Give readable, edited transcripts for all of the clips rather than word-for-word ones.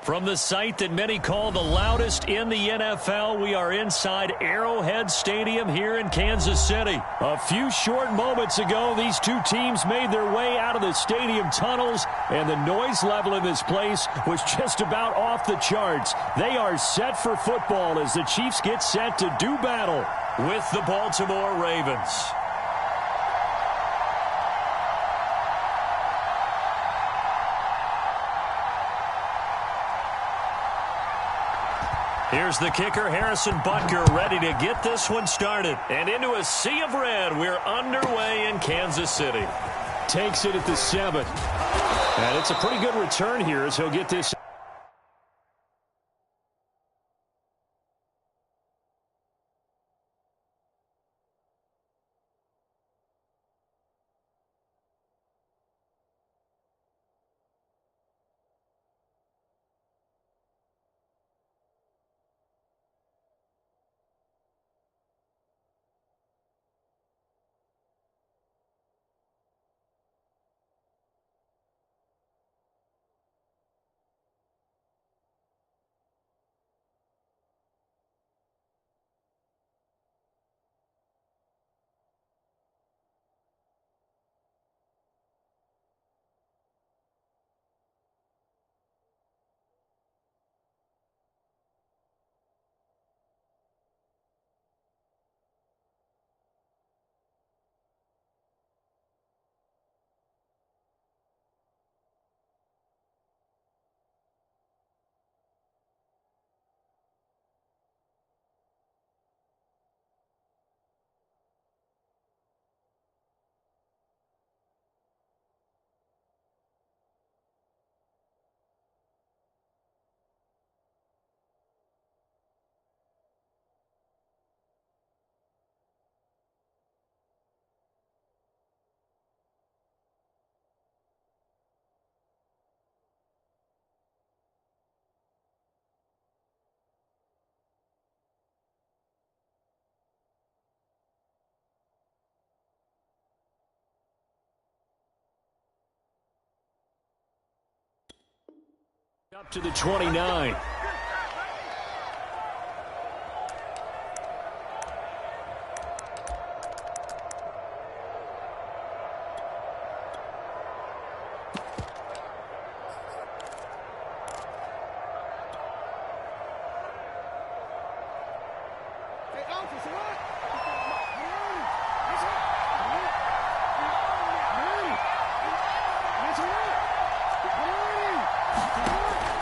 From the site that many call the loudest in the NFL, we are inside Arrowhead Stadium here in Kansas City. A few short moments ago, these two teams made their way out of the stadium tunnels, and the noise level in this place was just about off the charts. They are set for football as the Chiefs get set to do battle with the Baltimore Ravens. Here's the kicker, Harrison Butker, ready to get this one started. And into a sea of red, we're underway in Kansas City. Takes it at the 7. And it's a pretty good return here as he'll get this. Up to the 29.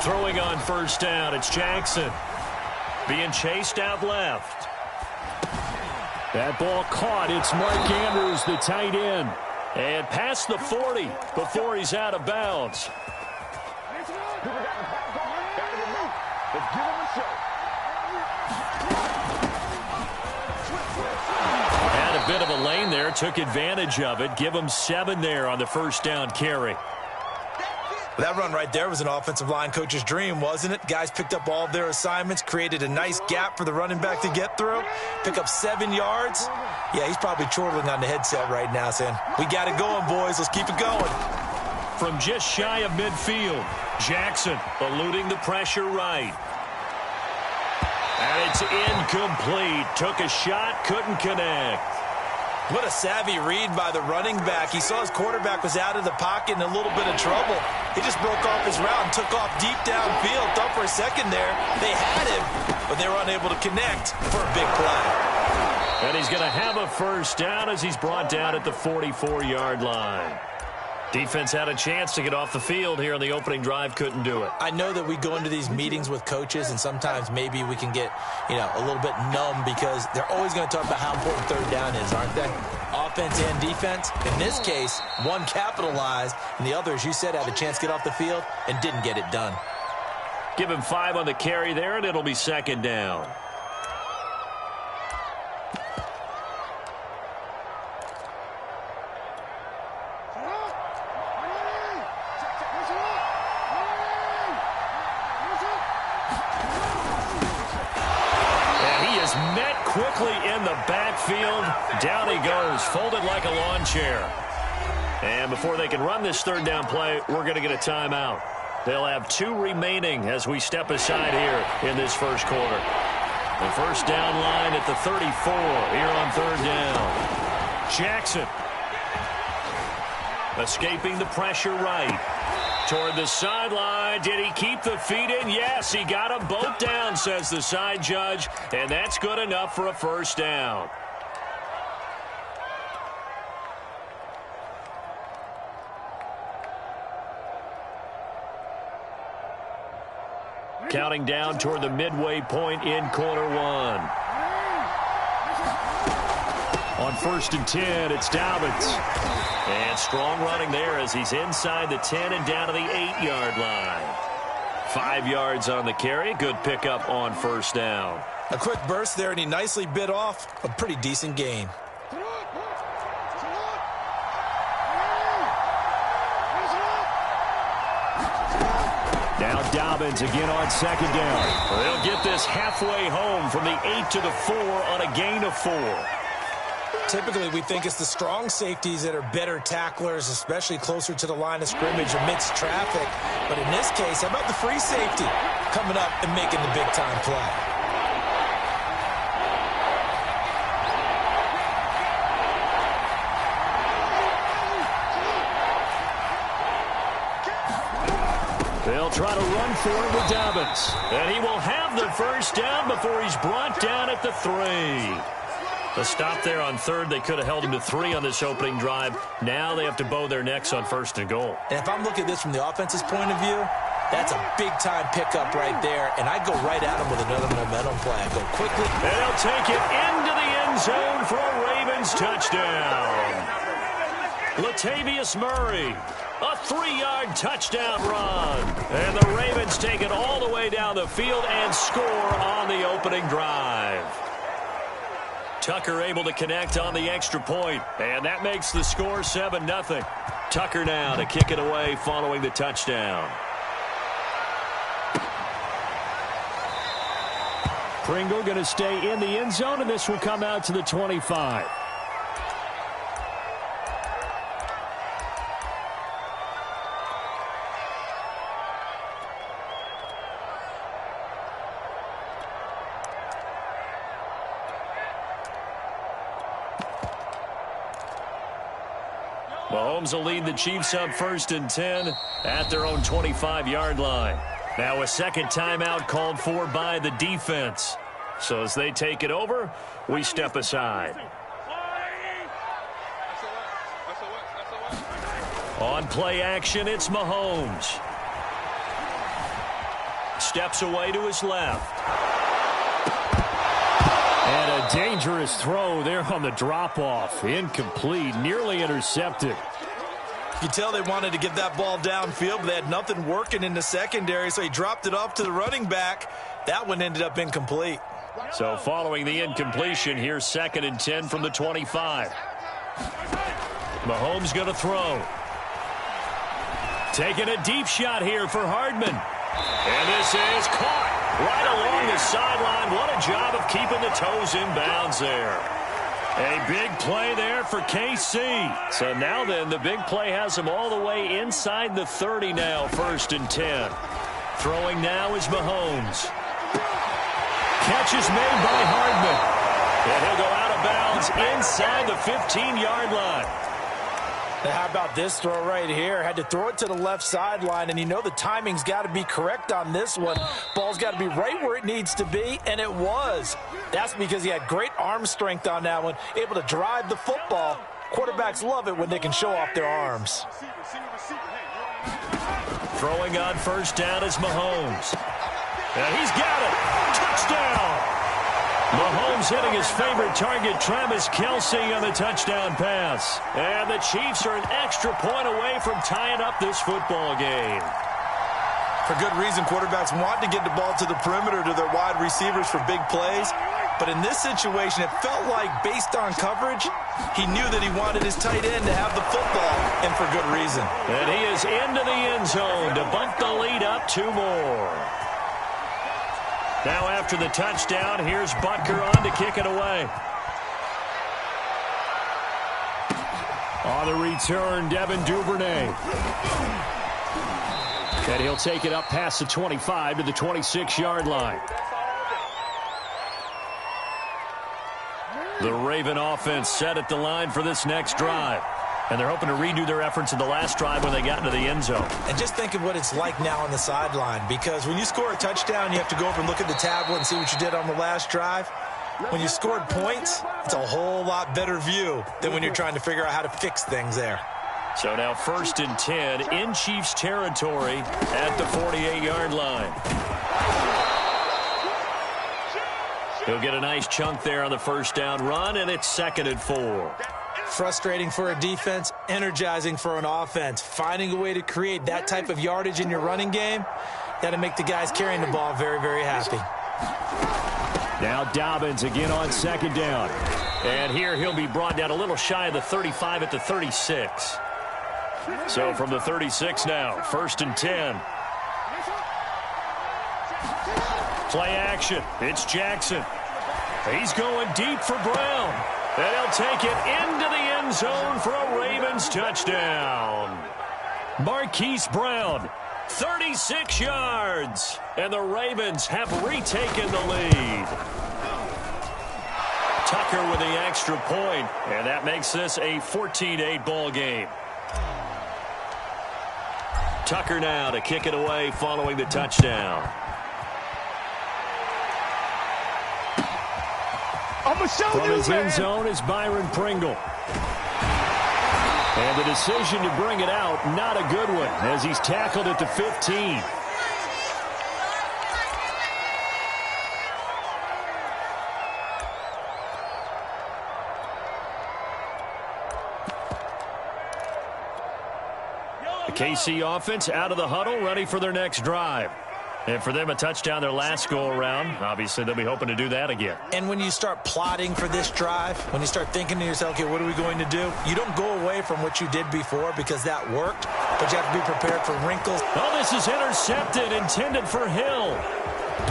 Throwing on first down, it's Jackson. Being chased out left. That ball caught. It's Mark Andrews, the tight end. And past the 40 before he's out of bounds. Had a bit of a lane there, took advantage of it. Give him 7 there on the first down carry. That run right there was an offensive line coach's dream, wasn't it? Guys picked up all of their assignments, created a nice gap for the running back to get through, pick up 7 yards. Yeah, he's probably chortling on the headset right now saying, we got it going, boys. Let's keep it going. From just shy of midfield, Jackson eluding the pressure right. And it's incomplete. Took a shot, couldn't connect. What a savvy read by the running back. He saw his quarterback was out of the pocket in a little bit of trouble. He just broke off his route and took off deep downfield. Thought for a second there they had him, but they were unable to connect for a big play. And he's going to have a first down as he's brought down at the 44-yard line. Defense had a chance to get off the field here on the opening drive, couldn't do it. I know that we go into these meetings with coaches, and sometimes maybe we can get, a little bit numb because they're always going to talk about how important third down is, aren't they? Offense and defense. In this case, one capitalized, and the other, as you said, had a chance to get off the field and didn't get it done. Give him 5 on the carry there, and it'll be second down. Quickly in the backfield. Down he goes, folded like a lawn chair. And before they can run this third down play, we're going to get a timeout. They'll have 2 remaining as we step aside here in this first quarter. The first down line at the 34 here on 3rd down. Jackson escaping the pressure right. Toward the sideline. Did he keep the feet in? Yes, he got them both down, says the side judge. And that's good enough for a first down. Counting down toward the midway point in quarter 1. On 1st and 10, it's Dobbins. And strong running there as he's inside the 10 and down to the 8-yard line. 5 yards on the carry. Good pickup on 1st down. A quick burst there, and he nicely bit off a pretty decent gain. Now Dobbins again on 2nd down. They'll get this halfway home from the 8 to the 4 on a gain of 4. Typically, we think it's the strong safeties that are better tacklers, especially closer to the line of scrimmage amidst traffic. But in this case, how about the free safety coming up and making the big-time play? They'll try to run for it with Dobbins. And he will have the first down before he's brought down at the 3. The stop there on 3rd. They could have held him to 3 on this opening drive. Now they have to bow their necks on 1st and goal. And if I'm looking at this from the offense's point of view, that's a big-time pickup right there. And I go right at him with another momentum play. I go quickly. And they'll take it into the end zone for a Ravens touchdown. Latavius Murray. A 3-yard touchdown run. And the Ravens take it all the way down the field and score on the opening drive. Tucker able to connect on the extra point, and that makes the score 7-0. Tucker now to kick it away following the touchdown. Pringle going to stay in the end zone, and this will come out to the 25. Mahomes will lead the Chiefs up 1st and 10 at their own 25-yard line. Now a second timeout called for by the defense. So as they take it over, we step aside. On play action, it's Mahomes. Steps away to his left. And a dangerous throw there on the drop-off. Incomplete, nearly intercepted. You can tell they wanted to get that ball downfield, but they had nothing working in the secondary, so he dropped it off to the running back. That one ended up incomplete. So following the incompletion, here's 2nd and 10 from the 25. Mahomes going to throw. Taking a deep shot here for Hardman. And this is caught right along the sideline. What a job of keeping the toes in bounds there. A big play there for KC. So now then, the big play has him all the way inside the 30 now, 1st and 10. Throwing now is Mahomes. Catch is made by Hardman. And he'll go out of bounds inside the 15-yard line. Now, how about this throw right here? Had to throw it to the left sideline, and you know the timing's got to be correct on this one. Ball's got to be right where it needs to be, and it was. That's because he had great arm strength on that one, able to drive the football. Quarterbacks love it when they can show off their arms. Throwing on 1st down is Mahomes. And he's got it. Touchdown. Mahomes hitting his favorite target, Travis Kelce, on the touchdown pass. And the Chiefs are an extra point away from tying up this football game. For good reason, quarterbacks want to get the ball to the perimeter to their wide receivers for big plays. But in this situation, it felt like, based on coverage, he knew that he wanted his tight end to have the football, and for good reason. And he is into the end zone to bump the lead up 2 more. Now after the touchdown, here's Butker on to kick it away. On the return, Devin Duvernay. And he'll take it up past the 25 to the 26-yard line. The Raven offense set at the line for this next drive. And they're hoping to redo their efforts in the last drive when they got into the end zone. And just think of what it's like now on the sideline, because when you score a touchdown, you have to go over and look at the tablet and see what you did on the last drive. When you scored points, it's a whole lot better view than when you're trying to figure out how to fix things there. So now 1st and 10 in Chiefs territory at the 48-yard line. He'll get a nice chunk there on the first down run, and it's 2nd and 4. Frustrating for a defense, energizing for an offense. Finding a way to create that type of yardage in your running game, got to make the guys carrying the ball very, very happy. Now Dobbins again on 2nd down. And here he'll be brought down a little shy of the 35 at the 36. So from the 36 now, 1st and 10. Play action. It's Jackson. He's going deep for Brown. And he'll take it into the end zone for a Ravens touchdown. Marquise Brown, 36 yards. And the Ravens have retaken the lead. Tucker with the extra point, and that makes this a 14-8 ball game. Tucker now to kick it away following the touchdown. From his end zone is Byron Pringle. And the decision to bring it out, not a good one, as he's tackled at the 15. The KC offense out of the huddle, ready for their next drive. And for them, a touchdown their last go-around. Obviously, they'll be hoping to do that again. And when you start plotting for this drive, when you start thinking to yourself, okay, what are we going to do? You don't go away from what you did before because that worked, but you have to be prepared for wrinkles. Oh, this is intercepted, intended for Hill.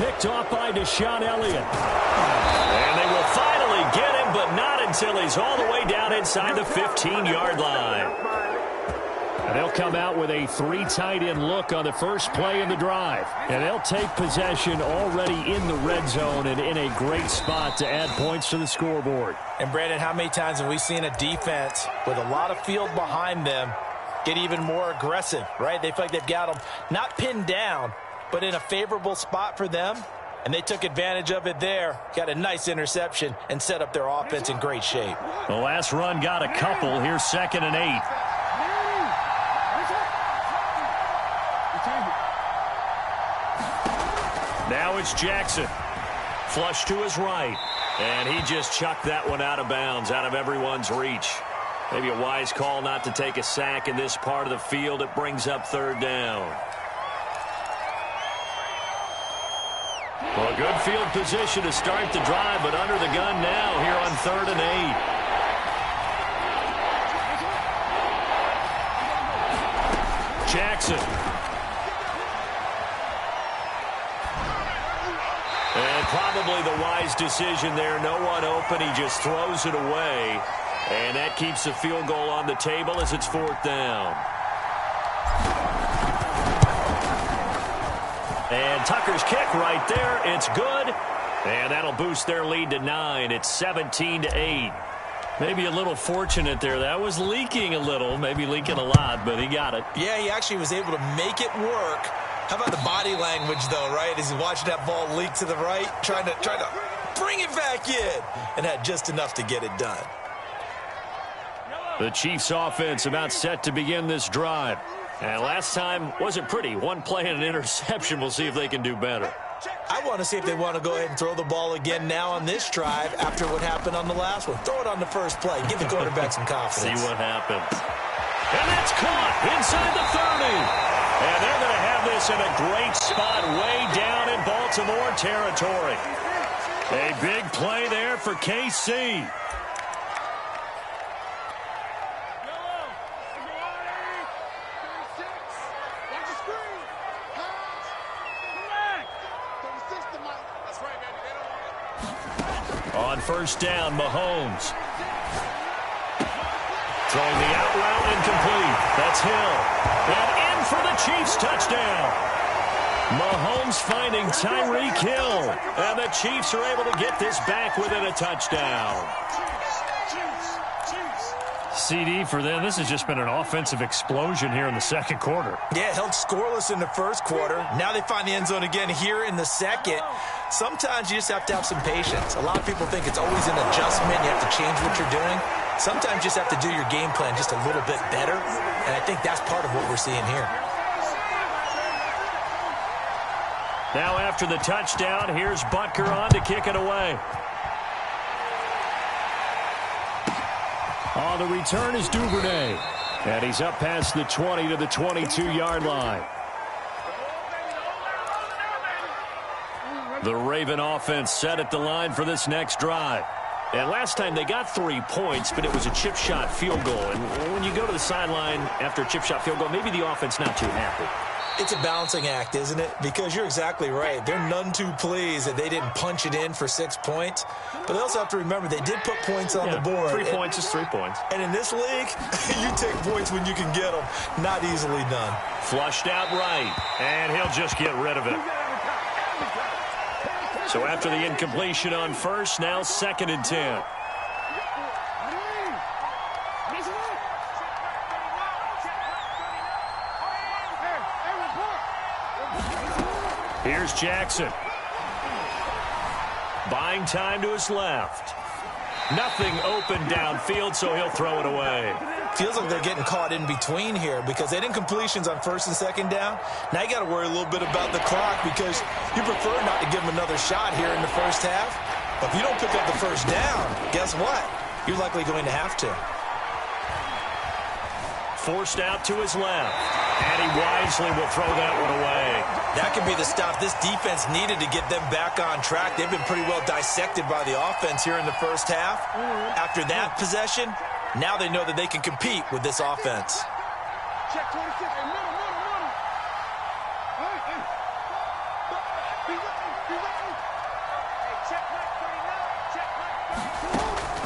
Picked off by Deshaun Elliott. And they will finally get him, but not until he's all the way down inside the 15-yard line. And they'll come out with a 3 tight end look on the first play of the drive. And they'll take possession already in the red zone and in a great spot to add points to the scoreboard. And, Brandon, how many times have we seen a defense with a lot of field behind them get even more aggressive, right? They feel like they've got them not pinned down, but in a favorable spot for them. And they took advantage of it there, got a nice interception, and set up their offense in great shape. The last run got a couple. Here's 2nd and 8. Now it's Jackson. Flush to his right. And he just chucked that one out of bounds, out of everyone's reach. Maybe a wise call not to take a sack in this part of the field. It brings up 3rd down. Well, a good field position to start the drive, but under the gun now here on 3rd and 8. Jackson. And probably the wise decision there. No one open. He just throws it away. And that keeps the field goal on the table as it's 4th down. And Tucker's kick right there. It's good. And that'll boost their lead to 9. It's 17-8. Maybe a little fortunate there. That was leaking a little. Maybe leaking a lot, but he got it. Yeah, he actually was able to make it work. How about the body language, though, right? As he watched that ball leak to the right, trying to bring it back in, and had just enough to get it done. The Chiefs offense about set to begin this drive. And last time wasn't pretty. One play and an interception. We'll see if they can do better. I want to see if they want to go ahead and throw the ball again now on this drive after what happened on the last one. Throw it on the first play. Give the quarterback some confidence. See what happens. And that's caught inside the 30. And they're going to have this in a great spot way down in Baltimore territory. A big play there for KC. On 1st down, Mahomes. Throwing the out route incomplete. That's Hill. And in for the Chiefs touchdown. Mahomes finding Tyreek Hill. And the Chiefs are able to get this back within a touchdown. CD for them. This has just been an offensive explosion here in the second quarter. Yeah, held scoreless in the first quarter. Now they find the end zone again here in the second. Sometimes you just have to have some patience. A lot of people think it's always an adjustment. You have to change what you're doing. Sometimes you just have to do your game plan just a little bit better. And I think that's part of what we're seeing here. Now after the touchdown, here's Butker on to kick it away. On the return is Duvernay. And he's up past the 20 to the 22-yard line. The Raven offense set at the line for this next drive. And last time they got 3 points, but it was a chip shot field goal. And when you go to the sideline after a chip shot field goal, maybe the offense not too happy. It's a balancing act, isn't it? Because you're exactly right. They're none too pleased that they didn't punch it in for 6 points. But they also have to remember they did put points on the board. 3 points is 3 points. And in this league, you take points when you can get them. Not easily done. Flushed out right. And he'll just get rid of it. So after the incompletion on first, now 2nd and 10. Here's Jackson. Buying time to his left. Nothing open downfield, so he'll throw it away. Feels like they're getting caught in between here because they didn't completions on 1st and 2nd down. Now you got to worry a little bit about the clock because you prefer not to give them another shot here in the first half. But if you don't pick up the first down, guess what? You're likely going to have to. Forced out to his left. And he wisely will throw that one away. That could be the stop this defense needed to get them back on track. They've been pretty well dissected by the offense here in the first half. After that possession, now they know that they can compete with this offense. Check 26. Hey, middle.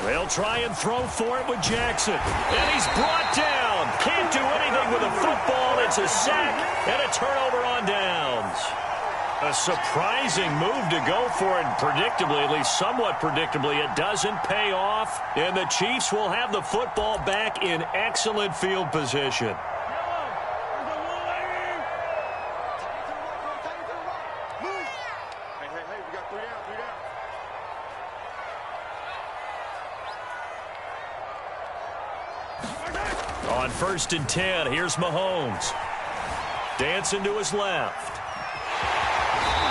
They'll try and throw for it with Jackson. And he's brought down. Can't do anything with a football. It's a sack and a turnover on downs. A surprising move to go for it. Predictably, at least somewhat predictably, it doesn't pay off. And the Chiefs will have the football back in excellent field position. On 1st and 10, here's Mahomes. Dancing to his left.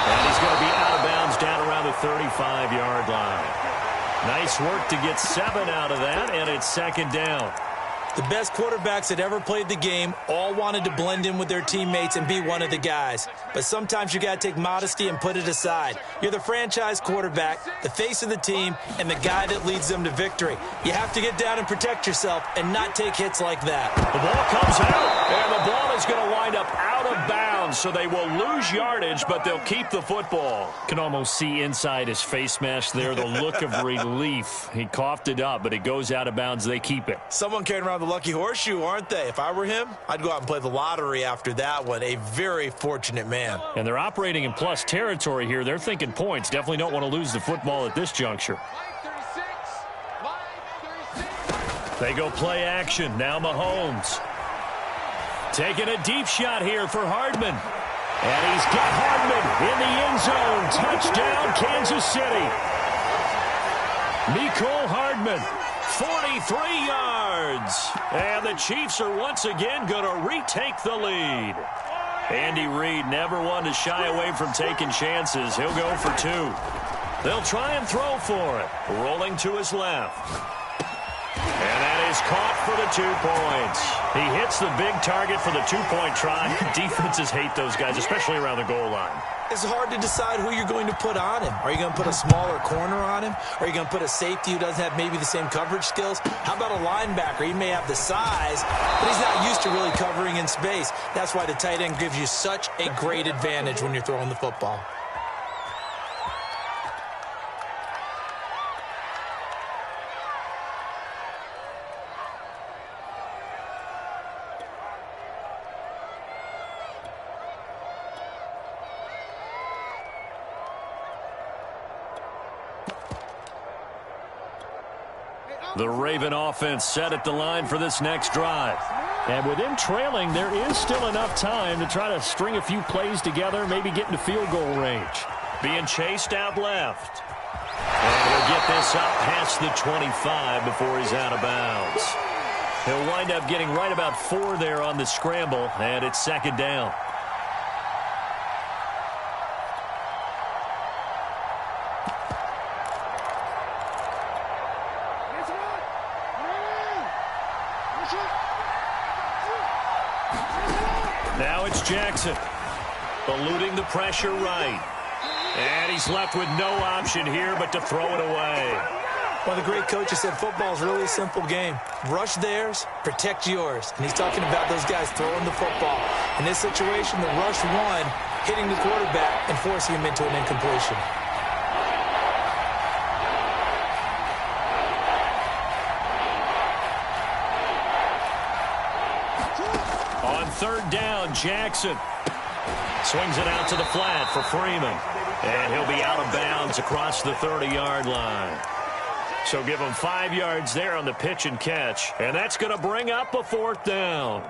And he's going to be out of bounds down around the 35-yard line. Nice work to get 7 out of that, and it's 2nd down. The best quarterbacks that ever played the game all wanted to blend in with their teammates and be one of the guys. But sometimes you got to take modesty and put it aside. You're the franchise quarterback, the face of the team, and the guy that leads them to victory. You have to get down and protect yourself and not take hits like that. The ball comes out, and the ball is going to wind up out of bounds, so they will lose yardage, but they'll keep the football. Can almost see inside his face mask there, the look of relief. He coughed it up, but it goes out of bounds. They keep it. Someone carrying around the lucky horseshoe, aren't they? If I were him, I'd go out and play the lottery after that one. A very fortunate man. And they're operating in plus territory here. They're thinking points. Definitely don't want to lose the football at this juncture. They go play action. Now Mahomes. Taking a deep shot here for Hardman. And he's got Hardman in the end zone. Touchdown, Kansas City. Mecole Hardman, 43 yards. And the Chiefs are once again going to retake the lead. Andy Reid never one to shy away from taking chances. He'll go for 2. They'll try and throw for it. Rolling to his left. And that is caught for the 2 points. He hits the big target for the 2-point try. Defenses hate those guys, especially around the goal line. It's hard to decide who you're going to put on him. Are you going to put a smaller corner on him? Are you going to put a safety who doesn't have maybe the same coverage skills? How about a linebacker? He may have the size, but he's not used to really covering in space. That's why the tight end gives you such a great advantage when you're throwing the football. The Raven offense set at the line for this next drive. And with them trailing, there is still enough time to try to string a few plays together, maybe get into field goal range. Being chased out left. And he'll get this up past the 25 before he's out of bounds. He'll wind up getting right about 4 there on the scramble, and it's second down. Now it's Jackson, eluding the pressure right. And he's left with no option here but to throw it away. One of the great coaches said football is really a simple game. Rush theirs, protect yours. And he's talking about those guys throwing the football. In this situation, the rush one, hitting the quarterback and forcing him into an incompletion. On third down, Jackson swings it out to the flat for Freeman. And he'll be out of bounds across the 30-yard line. So give him 5 yards there on the pitch and catch. And that's going to bring up a fourth down.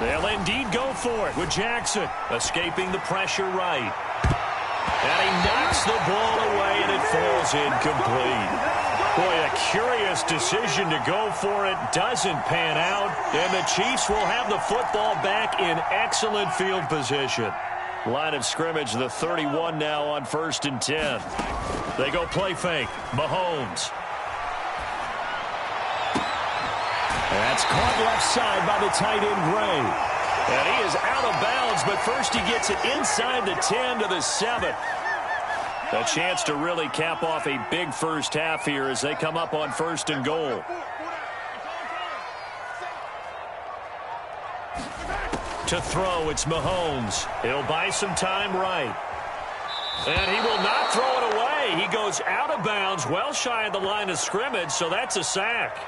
They'll indeed go for it with Jackson, escaping the pressure right. And he knocks the ball away, and it falls incomplete. Boy, a curious decision to go for it. Doesn't pan out, and the Chiefs will have the football back in excellent field position. Line of scrimmage, the 31 now on 1st and 10. They go play fake. Mahomes. That's caught left side by the tight end, Gray. And he is out of bounds, but first he gets it inside the 10 to the 7. A chance to really cap off a big first half here as they come up on 1st and goal. To throw, it's Mahomes. He'll buy some time right. And he will not throw it away. He goes out of bounds, well shy of the line of scrimmage, so that's a sack.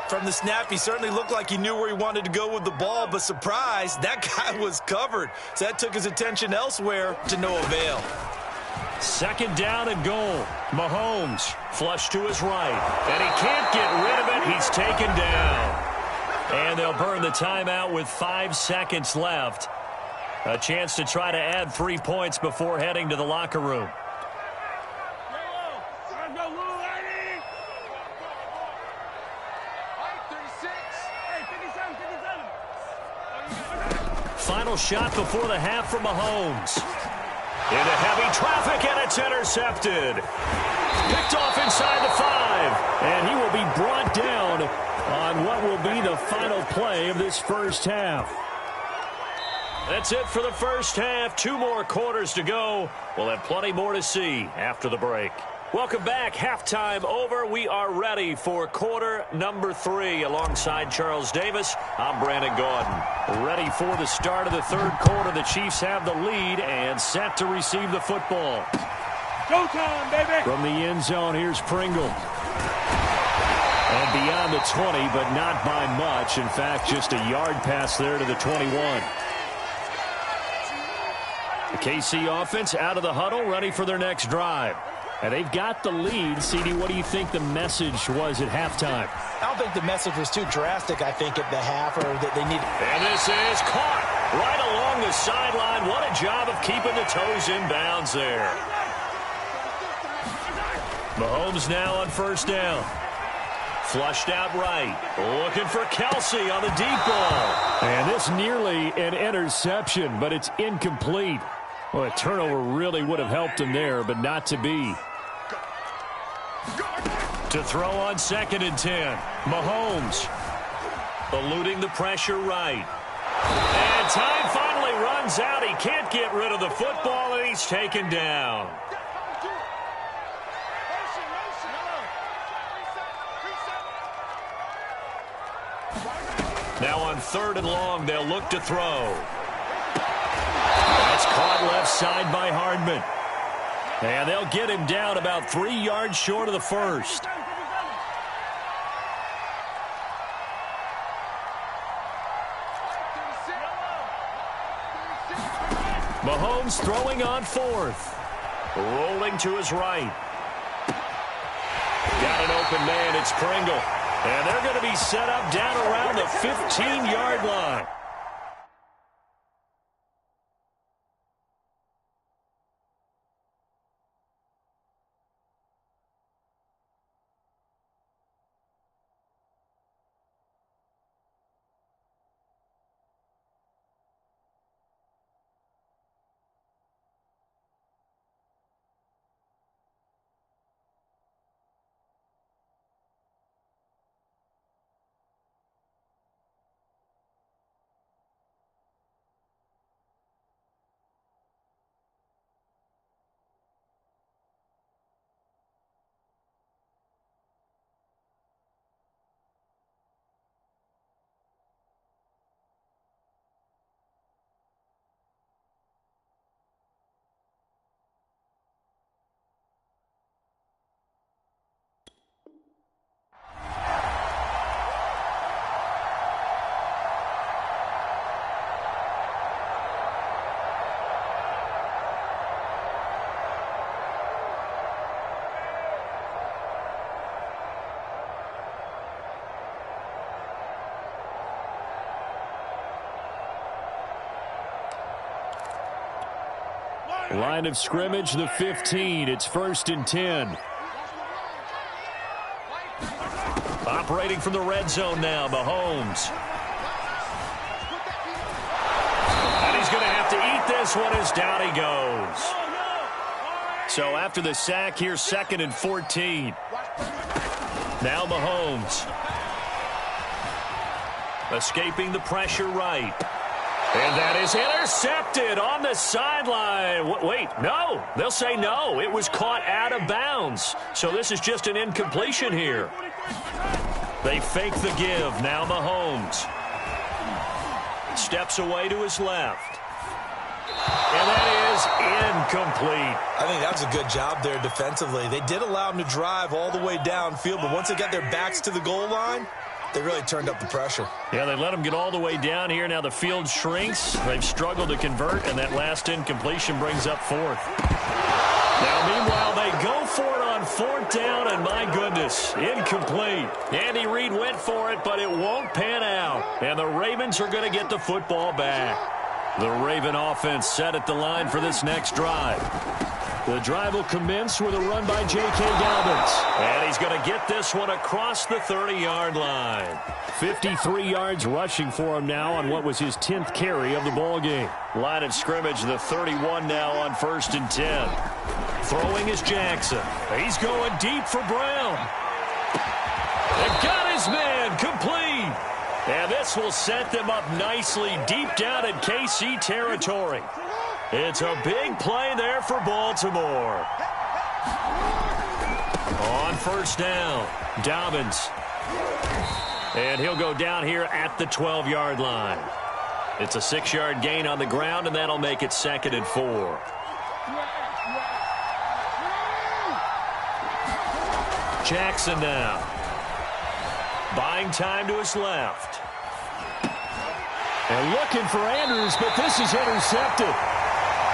From the snap, he certainly looked like he knew where he wanted to go with the ball, but surprise, that guy was covered. So that took his attention elsewhere to no avail. Second down and goal. Mahomes flush to his right. And he can't get rid of it. He's taken down. And they'll burn the timeout with 5 seconds left. A chance to try to add 3 points before heading to the locker room. Final shot before the half from Mahomes. Into heavy traffic, and it's intercepted. Picked off inside the 5. And he will be brought down on what will be the final play of this first half. That's it for the first half. 2 more quarters to go. We'll have plenty more to see after the break. Welcome back. Halftime over. We are ready for quarter number 3. Alongside Charles Davis, I'm Brandon Gaudin. Ready for the start of the third quarter. The Chiefs have the lead and set to receive the football. Go time, baby. From the end zone, here's Pringle. And beyond the 20, but not by much. In fact, just a yard pass there to the 21. The KC offense out of the huddle, ready for their next drive. And they've got the lead. CD, what do you think the message was at halftime? I don't think the message was too drastic, I think, at the half, or that they needed. And this is caught right along the sideline. What a job of keeping the toes in bounds there. Mahomes now on first down. Flushed out right. Looking for Kelsey on the deep ball. And this nearly an interception, but it's incomplete. Well, a turnover really would have helped him there, but not to be. To throw on 2nd and 10. Mahomes eluding the pressure right. And time finally runs out. He can't get rid of the football, and he's taken down. Now on 3rd and long, they'll look to throw. That's caught left side by Hardman. And they'll get him down about 3 yards short of the first. Mahomes throwing on fourth. Rolling to his right. Got an open man. It's Pringle. And they're going to be set up down around the 15-yard line. Line of scrimmage, the 15. It's 1st and 10. Operating from the red zone now, Mahomes. And he's going to have to eat this one as down he goes. So after the sack, here's 2nd and 14. Now Mahomes. Escaping the pressure right. And that is intercepted on the sideline. Wait, no. They'll say no. It was caught out of bounds. So this is just an incompletion here. They fake the give. Now Mahomes. Steps away to his left. And that is incomplete. I think that was a good job there defensively. They did allow him to drive all the way downfield, but once they got their backs to the goal line, they really turned up the pressure. Yeah, they let him get all the way down here. Now the field shrinks. They've struggled to convert, and that last incompletion brings up 4th. Now, meanwhile, they go for it on 4th down, and my goodness, incomplete. Andy Reid went for it, but it won't pan out. And the Ravens are going to get the football back. The Raven offense set at the line for this next drive. The drive will commence with a run by J.K. Dobbins. And he's going to get this one across the 30-yard line. 53 yards rushing for him now on what was his 10th carry of the ballgame. Line of scrimmage, the 31 now on 1st and 10. Throwing is Jackson. He's going deep for Brown. And got his man complete. And this will set them up nicely deep down in KC territory. It's a big play there for Baltimore. On 1st down, Dobbins. And he'll go down here at the 12-yard line. It's a 6-yard gain on the ground, and that'll make it 2nd and 4. Jackson now. Buying time to his left. And looking for Andrews, but this is intercepted.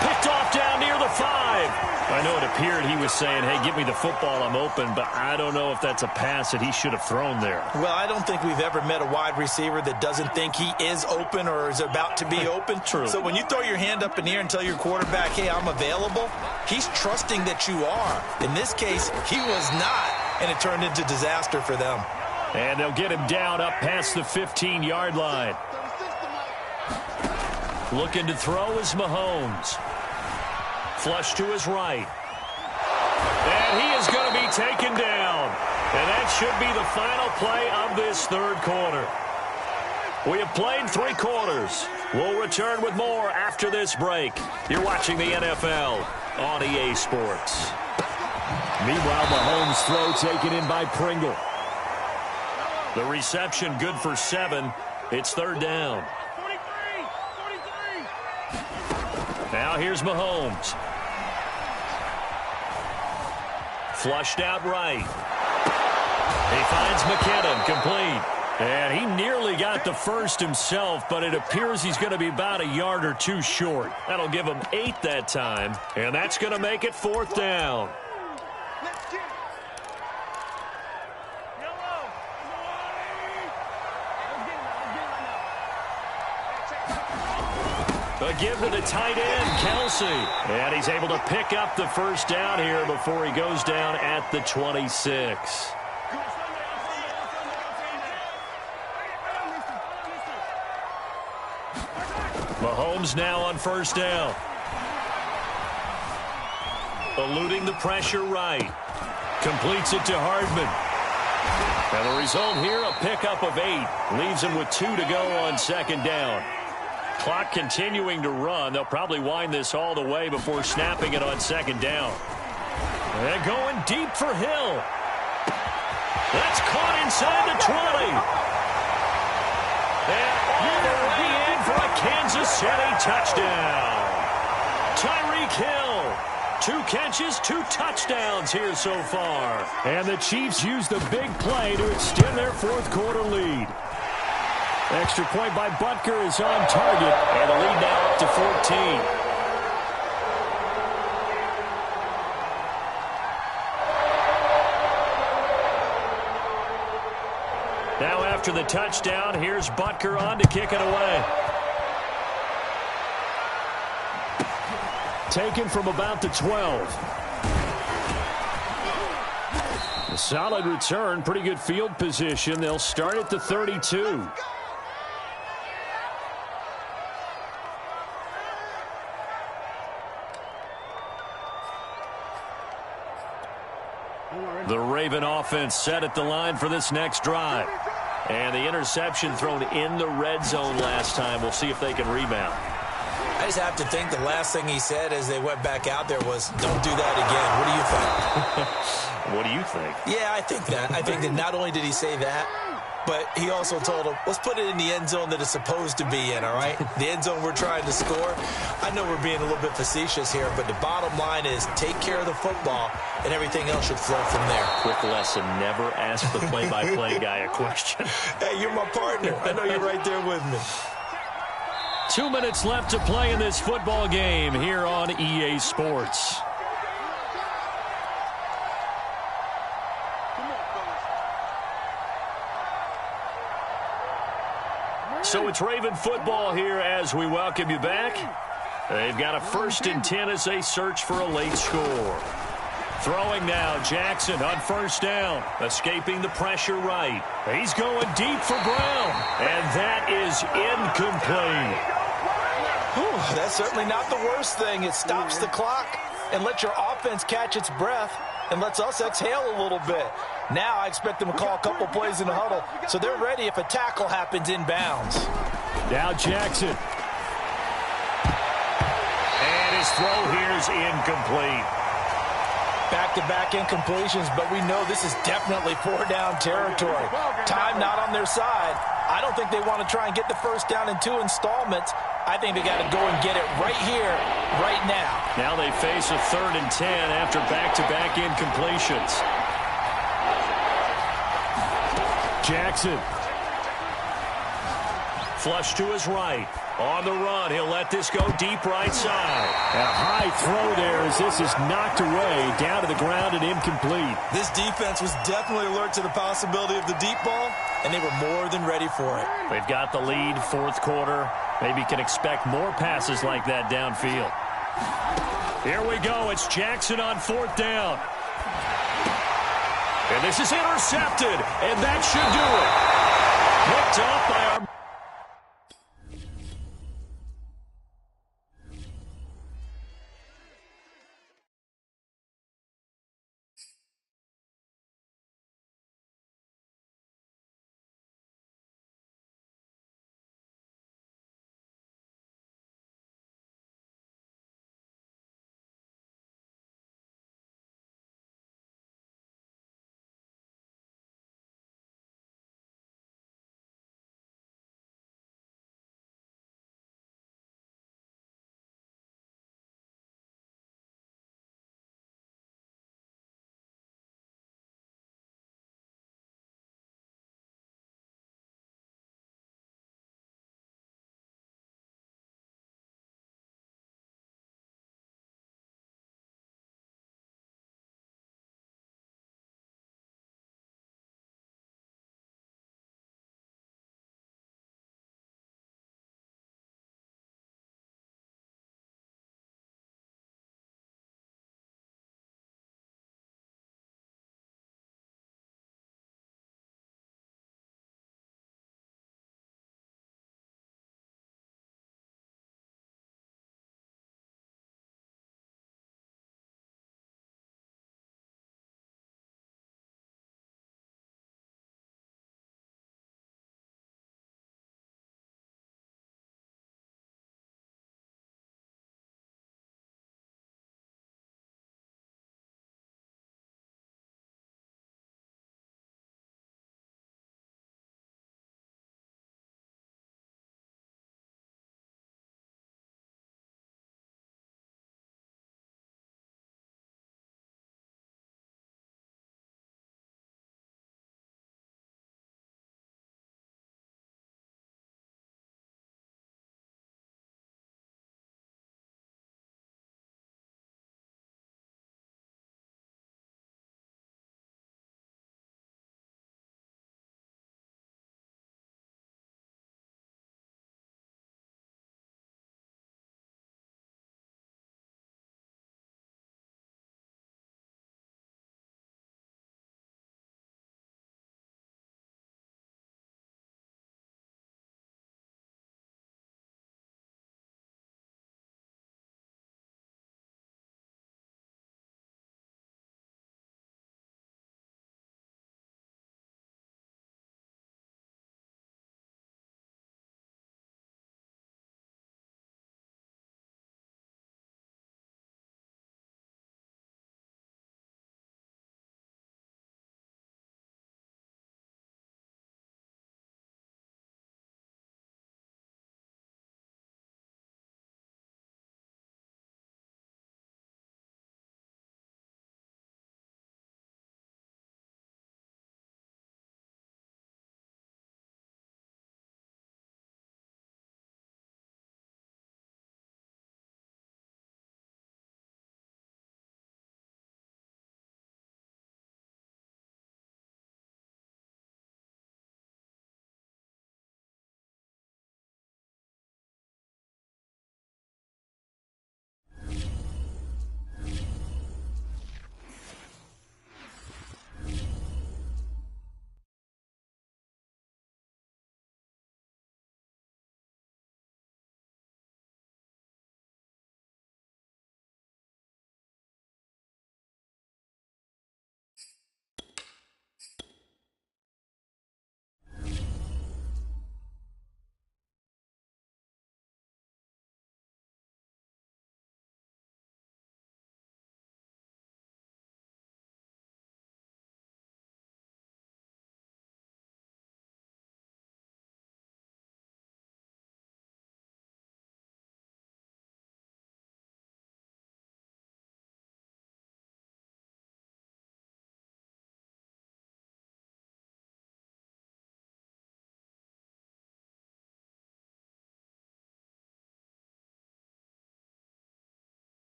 Picked off down near the 5. I know it appeared he was saying, hey, give me the football, I'm open, but I don't know if that's a pass that he should have thrown there. Well, I don't think we've ever met a wide receiver that doesn't think he is open or is about to be open. True. So when you throw your hand up in the air and tell your quarterback, hey, I'm available, he's trusting that you are. In this case, he was not, and it turned into disaster for them. And they'll get him down up past the 15-yard line. Looking to throw is Mahomes. Flush to his right. And he is going to be taken down. And that should be the final play of this 3rd quarter. We have played 3 quarters. We'll return with more after this break. You're watching the NFL on EA Sports. Meanwhile, Mahomes' throw taken in by Pringle. The reception good for 7. It's 3rd down. Now here's Mahomes. Flushed out right. He finds McKinnon, complete. And he nearly got the first himself, but it appears he's going to be about a yard or two short. That'll give him 8 that time, and that's going to make it 4th down. A give to the tight end, Kelsey. And he's able to pick up the first down here before he goes down at the 26. Mahomes now on first down. Eluding the pressure right. Completes it to Hardman. And the result here, a pickup of 8. Leaves him with 2 to go on second down. Clock continuing to run. They'll probably wind this all the way before snapping it on second down. And going deep for Hill. That's caught inside the 20. And all the way in for a Kansas City touchdown. Tyreek Hill. 2 catches, 2 touchdowns here so far. And the Chiefs use the big play to extend their 4th quarter lead. Extra point by Butker is on target, and the lead now up to 14. Now after the touchdown, here's Butker on to kick it away. Taken from about the 12. A solid return, pretty good field position. They'll start at the 32. The Raven offense set at the line for this next drive. And the interception thrown in the red zone last time. We'll see if they can rebound. I just have to think the last thing he said as they went back out there was, don't do that again. What do you think? What do you think? Yeah, I think that. I think that not only did he say that, but he also told him, let's put it in the end zone that it's supposed to be in, all right? The end zone we're trying to score. I know we're being a little bit facetious here, but the bottom line is take care of the football, and everything else should flow from there. Quick lesson, never ask the play-by-play guy a question. Hey, you're my partner. I know you're right there with me. 2 minutes left to play in this football game here on EA Sports. So it's Raven football here as we welcome you back. They've got a 1st and 10 as they search for a late score. Throwing now, Jackson on first down. Escaping the pressure right. He's going deep for Brown. And that is incomplete. Whew, that's certainly not the worst thing. It stops the clock and lets your offense catch its breath and lets us exhale a little bit. Now I expect them to call a couple plays in the huddle, so they're ready if a tackle happens inbounds. Now Jackson. And his throw here is incomplete. Back-to-back incompletions, but we know this is definitely 4-down territory. Time not on their side. I don't think they want to try and get the first down in 2 installments. I think they got to go and get it right here, right now. Now they face a 3rd and 10 after back-to-back incompletions. Jackson. Flush to his right. On the run, he'll let this go deep right side. A high throw there as this is knocked away, down to the ground and incomplete. This defense was definitely alert to the possibility of the deep ball, and they were more than ready for it. They've got the lead, 4th quarter. Maybe can expect more passes like that downfield. Here we go. It's Jackson on 4th down. And this is intercepted, and that should do it. Picked off by our...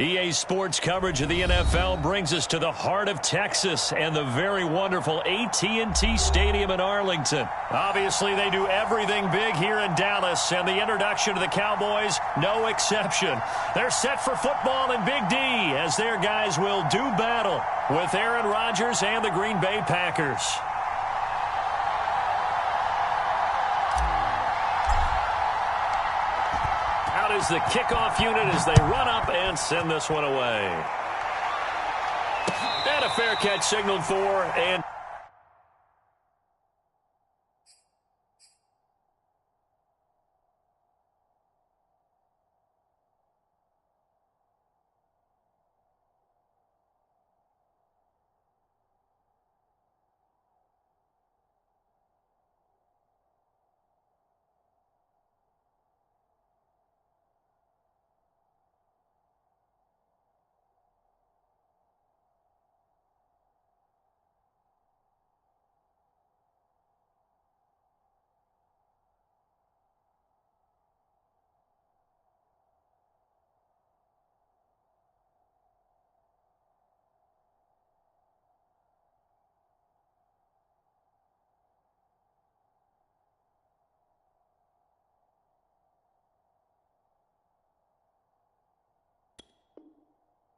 EA Sports coverage of the NFL brings us to the heart of Texas and the very wonderful AT&T Stadium in Arlington. Obviously, they do everything big here in Dallas, and the introduction to the Cowboys, no exception. They're set for football in Big D as their guys will do battle with Aaron Rodgers and the Green Bay Packers. Is the kickoff unit as they run up and send this one away. And a fair catch signaled for, and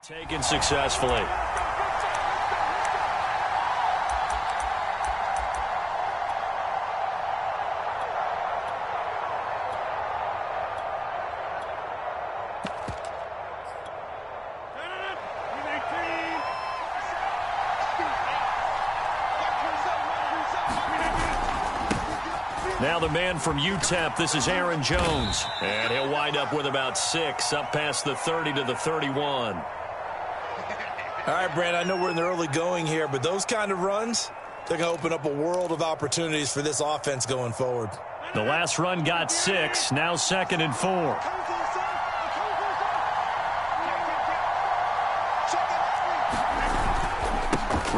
taken successfully. Now the man from UTEP, this is Aaron Jones. And he'll wind up with about 6, up past the 30 to the 31. All right, Brand, I know we're in the early going here, but those kind of runs, they're going to open up a world of opportunities for this offense going forward. The last run got 6, now 2nd and 4.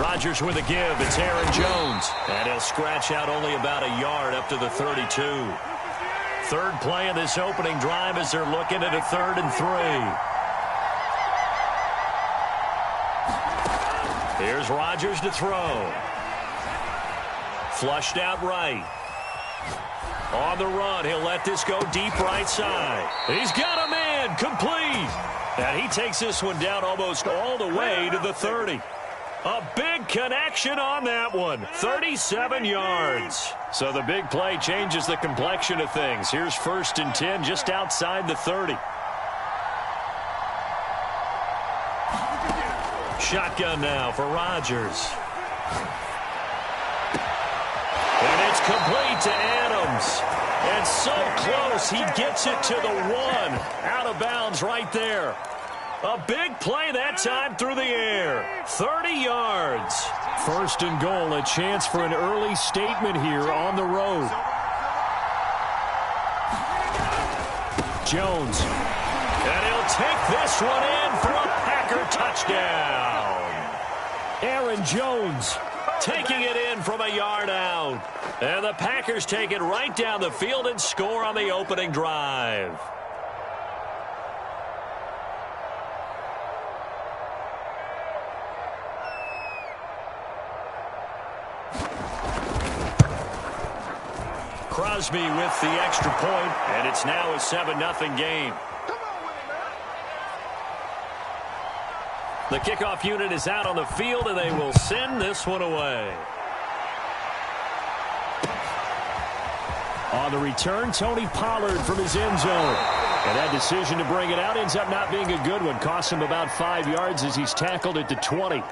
Rodgers with a give. It's Aaron Jones. And he'll scratch out only about a yard up to the 32. Third play of this opening drive as they're looking at a 3rd and 3. Here's Rodgers to throw. Flushed out right. On the run, he'll let this go deep right side. He's got a man, complete. And he takes this one down almost all the way to the 30. A big connection on that one. 37 yards. So the big play changes the complexion of things. Here's 1st and 10 just outside the 30. Shotgun now for Rodgers. And it's complete to Adams. And so close, he gets it to the 1. Out of bounds right there. A big play that time through the air. 30 yards. 1st and goal, a chance for an early statement here on the road. Jones. And he'll take this one in for a Packer touchdown. Aaron Jones taking it in from a yard out. And the Packers take it right down the field and score on the opening drive. Crosby with the extra point, and it's now a 7-0 game. The kickoff unit is out on the field, and they will send this one away. On the return, Tony Pollard from his end zone. And that decision to bring it out ends up not being a good one. Costs him about 5 yards as he's tackled at the 20.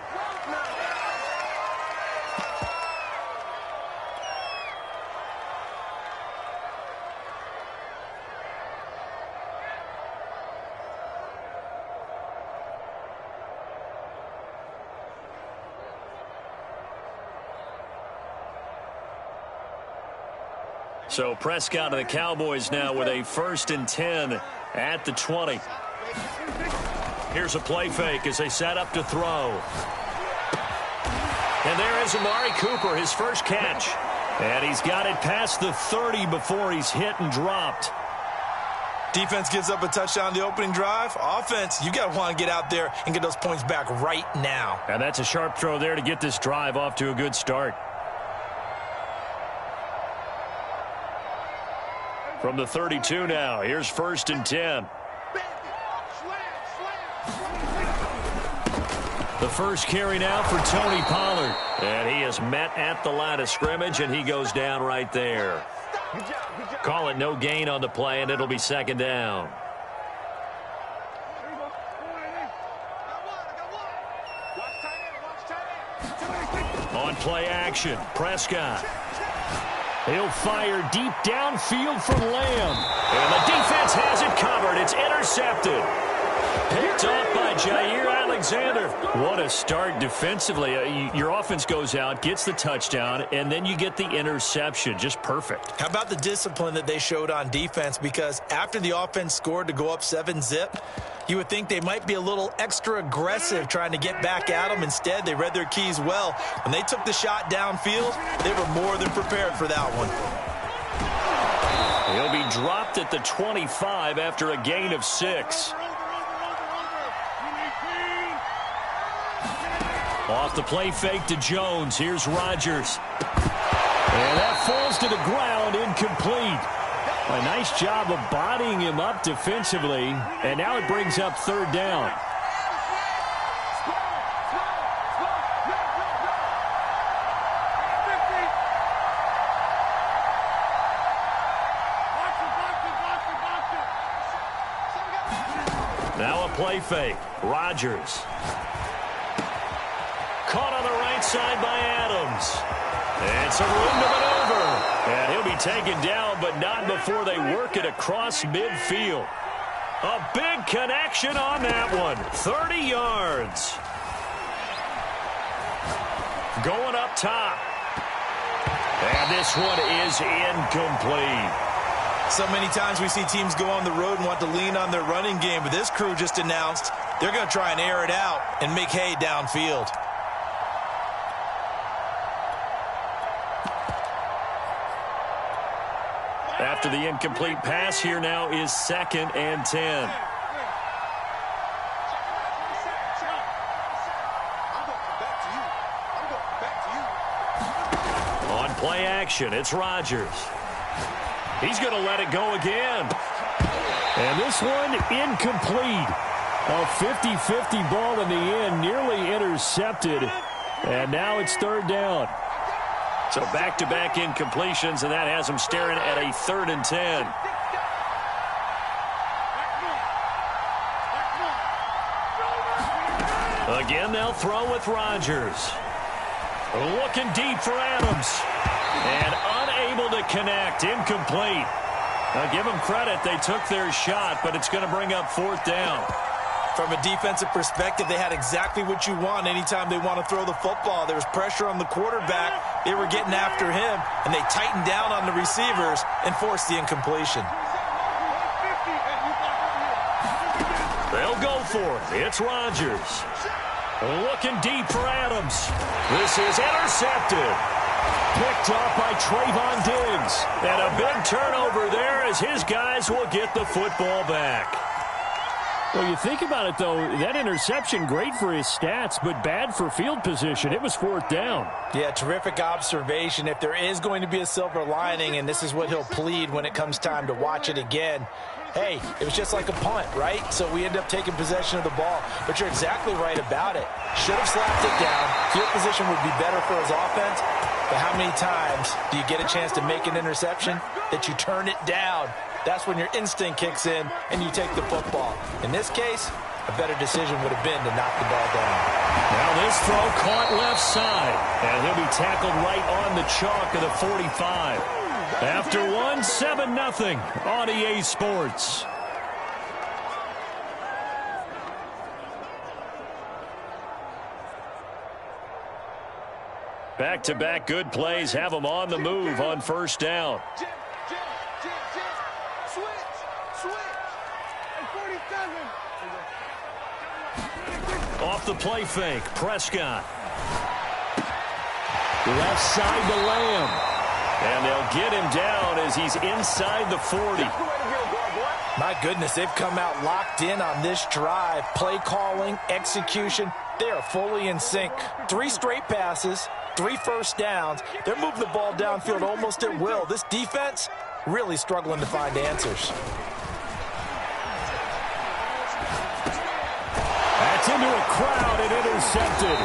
So Prescott and the Cowboys now with a 1st and 10 at the 20. Here's a play fake as they set up to throw. And there is Amari Cooper, his first catch. And he's got it past the 30 before he's hit and dropped. Defense gives up a touchdown on the opening drive. Offense, you got to want to get out there and get those points back right now. And that's a sharp throw there to get this drive off to a good start. From the 32 now, here's 1st and 10. The first carry now for Tony Pollard. And he is met at the line of scrimmage, and he goes down right there. Call it no gain on the play, and it'll be 2nd down. On play action, Prescott. He'll fire deep downfield from Lamb. And the defense has it covered. It's intercepted. Picked off by Jair Alexander. What a start defensively. Your offense goes out, gets the touchdown, and then you get the interception. Just perfect. How about the discipline that they showed on defense? Because after the offense scored to go up 7-zip, you would think they might be a little extra aggressive trying to get back at them. Instead, they read their keys well. When they took the shot downfield, they were more than prepared for that one. He'll be dropped at the 25 after a gain of 6. Off the play fake to Jones. Here's Rodgers. And that falls to the ground, incomplete. A nice job of bodying him up defensively. And now it brings up 3rd down. Now a play fake. Rodgers. Caught on the right side by Adams. And some room to maneuver. And he'll be taken down, but not before they work it across midfield. A big connection on that one. 30 yards. Going up top. And this one is incomplete. So many times we see teams go on the road and want to lean on their running game, but this crew just announced they're going to try and air it out and make hay downfield. After the incomplete pass, here now is 2nd and 10. On play action, it's Rodgers. He's going to let it go again. And this one incomplete. A 50-50 ball in the end, nearly intercepted. And now it's 3rd down. So back-to-back incompletions, and that has them staring at a 3rd and 10. Again, they'll throw with Rodgers. Looking deep for Adams. And unable to connect. Incomplete. Now, give them credit. They took their shot, but it's going to bring up 4th down. From a defensive perspective, they had exactly what you want anytime they want to throw the football. There was pressure on the quarterback. They were getting after him, and they tightened down on the receivers and forced the incompletion. They'll go for it. It's Rodgers. Looking deep for Adams. This is intercepted. Picked off by Trayvon Diggs. And a big turnover there as his guys will get the football back. Well, you think about it, though, that interception, great for his stats, but bad for field position. It was 4th down. Yeah, terrific observation. If there is going to be a silver lining, and this is what he'll plead when it comes time to watch it again, hey, it was just like a punt, right? So we end up taking possession of the ball. But you're exactly right about it. Should have slapped it down. Field position would be better for his offense. But how many times do you get a chance to make an interception that you turn it down? That's when your instinct kicks in and you take the football. In this case, a better decision would have been to knock the ball down. Now this throw caught left side. And he'll be tackled right on the chalk of the 45. After one, 7-0 on EA Sports. Back-to-back good plays have them on the move on 1st down. Off the play fake, Prescott. Left side to Lamb. And they'll get him down as he's inside the 40. My goodness, they've come out locked in on this drive. Play calling, execution, they are fully in sync. 3 straight passes, 3 first downs. They're moving the ball downfield almost at will. This defense really struggling to find answers. That's into a crowd and intercepted.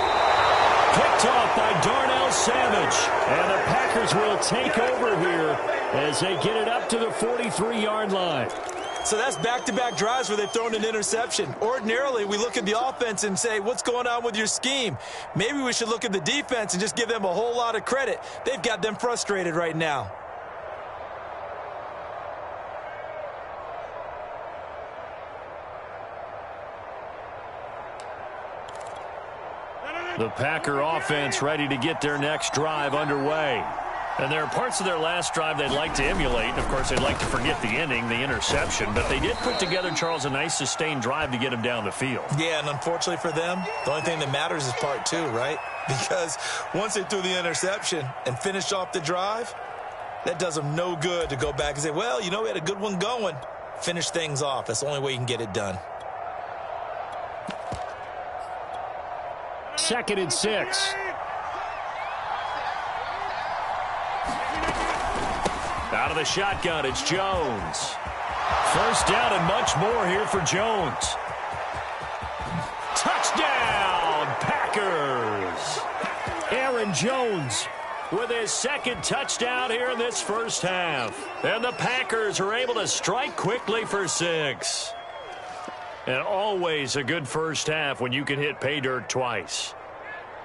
Picked off by Darnell Savage. And the Packers will take over here as they get it up to the 43-yard line. So that's back-to-back drives where they've thrown an interception. Ordinarily, we look at the offense and say, what's going on with your scheme? Maybe we should look at the defense and just give them a whole lot of credit. They've got them frustrated right now. The Packer offense ready to get their next drive underway. And there are parts of their last drive they'd like to emulate. And, of course, they'd like to forget the ending, the interception. But they did put together, Charles, a nice sustained drive to get him down the field. Yeah, and unfortunately for them, the only thing that matters is part 2, right? Because once they threw the interception and finished off the drive, that does them no good to go back and say, well, you know, we had a good one going. Finish things off. That's the only way you can get it done. 2nd and 6. Out of the shotgun, it's Jones. First down and much more here for Jones. Touchdown, Packers! Aaron Jones with his 2nd touchdown here in this first half. And the Packers are able to strike quickly for 6. And always a good first half when you can hit pay dirt twice.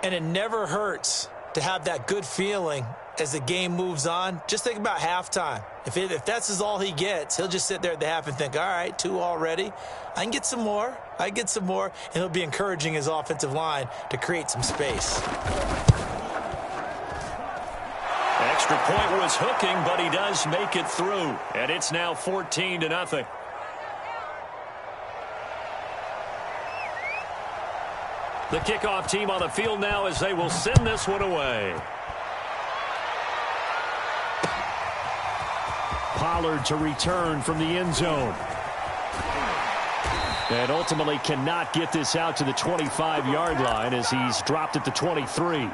And it never hurts to have that good feeling as the game moves on. Just think about halftime. If that's all he gets, he'll just sit there at the half and think, all right, 2 already. I can get some more. And he'll be encouraging his offensive line to create some space. Extra point was hooking, but he does make it through. And it's now 14-0. The kickoff team on the field now as they will send this one away. Pollard to return from the end zone. And ultimately cannot get this out to the 25-yard line as he's dropped at the 23.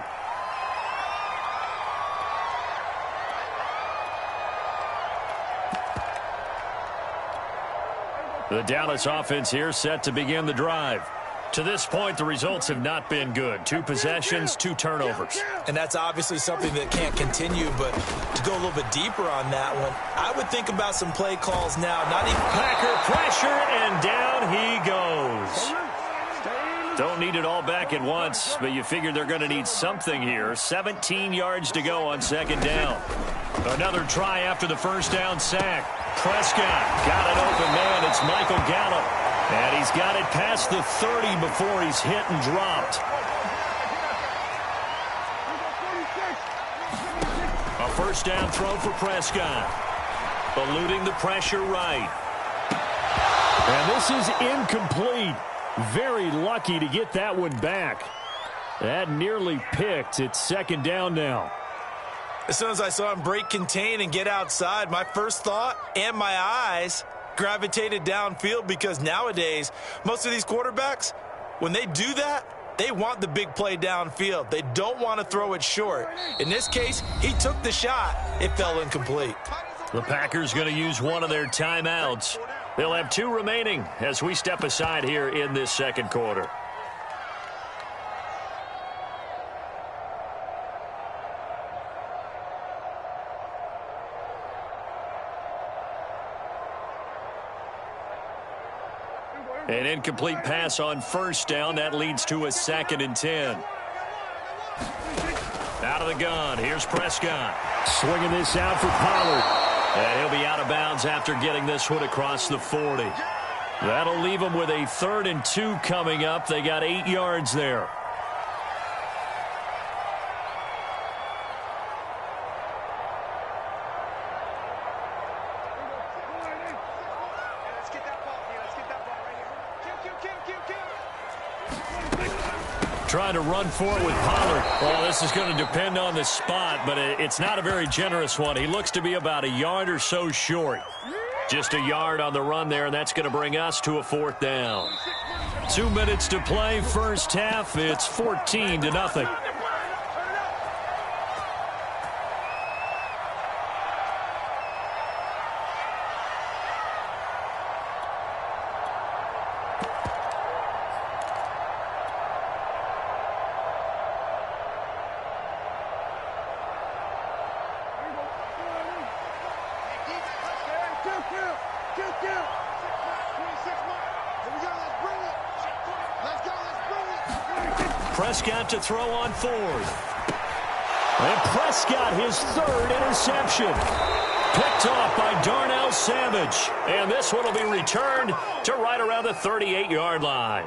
The Dallas offense here set to begin the drive. To this point, the results have not been good. 2 possessions, 2 turnovers. And that's obviously something that can't continue, but to go a little bit deeper on that one, I would think about some play calls now. Not even Packer pressure, and down he goes. Don't need it all back at once, but you figure they're going to need something here. 17 yards to go on 2nd down. Another try after the first down sack. Prescott got an open man. It's Michael Gallup. And he's got it past the 30 before he's hit and dropped. A first down throw for Prescott. Eluding the pressure right. And this is incomplete. Very lucky to get that one back. That nearly picked. It's 2nd down now. As soon as I saw him break contain and get outside, my first thought and my eyes gravitated downfield, because nowadays most of these quarterbacks, when they do that, they want the big play downfield. They don't want to throw it short. In this case, he took the shot. It fell incomplete. The Packers going to use one of their timeouts. They'll have 2 remaining as we step aside here in this 2nd quarter. An incomplete pass on first down. That leads to a 2nd and 10. Out of the gun. Here's Prescott. Swinging this out for Pollard. And he'll be out of bounds after getting this one across the 40. That'll leave them with a 3rd and 2 coming up. They got 8 yards there. Trying to run for it with Pollard. Well, this is going to depend on the spot, but it's not a very generous one. He looks to be about a yard or so short. Just a yard on the run there, and that's going to bring us to a 4th down. 2 minutes to play, first half. It's 14-0. Prescott to throw on 4th. And Prescott, his 3rd interception. Picked off by Darnell Savage. And this one will be returned to right around the 38-yard line.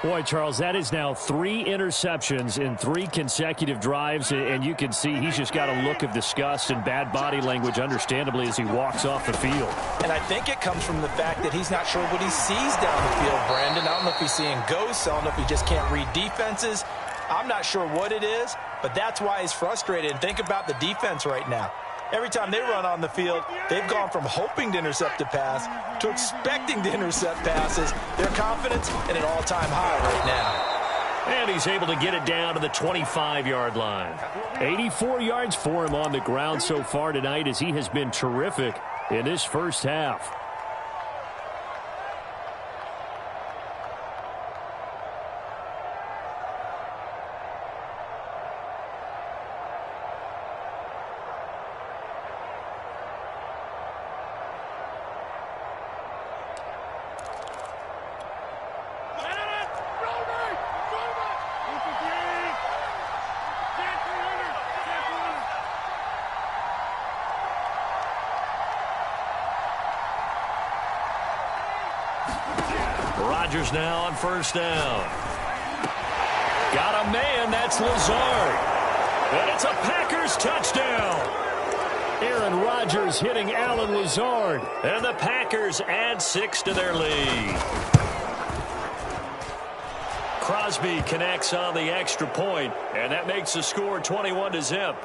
Boy, Charles, that is now 3 interceptions in 3 consecutive drives, and you can see he's just got a look of disgust and bad body language, understandably, as he walks off the field. And I think it comes from the fact that he's not sure what he sees down the field, Brandon. I don't know if he's seeing ghosts. I don't know if he just can't read defenses. I'm not sure what it is, but that's why he's frustrated. And think about the defense right now. Every time they run on the field, they've gone from hoping to intercept a pass to expecting to intercept passes. Their confidence at an all-time high right now. And he's able to get it down to the 25-yard line. 84 yards for him on the ground so far tonight, as he has been terrific in this first half. Rodgers now on first down. Got a man, that's Lazard. And it's a Packers touchdown. Aaron Rodgers hitting Alan Lazard. And the Packers add 6 to their lead. Crosby connects on the extra point, and that makes the score 21-0.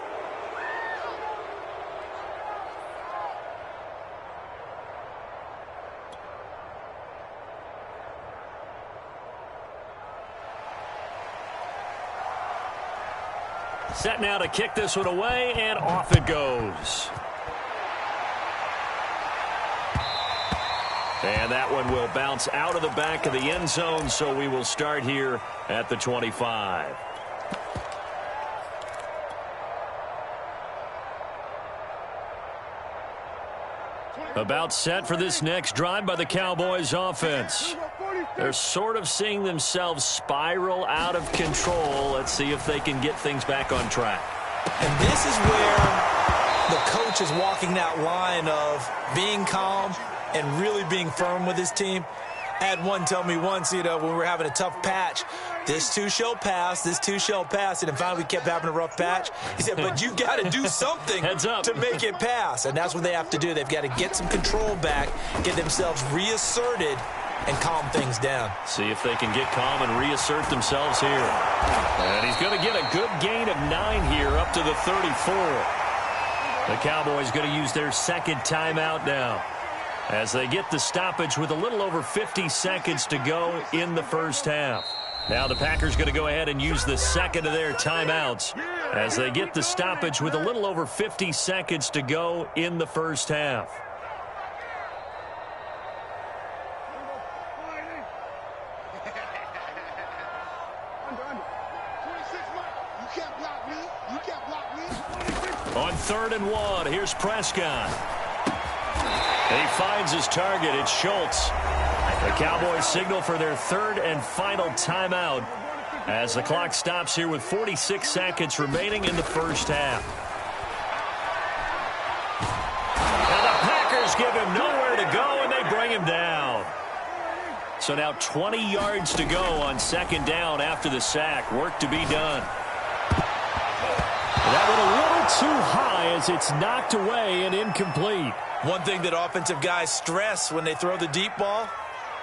Set now to kick this one away, and off it goes. And that one will bounce out of the back of the end zone, so we will start here at the 25. About set for this next drive by the Cowboys offense. They're sort of seeing themselves spiral out of control. Let's see if they can get things back on track. And this is where the coach is walking that line of being calm and really being firm with his team. I had one tell me once, when we were having a tough patch, this too shall pass, this too shall pass. And finally we kept having a rough patch. He said, but you got to do something to make it pass. And that's what they have to do. They've got to get some control back, get themselves reasserted, and calm things down. See if they can get calm and reassert themselves here. And he's going to get a good gain of 9 here up to the 34. The Cowboys going to use their second timeout now, as they get the stoppage with a little over 50 seconds to go in the first half. Now the Packers going to go ahead and use the second of their timeouts as they get the stoppage with a little over 50 seconds to go in the first half. On 3rd and 1, here's Prescott. And he finds his target. It's Schultz. The Cowboys signal for their 3rd and final timeout as the clock stops here with 46 seconds remaining in the first half. And the Packers give him nowhere to go, and they bring him down. So now 20 yards to go on 2nd down after the sack. Work to be done. That one a little too high as it's knocked away and incomplete. One thing that offensive guys stress when they throw the deep ball,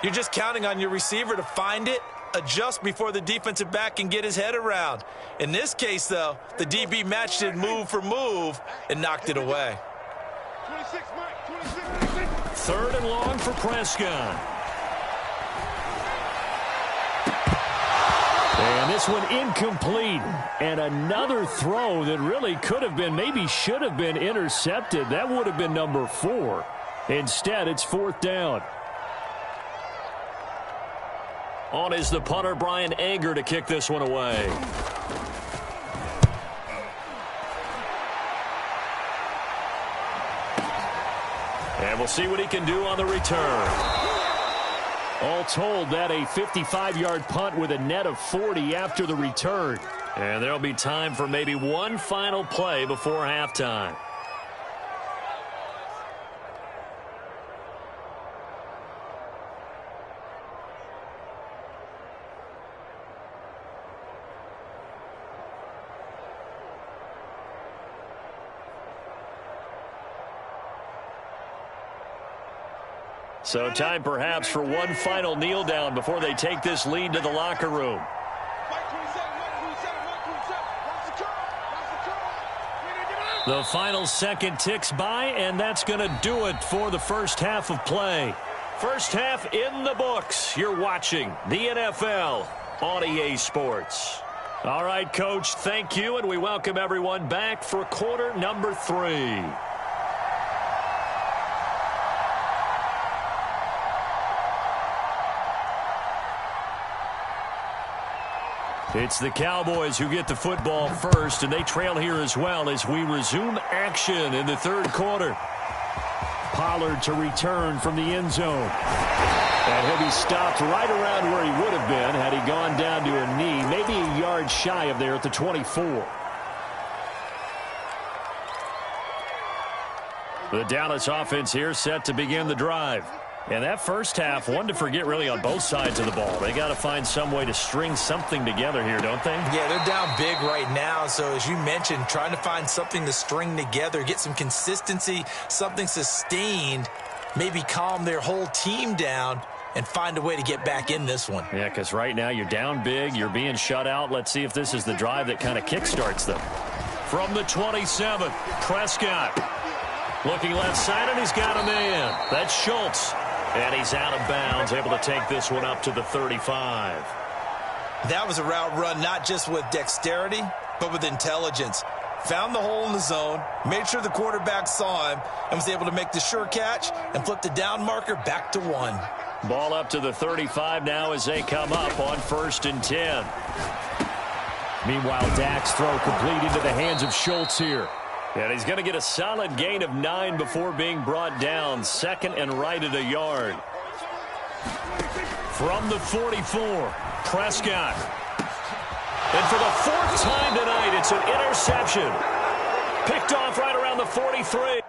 you're just counting on your receiver to find it, adjust before the defensive back can get his head around. In this case, though, the DB matched it move for move and knocked it away. 26, Mike. 26. 3rd and long for Prescott. And this one incomplete. And another throw that really could have been, maybe should have been intercepted. That would have been number 4. Instead, it's 4th down. On is the punter, Brian Anger, to kick this one away. And we'll see what he can do on the return. All told, that a 55-yard punt with a net of 40 after the return. And there'll be time for maybe one final play before halftime. So time perhaps for one final kneel down before they take this lead to the locker room. The final second ticks by, and that's going to do it for the first half of play. First half in the books. You're watching the NFL on EA Sports. All right, Coach, thank you, and we welcome everyone back for quarter number 3. It's the Cowboys who get the football first, and they trail here as well as we resume action in the 3rd quarter. Pollard to return from the end zone. And he'll be stopped right around where he would have been had he gone down to a knee, maybe a yard shy of there at the 24. The Dallas offense here set to begin the drive. And that first half, one to forget really on both sides of the ball. They got to find some way to string something together here, don't they? Yeah, they're down big right now. So as you mentioned, trying to find something to string together, get some consistency, something sustained, maybe calm their whole team down and find a way to get back in this one. Yeah, because right now you're down big, you're being shut out. Let's see if this is the drive that kind of kickstarts them. From the 27, Prescott looking left side, and he's got a man. That's Schultz. And he's out of bounds, able to take this one up to the 35. That was a route run not just with dexterity, but with intelligence. Found the hole in the zone, made sure the quarterback saw him, and was able to make the sure catch and flip the down marker back to 1. Ball up to the 35 now as they come up on 1st and 10. Meanwhile, Dak's throw complete into the hands of Schultz here. And he's going to get a solid gain of 9 before being brought down. 2nd and right at a yard. From the 44, Prescott. And for the 4th time tonight, it's an interception. Picked off right around the 43.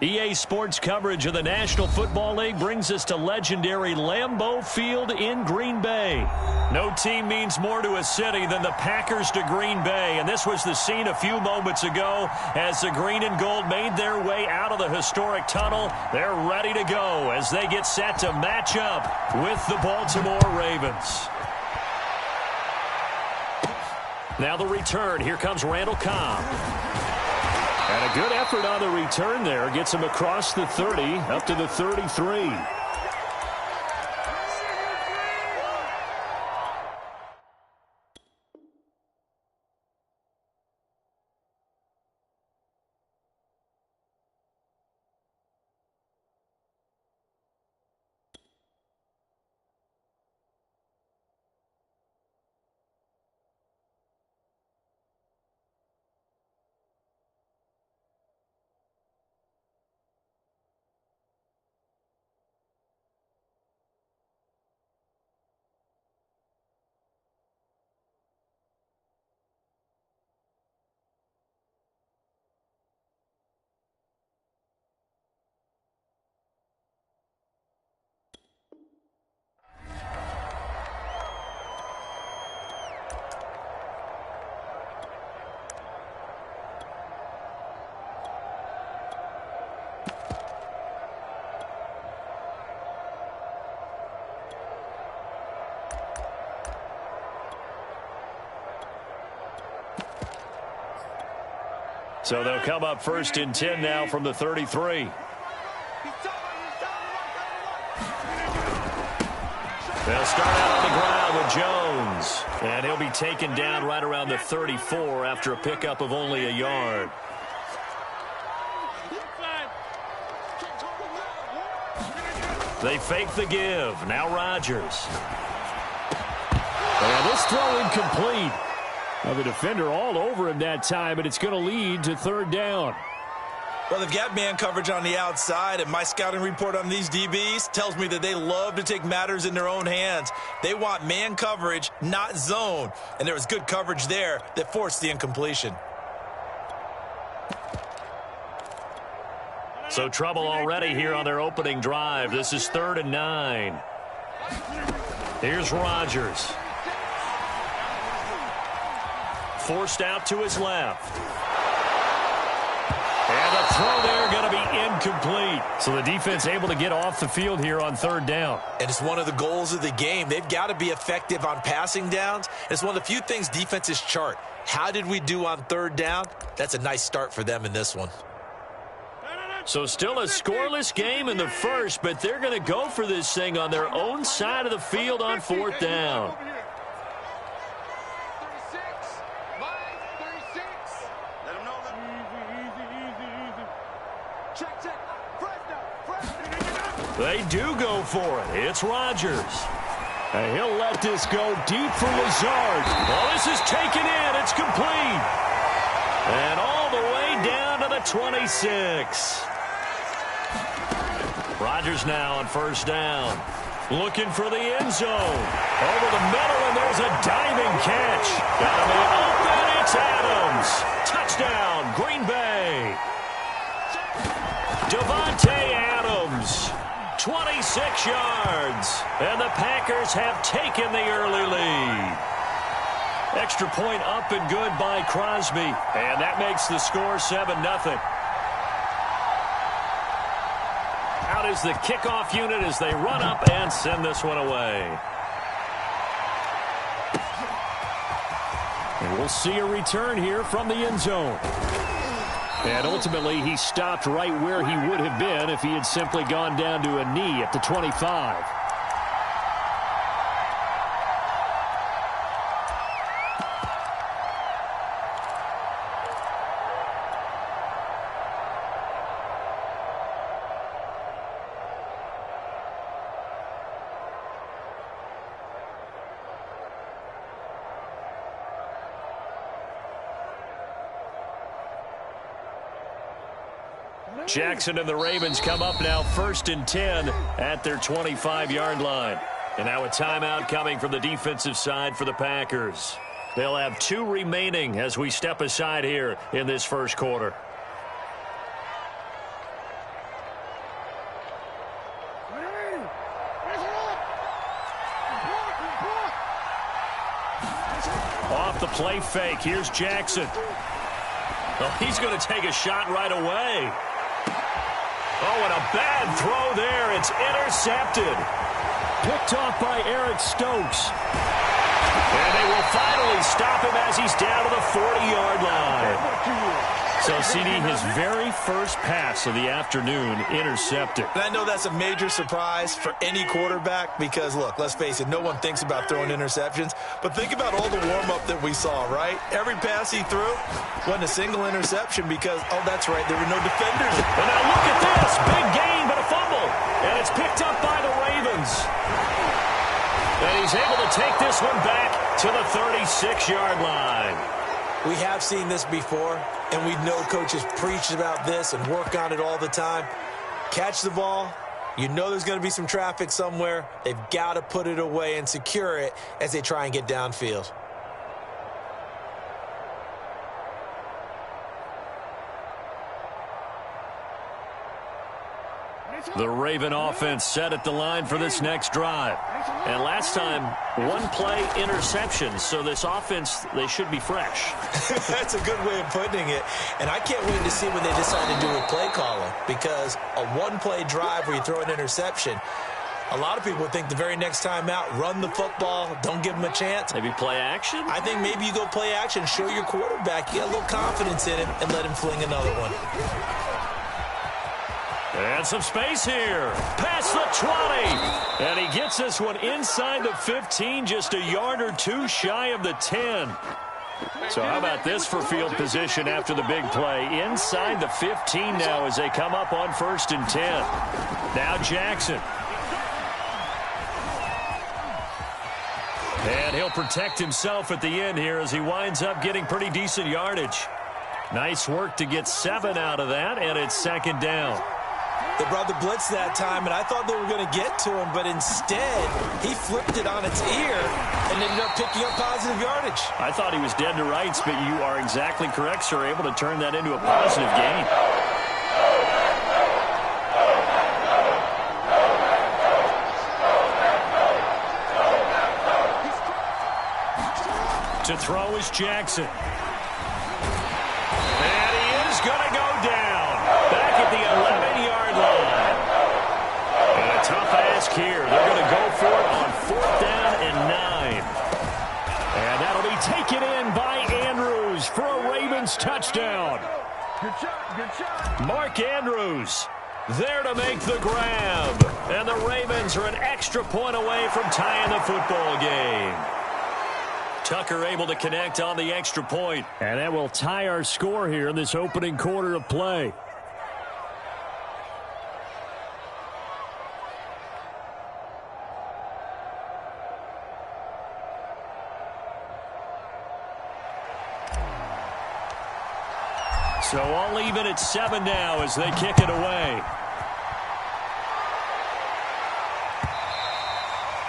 EA Sports coverage of the National Football League brings us to legendary Lambeau Field in Green Bay. No team means more to a city than the Packers to Green Bay, and this was the scene a few moments ago as the green and gold made their way out of the historic tunnel. They're ready to go as they get set to match up with the Baltimore Ravens. Now the return. Here comes Randall Cobb. And a good effort on the return there. Gets him across the 30, up to the 33. So they'll come up first and 10 now from the 33. They'll start out on the ground with Jones. And he'll be taken down right around the 34 after a pickup of only a yard. They fake the give. Now Rodgers. And this throw incomplete. The defender all over him that time, but it's going to lead to third down. Well, they've got man coverage on the outside, and my scouting report on these DBs tells me that they love to take matters in their own hands. They want man coverage, not zone, and there was good coverage there that forced the incompletion. So trouble already here on their opening drive. This is 3rd and 9. Here's Rodgers. Forced out to his left. And the throw there going to be incomplete. So the defense able to get off the field here on 3rd down. And it's one of the goals of the game. They've got to be effective on passing downs. It's one of the few things defenses chart. How did we do on 3rd down? That's a nice start for them in this one. So still a scoreless game in the first, but they're going to go for this thing on their own side of the field on 4th down. They do go for it. It's Rodgers. And he'll let this go deep for Lazard. Well, this is taken in. It's complete. And all the way down to the 26. Rodgers now on 1st down. Looking for the end zone. Over the middle, and there's a diving catch. Got a man open. It's Adams. Touchdown, Green Bay. Devontae Adams. 26 yards. And the Packers have taken the early lead. Extra point up and good by Crosby. And that makes the score 7-0. Out is the kickoff unit as they run up and send this one away. And we'll see a return here from the end zone. And ultimately, he stopped right where he would have been if he had simply gone down to a knee at the 25. Jackson and the Ravens come up now 1st and 10 at their 25-yard line. And now a timeout coming from the defensive side for the Packers. They'll have 2 remaining as we step aside here in this first quarter. the play fake. Here's Jackson. Oh, he's going to take a shot right away. Oh, and a bad throw there. It's intercepted. Picked off by Eric Stokes. And they will finally stop him as he's down to the 40-yard line. So, CD, his very first pass of the afternoon intercepted. And I know that's a major surprise for any quarterback because, look, let's face it, no one thinks about throwing interceptions. But think about all the warm-up that we saw, right? Every pass he threw wasn't a single interception because, oh, that's right, there were no defenders. And now look at this. Big gain, but a fumble. And it's picked up by the Ravens. And he's able to take this one back to the 36-yard line. We have seen this before, and we know coaches preach about this and work on it all the time. Catch the ball. You know there's going to be some traffic somewhere. They've got to put it away and secure it as they try and get downfield. The Raven offense set at the line for this next drive. And last time, one-play interception. So this offense, they should be fresh. That's a good way of putting it. And I can't wait to see what they decide to do with play calling. Because a one-play drive where you throw an interception, a lot of people think the very next time out, run the football, don't give them a chance. Maybe play action? I think maybe you go play action, show your quarterback, you got a little confidence in him, and let him fling another one. And some space here. Past the 20. And he gets this one inside the 15, just a yard or two shy of the 10. So how about this for field position after the big play? Inside the 15 now as they come up on 1st and 10. Now Jackson. And he'll protect himself at the end here as he winds up getting pretty decent yardage. Nice work to get 7 out of that, and it's 2nd down. They brought the blitz that time, and I thought they were going to get to him, but instead, he flipped it on its ear and ended up picking up positive yardage. I thought he was dead to rights, but you are exactly correct, sir, able to turn that into a positive gain. To throw is Jackson. And he is going to go down. Back at the 11-yard line. And a tough ask here. They're going to go for it on 4th down and 9. And that'll be taken in by Andrews for a Ravens touchdown. Good shot, good shot. Mark Andrews there to make the grab. And the Ravens are an extra point away from tying the football game. Tucker able to connect on the extra point. And that will tie our score here in this opening quarter of play. So all even at 7 now as they kick it away.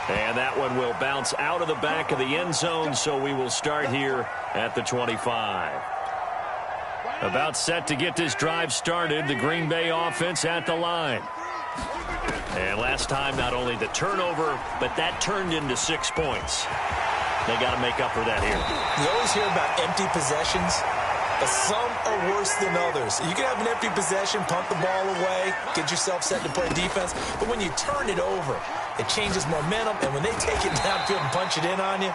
And that one will bounce out of the back of the end zone, so we will start here at the 25. About set to get this drive started, the Green Bay offense at the line. And last time, not only the turnover, but that turned into 6 points. They got to make up for that here. You always hear about empty possessions, but some are worse than others. You can have an empty possession, punt the ball away, get yourself set to play defense, but when you turn it over, it changes momentum, and when they take it downfield and punch it in on you,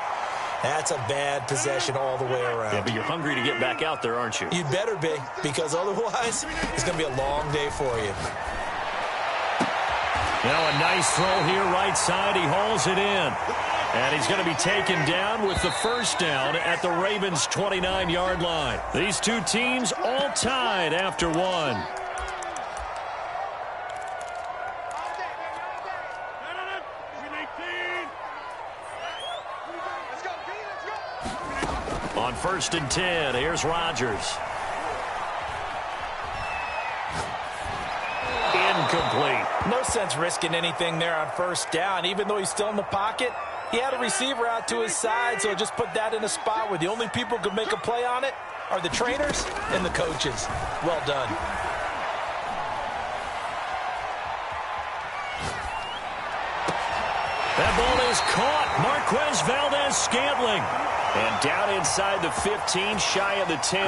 that's a bad possession all the way around. Yeah, but you're hungry to get back out there, aren't you? You'd better be, because otherwise, it's going to be a long day for you. Now a nice throw here right side. He hauls it in. And he's going to be taken down with the 1st down at the Ravens' 29-yard line. These two teams all tied after 1. On 1st and 10, here's Rodgers. Incomplete. No sense risking anything there on 1st down. Even though he's still in the pocket, he had a receiver out to his side, so just put that in a spot where the only people who can make a play on it are the trainers and the coaches. Well done. That ball is caught. Marquez Valdez-Scantling. And down inside the 15, shy of the 10.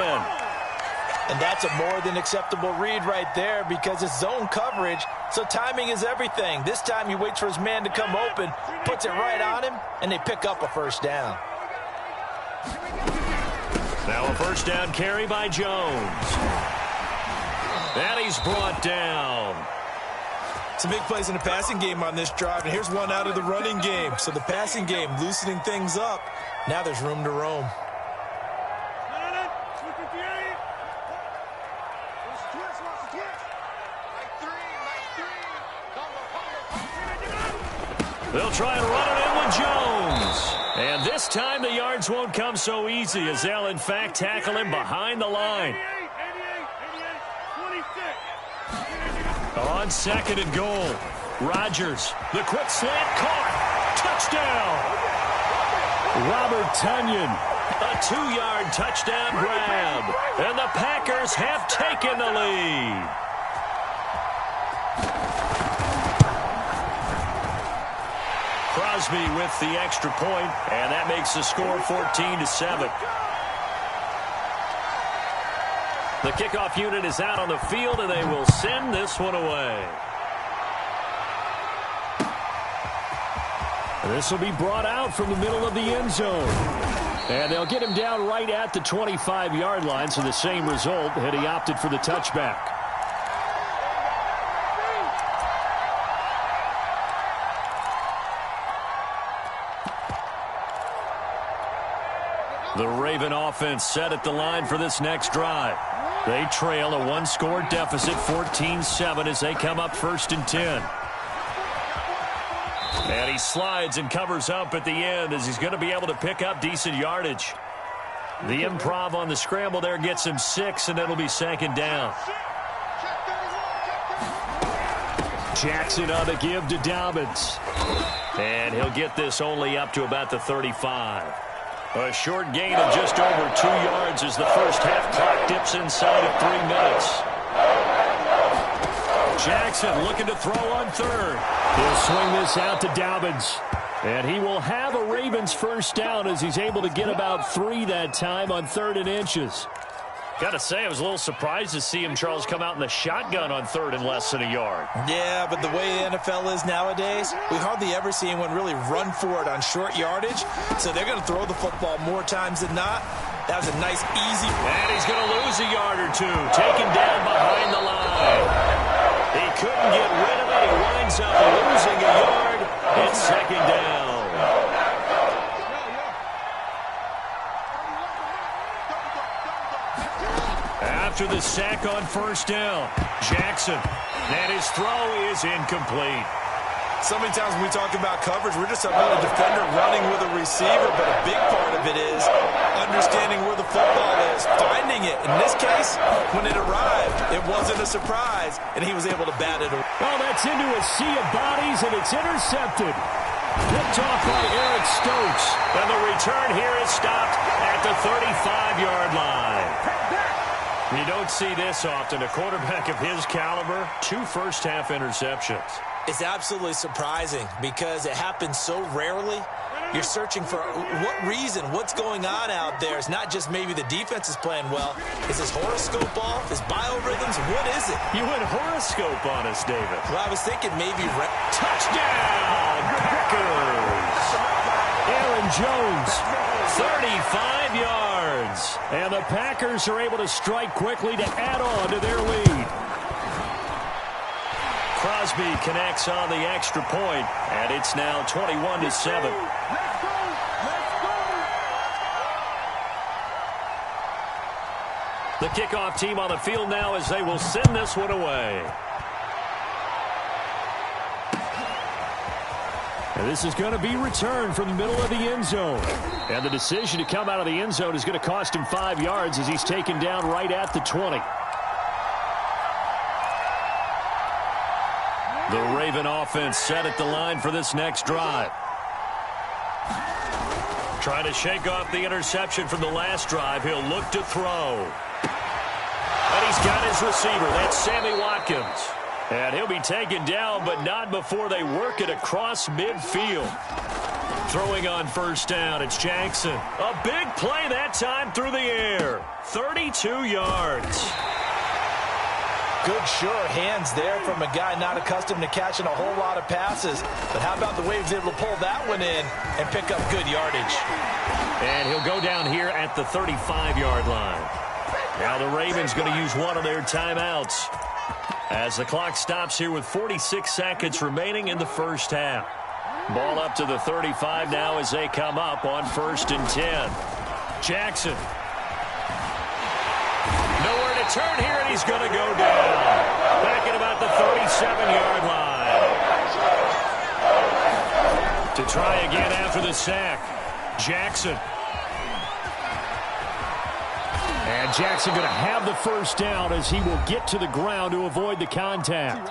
And that's a more than acceptable read right there because it's zone coverage, so timing is everything. This time he waits for his man to come open, puts it right on him, and they pick up a first down. Now a first down carry by Jones. And he's brought down. Some big plays in the passing game on this drive, and here's one out of the running game. So the passing game loosening things up. Now there's room to roam. They'll try and run it in with Jones. And this time the yards won't come so easy as they'll, in fact, tackle him behind the line. On second and goal, Rodgers, the quick slant caught. Touchdown. Robert Tonyan, a 2-yard touchdown grab. And the Packers have taken the lead. Crosby with the extra point, and that makes the score 14-7. The kickoff unit is out on the field, and they will send this one away. This will be brought out from the middle of the end zone. And they'll get him down right at the 25-yard line, so the same result had he opted for the touchback. The Raven offense set at the line for this next drive. They trail a one-score deficit, 14-7, as they come up first and 10. And he slides and covers up at the end as he's going to be able to pick up decent yardage. The improv on the scramble there gets him 6, and it'll be second down. Jackson on the give to Dobbins. And he'll get this only up to about the 35. A short gain of just over 2 yards as the first half clock dips inside of 3 minutes. Jackson looking to throw on third. He'll swing this out to Dobbins. And he will have a Ravens first down as he's able to get about 3 that time on 3rd and inches. Got to say, I was a little surprised to see him, Charles, come out in the shotgun on 3rd and less than a yard. Yeah, but the way the NFL is nowadays, we hardly ever see anyone really run for it on short yardage. So they're going to throw the football more times than not. That was a nice, easy. And he's going to lose a yard or 2, taken down behind the line. He couldn't get rid of it. He winds up losing a yard. It's second down. After the sack on first down, Jackson, and his throw is incomplete. So many times when we talk about coverage, we're just talking about a defender running with a receiver, but a big part of it is understanding where the football is, finding it. In this case, when it arrived, it wasn't a surprise, and he was able to bat it away. Well, that's into a sea of bodies, and it's intercepted. Picked off by Eric Stokes, and the return here is stopped at the 35-yard line. You don't see this often. A quarterback of his caliber, 2 first-half interceptions. It's absolutely surprising because it happens so rarely. You're searching for what reason, what's going on out there. It's not just maybe the defense is playing well. Is his horoscope off? His biorhythms? What is it? You went horoscope on us, David. Well, I was thinking maybe... Touchdown, Packers! Aaron Jones, 35 yards. And the Packers are able to strike quickly to add on to their lead. Crosby connects on the extra point, and it's now 21-7. The kickoff team on the field now as they will send this one away. And this is going to be returned from the middle of the end zone. And the decision to come out of the end zone is going to cost him 5 yards as he's taken down right at the 20. The Raven offense set at the line for this next drive. Trying to shake off the interception from the last drive. He'll look to throw. And he's got his receiver. That's Sammy Watkins. And he'll be taken down, but not before they work it across midfield. Throwing on first down, it's Jackson. A big play that time through the air. 32 yards. Good, sure hands there from a guy not accustomed to catching a whole lot of passes. But how about the way he was able to pull that one in and pick up good yardage? And he'll go down here at the 35-yard line. Now the Ravens going to use one of their timeouts as the clock stops here with 46 seconds remaining in the first half. Ball up to the 35 now as they come up on 1st and 10. Jackson. Nowhere to turn here, and he's going to go down. Back at about the 37-yard line. To try again after the sack. Jackson. And Jackson going to have the first down as he will get to the ground to avoid the contact.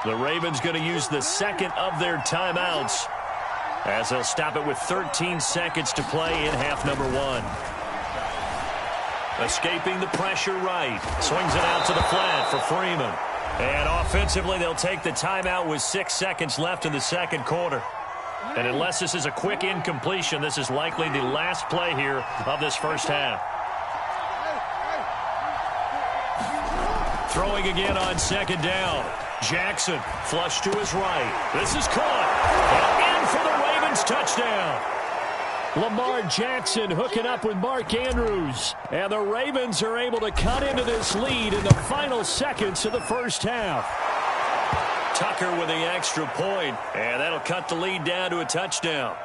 The Ravens going to use the second of their timeouts as they'll stop it with 13 seconds to play in half number 1. Escaping the pressure right. Swings it out to the flat for Freeman. And offensively, they'll take the timeout with 6 seconds left in the second quarter. And unless this is a quick incompletion, this is likely the last play here of this first half. Throwing again on second down. Jackson, flush to his right. This is caught. And in for the Ravens touchdown. Lamar Jackson hooking up with Mark Andrews. And the Ravens are able to cut into this lead in the final seconds of the first half. Tucker with the extra point, and that'll cut the lead down to a touchdown.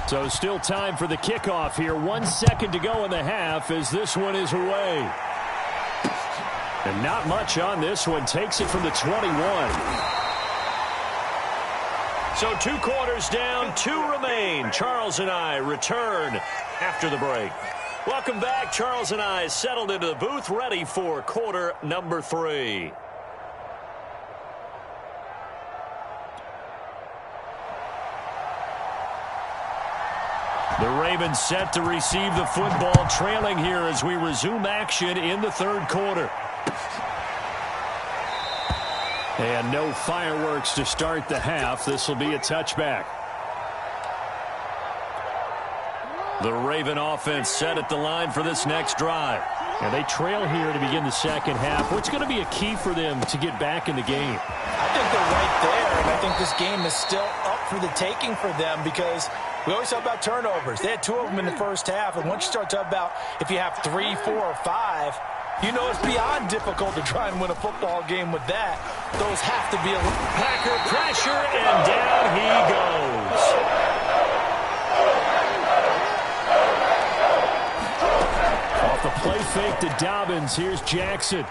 So still time for the kickoff here. 1 second to go in the half as this one is away. And not much on this one. Takes it from the 21. So 2 quarters down, 2 remain. Charles and I return after the break. Welcome back. Charles and I settled into the booth, ready for quarter number 3. The Ravens set to receive the football, trailing here as we resume action in the third quarter. And no fireworks to start the half. This will be a touchback. The Raven offense set at the line for this next drive. And they trail here to begin the second half. What's going to be a key for them to get back in the game? I think they're right there, and I think this game is still up for the taking for them because we always talk about turnovers. They had 2 of them in the first half, and once you start talking about if you have 3, 4, or 5, you know it's beyond difficult to try and win a football game with that. Those have to be a Packer pressure, and down he goes. Off the play fake to Dobbins. Here's Jackson.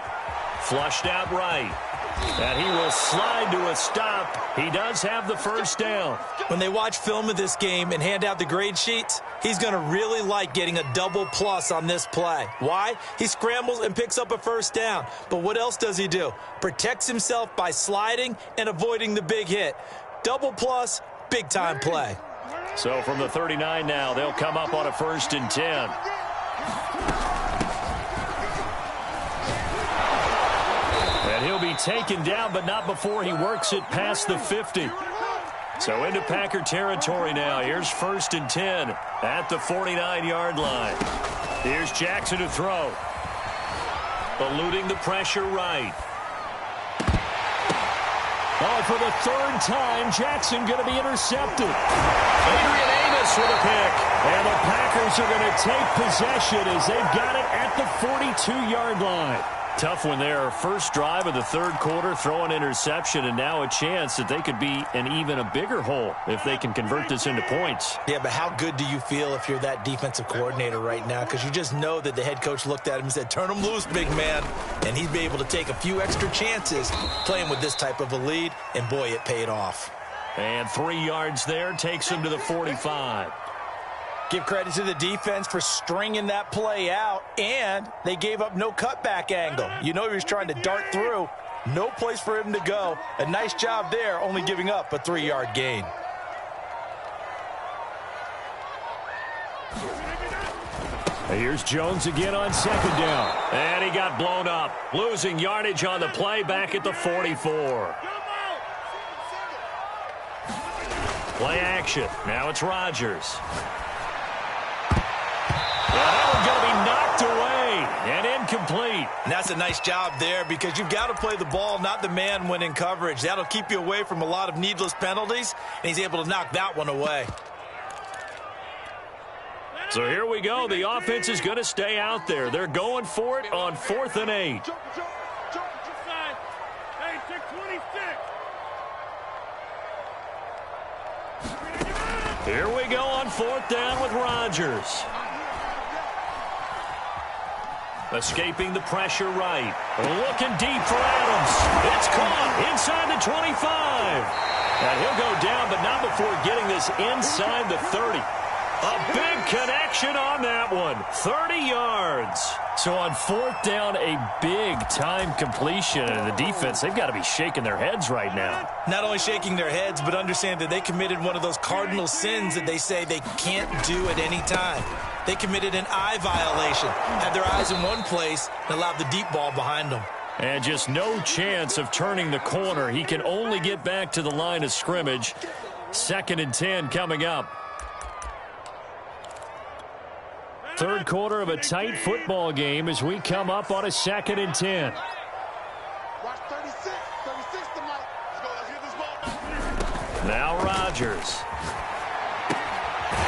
Flushed out right. And he will slide to a stop. He does have the first down. When they watch film of this game and hand out the grade sheets, he's going to really like getting a double plus on this play. Why? He scrambles and picks up a first down. But what else does he do? Protects himself by sliding and avoiding the big hit. Double plus, big time play. So from the 39 now, they'll come up on a 1st and 10. And he'll be taken down, but not before he works it past the 50. So into Packer territory now. Here's 1st and 10 at the 49-yard line. Here's Jackson to throw. Eluding the pressure right. Oh, for the 3rd time, Jackson going to be intercepted. Adrian Amos with a pick. And the Packers are going to take possession as they've got it at the 42-yard line. Tough one there. First drive of the third quarter, throw an interception, and now a chance that they could be in even a bigger hole if they can convert this into points. Yeah, but how good do you feel if you're that defensive coordinator right now? Because you just know that the head coach looked at him and said, turn him loose, big man. And he'd be able to take a few extra chances playing with this type of a lead, and boy, it paid off. And 3 yards there takes him to the 45. Give credit to the defense for stringing that play out, and they gave up no cutback angle. You know he was trying to dart through. No place for him to go. A nice job there, only giving up a 3-yard gain. Here's Jones again on 2nd down. And he got blown up. Losing yardage on the play back at the 44. Play action. Now it's Rodgers. That one's going to be knocked away and incomplete. And that's a nice job there because you've got to play the ball, not the man when in coverage. That'll keep you away from a lot of needless penalties, and he's able to knock that one away. So here we go. The offense is going to stay out there. They're going for it on 4th and 8. Here we go on 4th down with Rodgers. Escaping the pressure right. Looking deep for Adams. It's caught inside the 25. And he'll go down, but not before getting this inside the 30. A big connection on that one. 30 yards. So on 4th down, a big time completion. And the defense, they've got to be shaking their heads right now. Not only shaking their heads, but understand that they committed one of those cardinal sins that they say they can't do at any time. They committed an eye violation, had their eyes in one place, and allowed the deep ball behind them. And just no chance of turning the corner. He can only get back to the line of scrimmage. 2nd and 10 coming up. Third quarter of a tight football game as we come up on a 2nd and 10. Watch 36 tonight. Let's get this ball. Now Rodgers.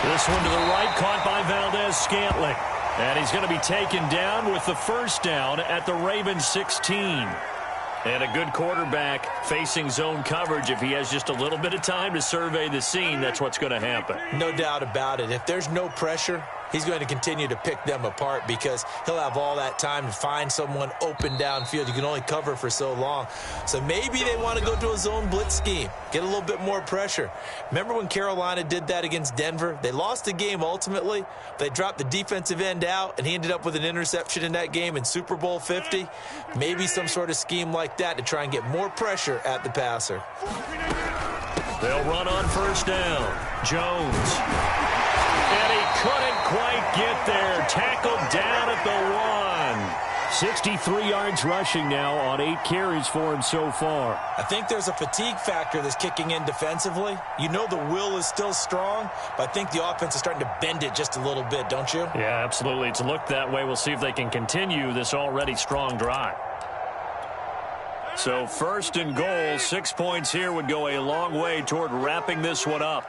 This one to the right, caught by Valdez-Scantling. And he's going to be taken down with the first down at the Ravens 16. And a good quarterback facing zone coverage. If he has just a little bit of time to survey the scene, that's what's going to happen. No doubt about it. If there's no pressure, he's going to continue to pick them apart because he'll have all that time to find someone open downfield. You can only cover for so long. So maybe they want to go to a zone blitz scheme, get a little bit more pressure. Remember when Carolina did that against Denver? They lost the game ultimately. They dropped the defensive end out, and he ended up with an interception in that game in Super Bowl 50. Maybe some sort of scheme like that to try and get more pressure at the passer. They'll run on first down. Jones. And he couldn't quite get there. Tackled down at the 1. 63 yards rushing now on 8 carries for him so far. I think there's a fatigue factor that's kicking in defensively. You know the will is still strong, but I think the offense is starting to bend it just a little bit, don't you? Yeah, absolutely. It's looked that way. We'll see if they can continue this already strong drive. So 1st and goal, 6 points here would go a long way toward wrapping this one up.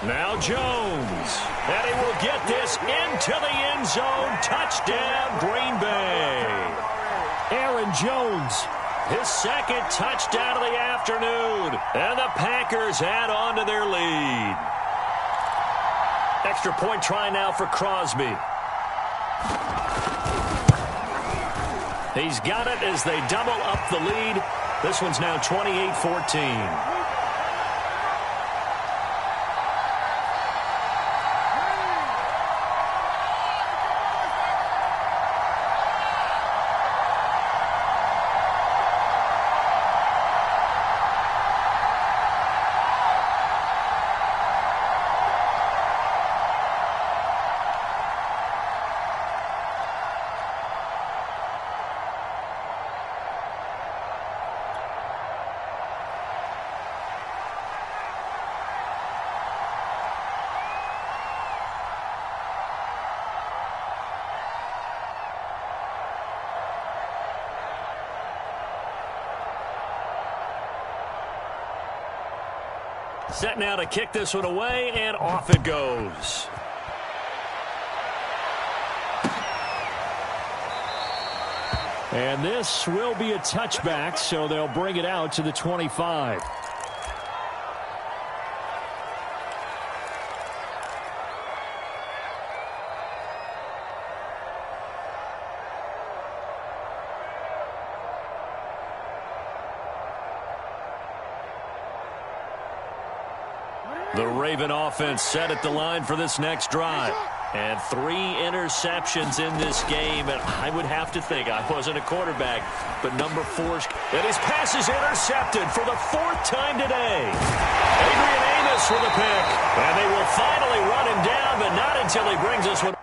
Now Jones, and he will get this into the end zone. Touchdown, Green Bay. Aaron Jones, his 2nd touchdown of the afternoon. And the Packers add on to their lead. Extra point try now for Crosby. He's got it as they double up the lead. This one's now 28-14. Set now to kick this one away, and off it goes. And this will be a touchback, so they'll bring it out to the 25. The Raven offense set at the line for this next drive. And 3 interceptions in this game. And I would have to think, I wasn't a quarterback, but number 4's, and his pass is intercepted for the 4th time today. Adrian Amos with a pick. And they will finally run him down, but not until he brings us one.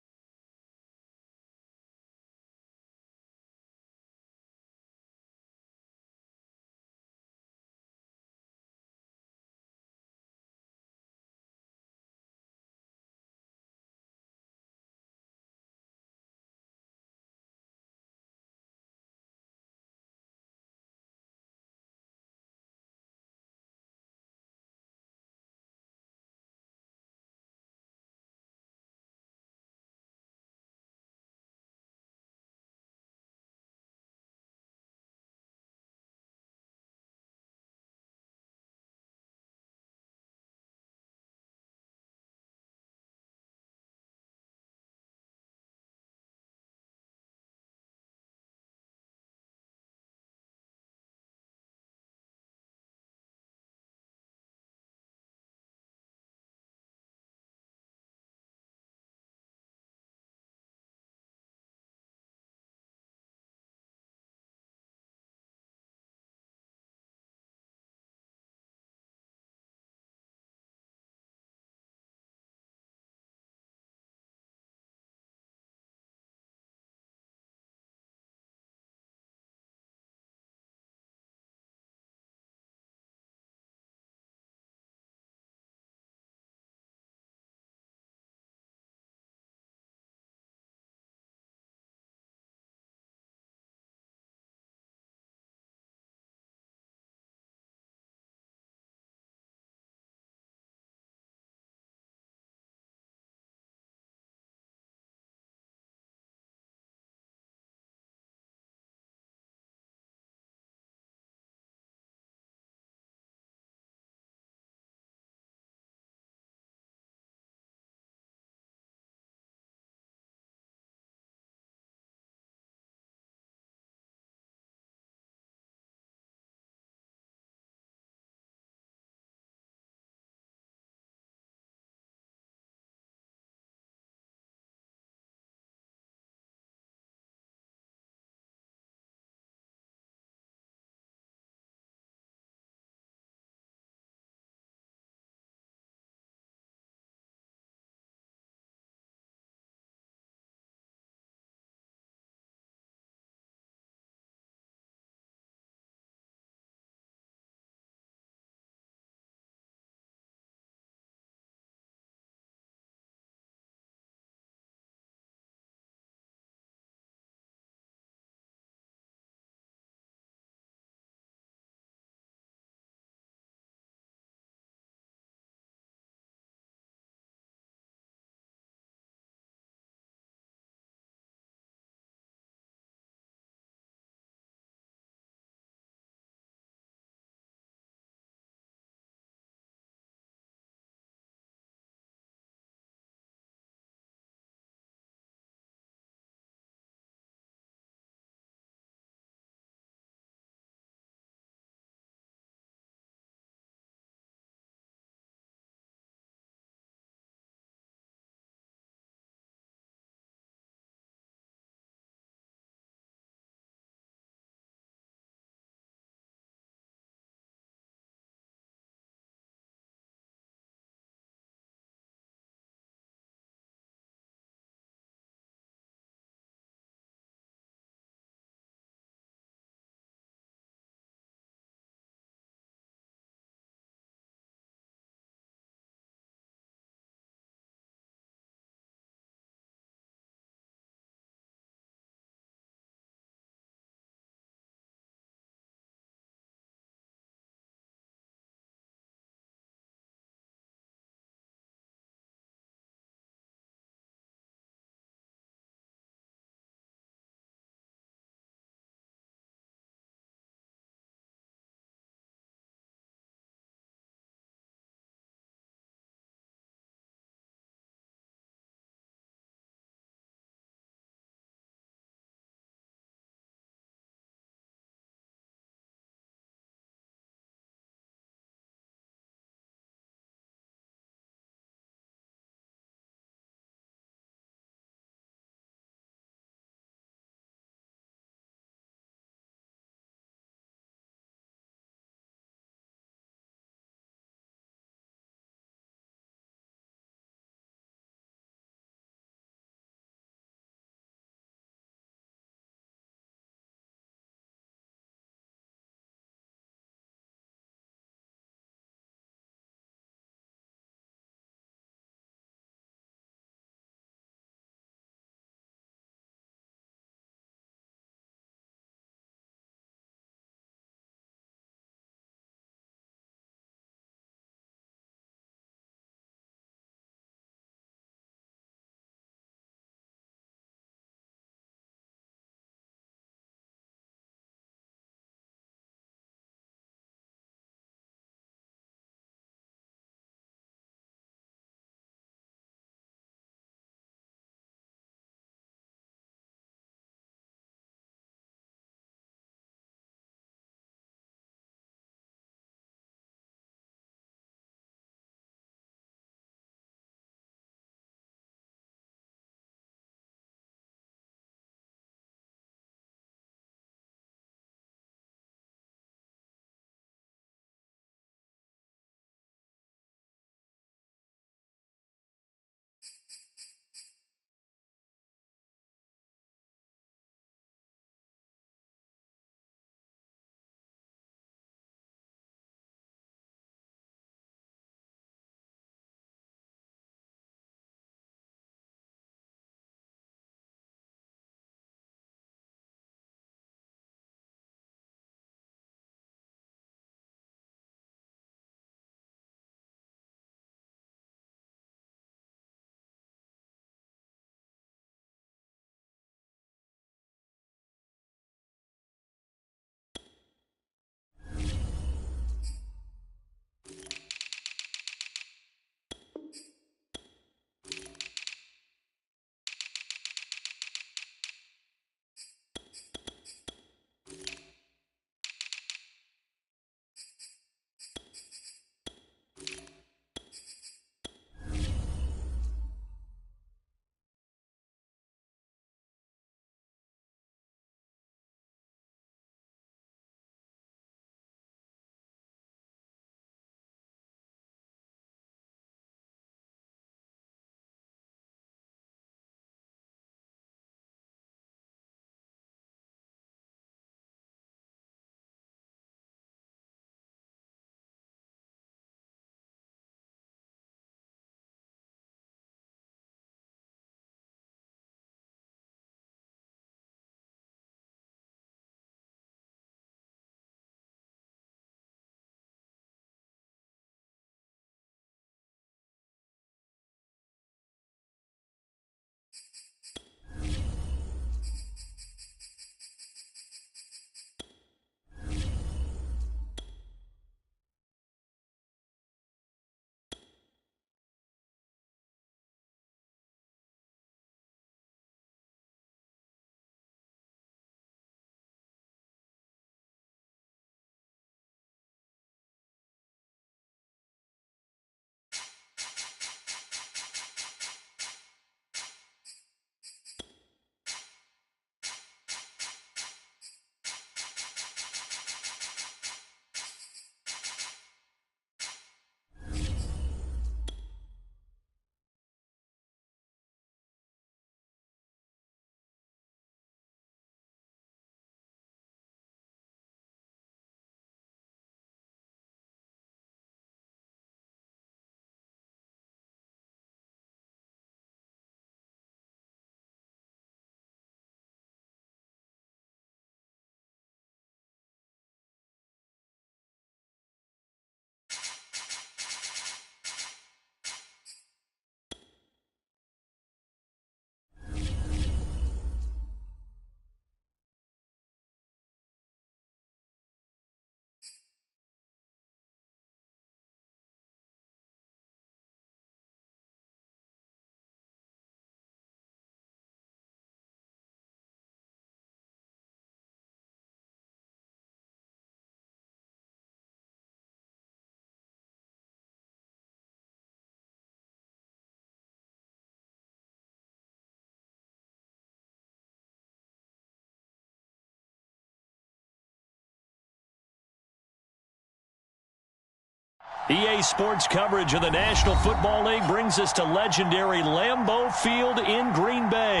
EA Sports coverage of the National Football League brings us to legendary Lambeau Field in Green Bay.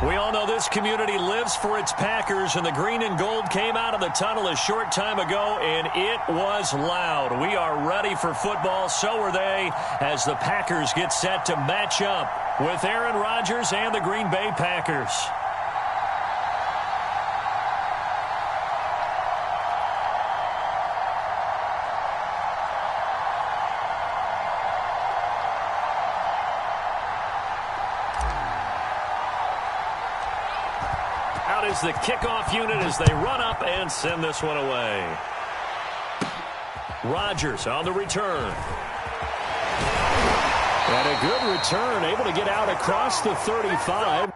We all know this community lives for its Packers, and the green and gold came out of the tunnel a short time ago, and it was loud. We are ready for football, so are they, as the Packers get set to match up with Aaron Rodgers and the Green Bay Packers. Is the kickoff unit as they run up and send this one away. Rodgers on the return. And a good return, able to get out across the 35.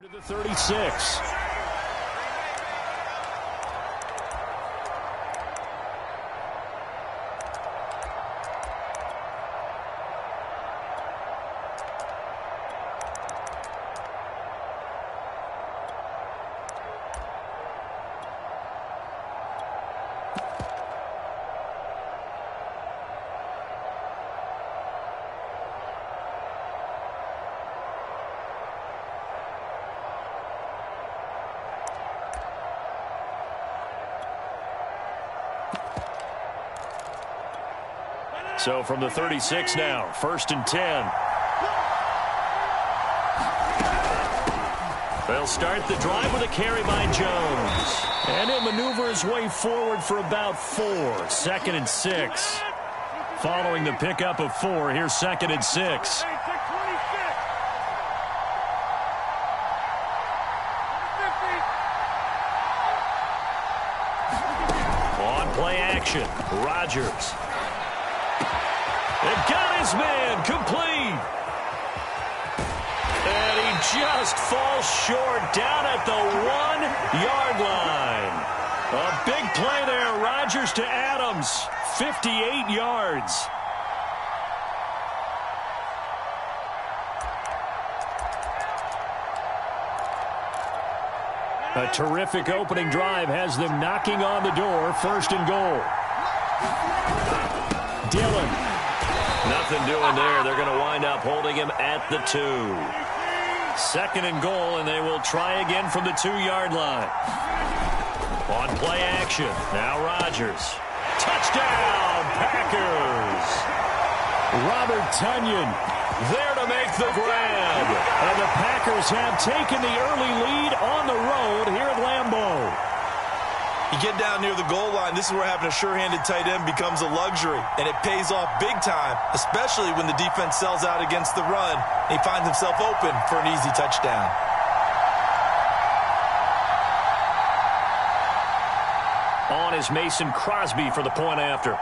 To the 36. So from the 36 now, 1st and 10. They'll start the drive with a carry by Jones. And he'll maneuver his way forward for about 4. 2nd and 6. Following the pickup of 4, here's 2nd and 6. On play action, Rodgers. It got his man complete. And he just falls short down at the 1-yard line. A big play there. Rodgers to Adams. 58 yards. A terrific opening drive has them knocking on the door. 1st and goal. Dillon. Nothing doing there. They're going to wind up holding him at the 2. 2nd and goal, and they will try again from the 2-yard line. On play action. Now Rodgers. Touchdown, Packers. Robert Tonyan there to make the grab. And the Packers have taken the early lead on the road here at Lambeau. You get down near the goal line, this is where having a sure-handed tight end becomes a luxury, and it pays off big time, especially when the defense sells out against the run, and he finds himself open for an easy touchdown. On is Mason Crosby for the point after.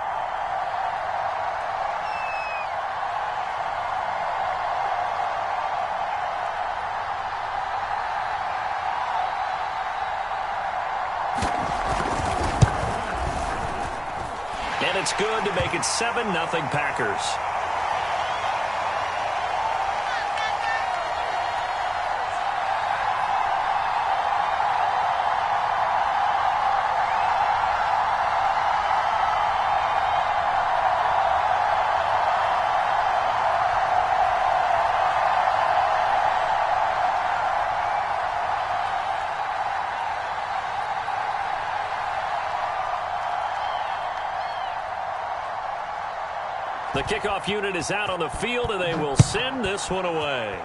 It's good to make it 7-0 Packers. The kickoff unit is out on the field, and they will send this one away.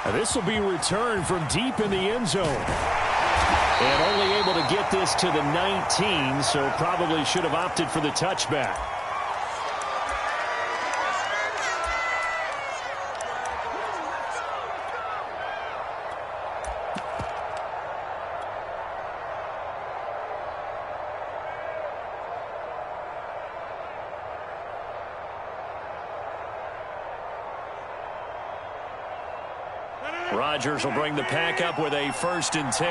And this will be returned from deep in the end zone. And only able to get this to the 19, so probably should have opted for the touchback. Rodgers will bring the pack up with a 1st and 10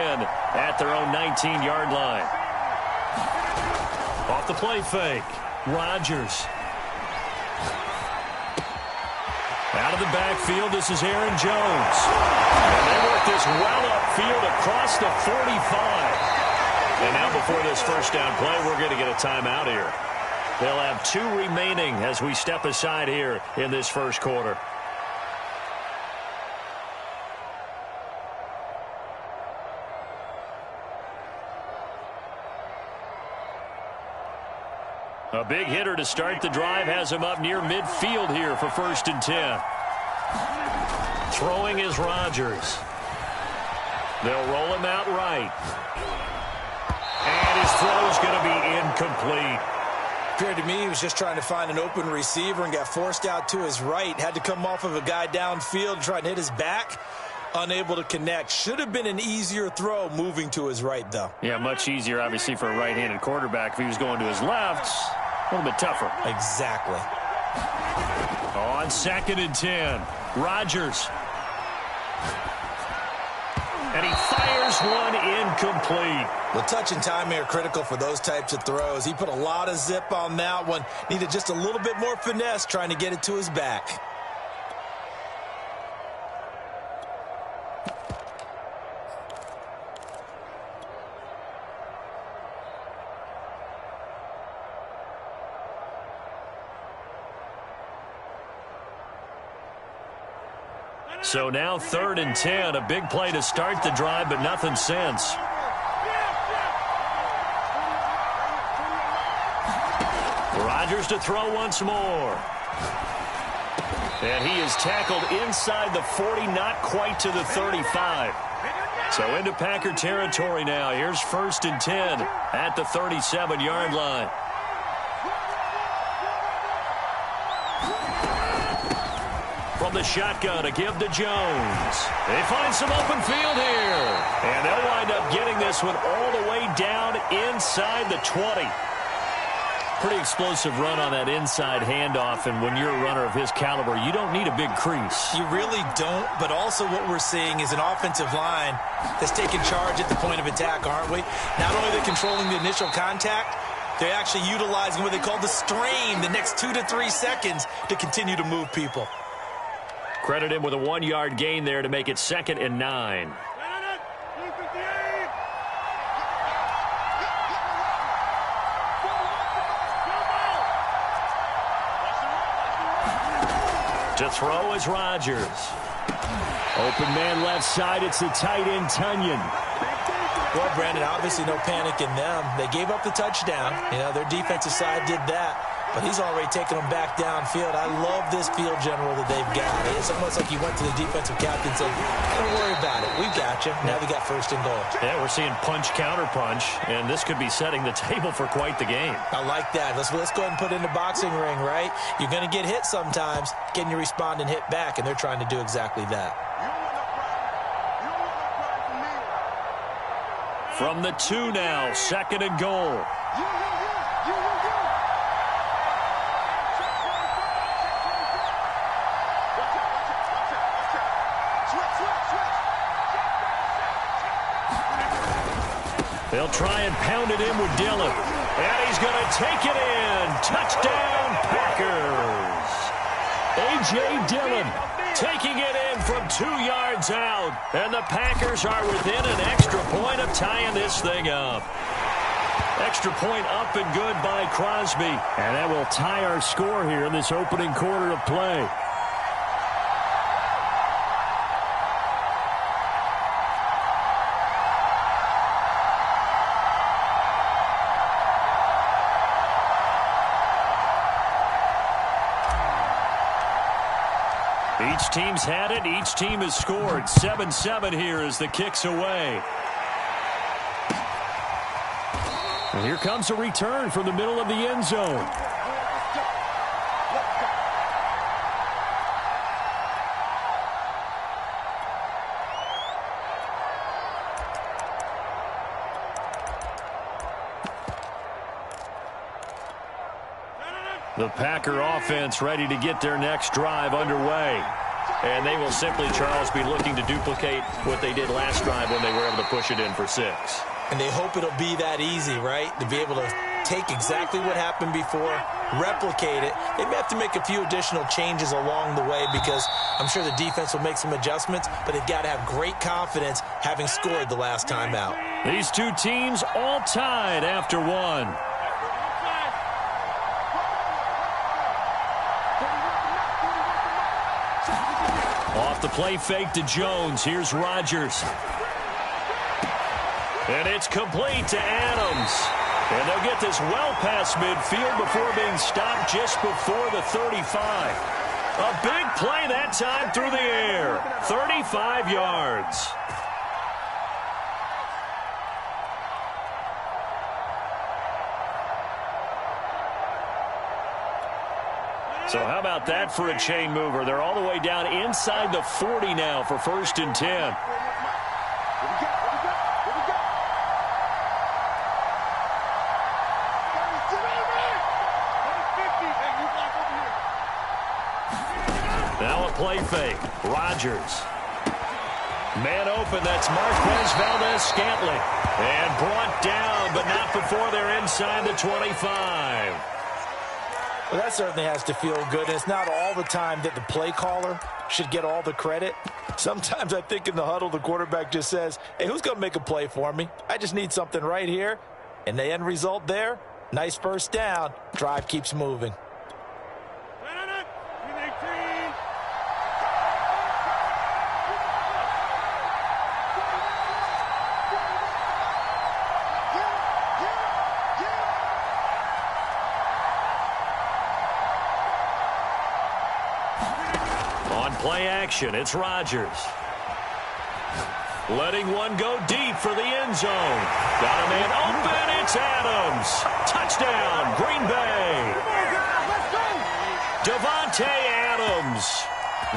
at their own 19-yard line. Off the play fake, Rodgers. Out of the backfield, this is Aaron Jones. And they work this well upfield across the 45. And now before this first down play, we're going to get a timeout here. They'll have 2 remaining as we step aside here in this first quarter. A big hitter to start the drive has him up near midfield here for 1st and 10. Throwing is Rodgers. They'll roll him out right. And his throw is going to be incomplete. Appeared to me he was just trying to find an open receiver and got forced out to his right. Had to come off of a guy downfield trying to hit his back. Unable to connect. Should have been an easier throw moving to his right, though. Yeah, much easier, obviously, for a right-handed quarterback. If he was going to his left, a little bit tougher. Exactly. On 2nd and 10, Rodgers. And he fires one incomplete. The touch and time are critical for those types of throws. He put a lot of zip on that one. Needed just a little bit more finesse trying to get it to his back. So now 3rd and 10, a big play to start the drive, but nothing since. Rodgers to throw once more. And he is tackled inside the 40, not quite to the 35. So into Packer territory now. Here's 1st and 10 at the 37-yard line. From the shotgun, a give to Jones. They find some open field here. And they'll wind up getting this one all the way down inside the 20. Pretty explosive run on that inside handoff, and when you're a runner of his caliber, you don't need a big crease. You really don't, but also what we're seeing is an offensive line that's taking charge at the point of attack, aren't we? Not only are they controlling the initial contact, they're actually utilizing what they call the strain, the next 2 to 3 seconds, to continue to move people. Credit him with a 1-yard gain there to make it 2nd and 9. To throw is Rodgers. Open man left side. It's the tight end, Tunyon. Well, Brandon, obviously no panic in them. They gave up the touchdown. You know, their defensive side did that. But he's already taken them back downfield. I love this field general that they've got. It's almost like he went to the defensive captain and said, don't worry about it. We've got you. Now they got 1st and goal. Yeah, we're seeing punch, counter punch, and this could be setting the table for quite the game. I like that. Let's go ahead and put it in the boxing ring, right? You're going to get hit sometimes. Can you respond and hit back? And they're trying to do exactly that. From the 2 now, 2nd and goal. They'll try and pound it in with Dillon. And he's going to take it in. Touchdown, Packers. A.J. Dillon taking it in from 2 yards out. And the Packers are within an extra point of tying this thing up. Extra point up and good by Crosby. And that will tie our score here in this opening quarter of play. Each team's had it. Each team has scored. 7-7 here as the kick's away. And here comes a return from the middle of the end zone. The Packer offense ready to get their next drive underway. And they will simply, Charles, be looking to duplicate what they did last drive when they were able to push it in for 6. And they hope it'll be that easy, right? To be able to take exactly what happened before, replicate it. They may have to make a few additional changes along the way because I'm sure the defense will make some adjustments, but they've got to have great confidence having scored the last time out. These two teams all tied after one. Off the play fake to Jones. Here's Rodgers. And it's complete to Adams. And they'll get this well past midfield before being stopped just before the 35. A big play that time through the air. 35 yards. So how about that for a chain mover? They're all the way down inside the 40 now for 1st and 10. Now a play fake. Rodgers. Man open, that's Marquez Valdez-Scantling. And brought down, but not before they're inside the 25. Well, that certainly has to feel good. And it's not all the time that the play caller should get all the credit. Sometimes I think in the huddle, the quarterback just says, hey, who's going to make a play for me? I just need something right here. And the end result there, nice first down. Drive keeps moving. Play action, it's Rodgers. Letting one go deep for the end zone. Got a man open, it's Adams. Touchdown, Green Bay. Devontae Adams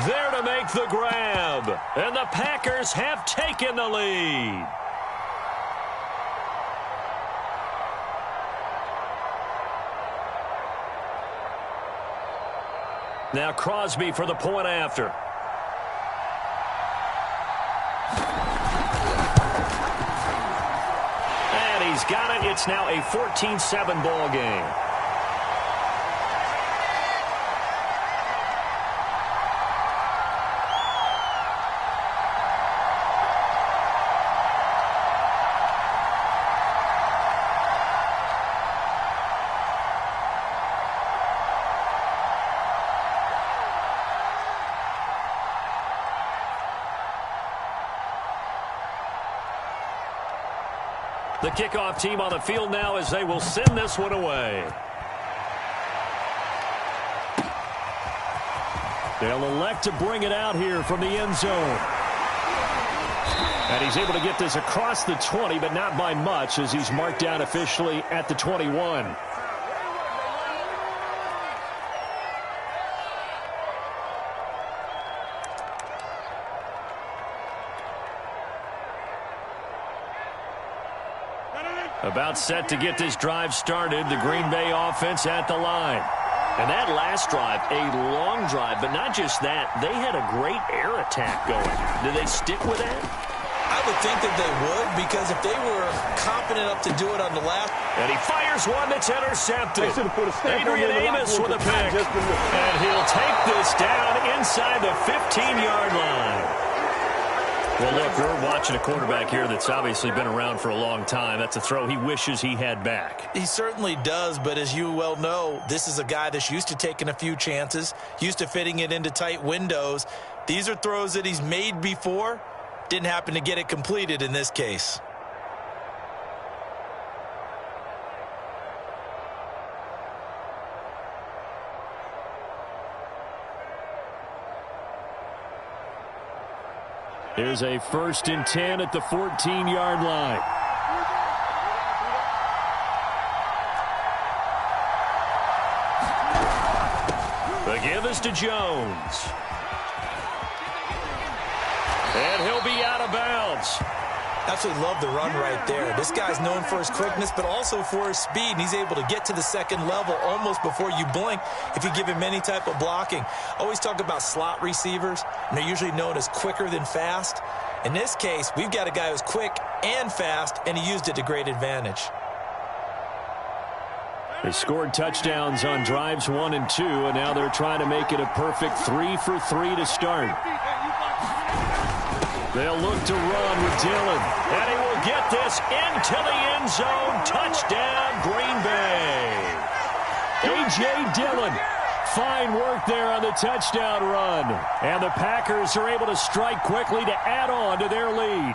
there to make the grab. And the Packers have taken the lead. Now Crosby for the point after. And he's got it. It's now a 14-7 ball game. The kickoff team on the field now as they will send this one away. They'll elect to bring it out here from the end zone. And he's able to get this across the 20, but not by much as he's marked down officially at the 21. About set to get this drive started. The Green Bay offense at the line. And that last drive, a long drive, but not just that. They had a great air attack going. Did they stick with that? I would think that they would, because if they were confident enough to do it on the left. And he fires one that's intercepted. Adrian Amos with a pick. And he'll take this down inside the 15-yard line. Well, look, we're watching a quarterback here that's obviously been around for a long time. That's a throw he wishes he had back. He certainly does, but as you well know, this is a guy that's used to taking a few chances, used to fitting it into tight windows. These are throws that he's made before. Didn't happen to get it completed in this case. Here's a 1st and 10 at the 14-yard line. The give is to Jones. And he'll be out of bounds. Absolutely love the run right there. This guy's known for his quickness, but also for his speed. And he's able to get to the second level almost before you blink if you give him any type of blocking. Always talk about slot receivers, and they're usually known as quicker than fast. In this case, we've got a guy who's quick and fast, and he used it to great advantage. They scored touchdowns on drives 1 and 2, and now they're trying to make it a perfect 3 for 3 to start. They'll look to run with Dillon. And he will get this into the end zone. Touchdown, Green Bay. A.J. Dillon. Fine work there on the touchdown run. And the Packers are able to strike quickly to add on to their lead.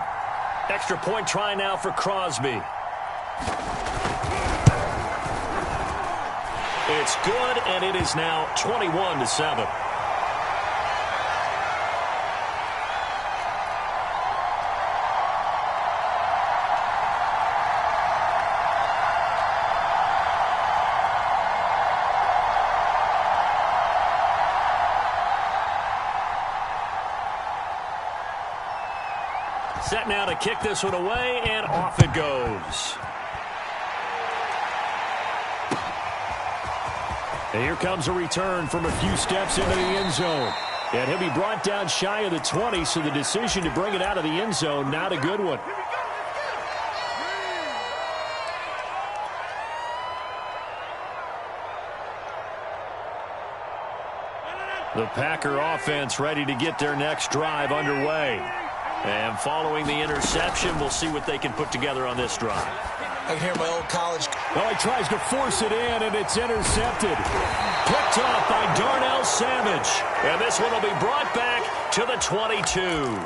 Extra point try now for Crosby. It's good, and it is now 21-7. Set now to kick this one away, and off it goes. And here comes a return from a few steps into the end zone. And he'll be brought down shy of the 20, so the decision to bring it out of the end zone, not a good one. The Packer offense ready to get their next drive underway. And following the interception, we'll see what they can put together on this drive. I can hear my old college. Oh, he tries to force it in, and it's intercepted. Picked off by Darnell Savage. And this one will be brought back to the 22.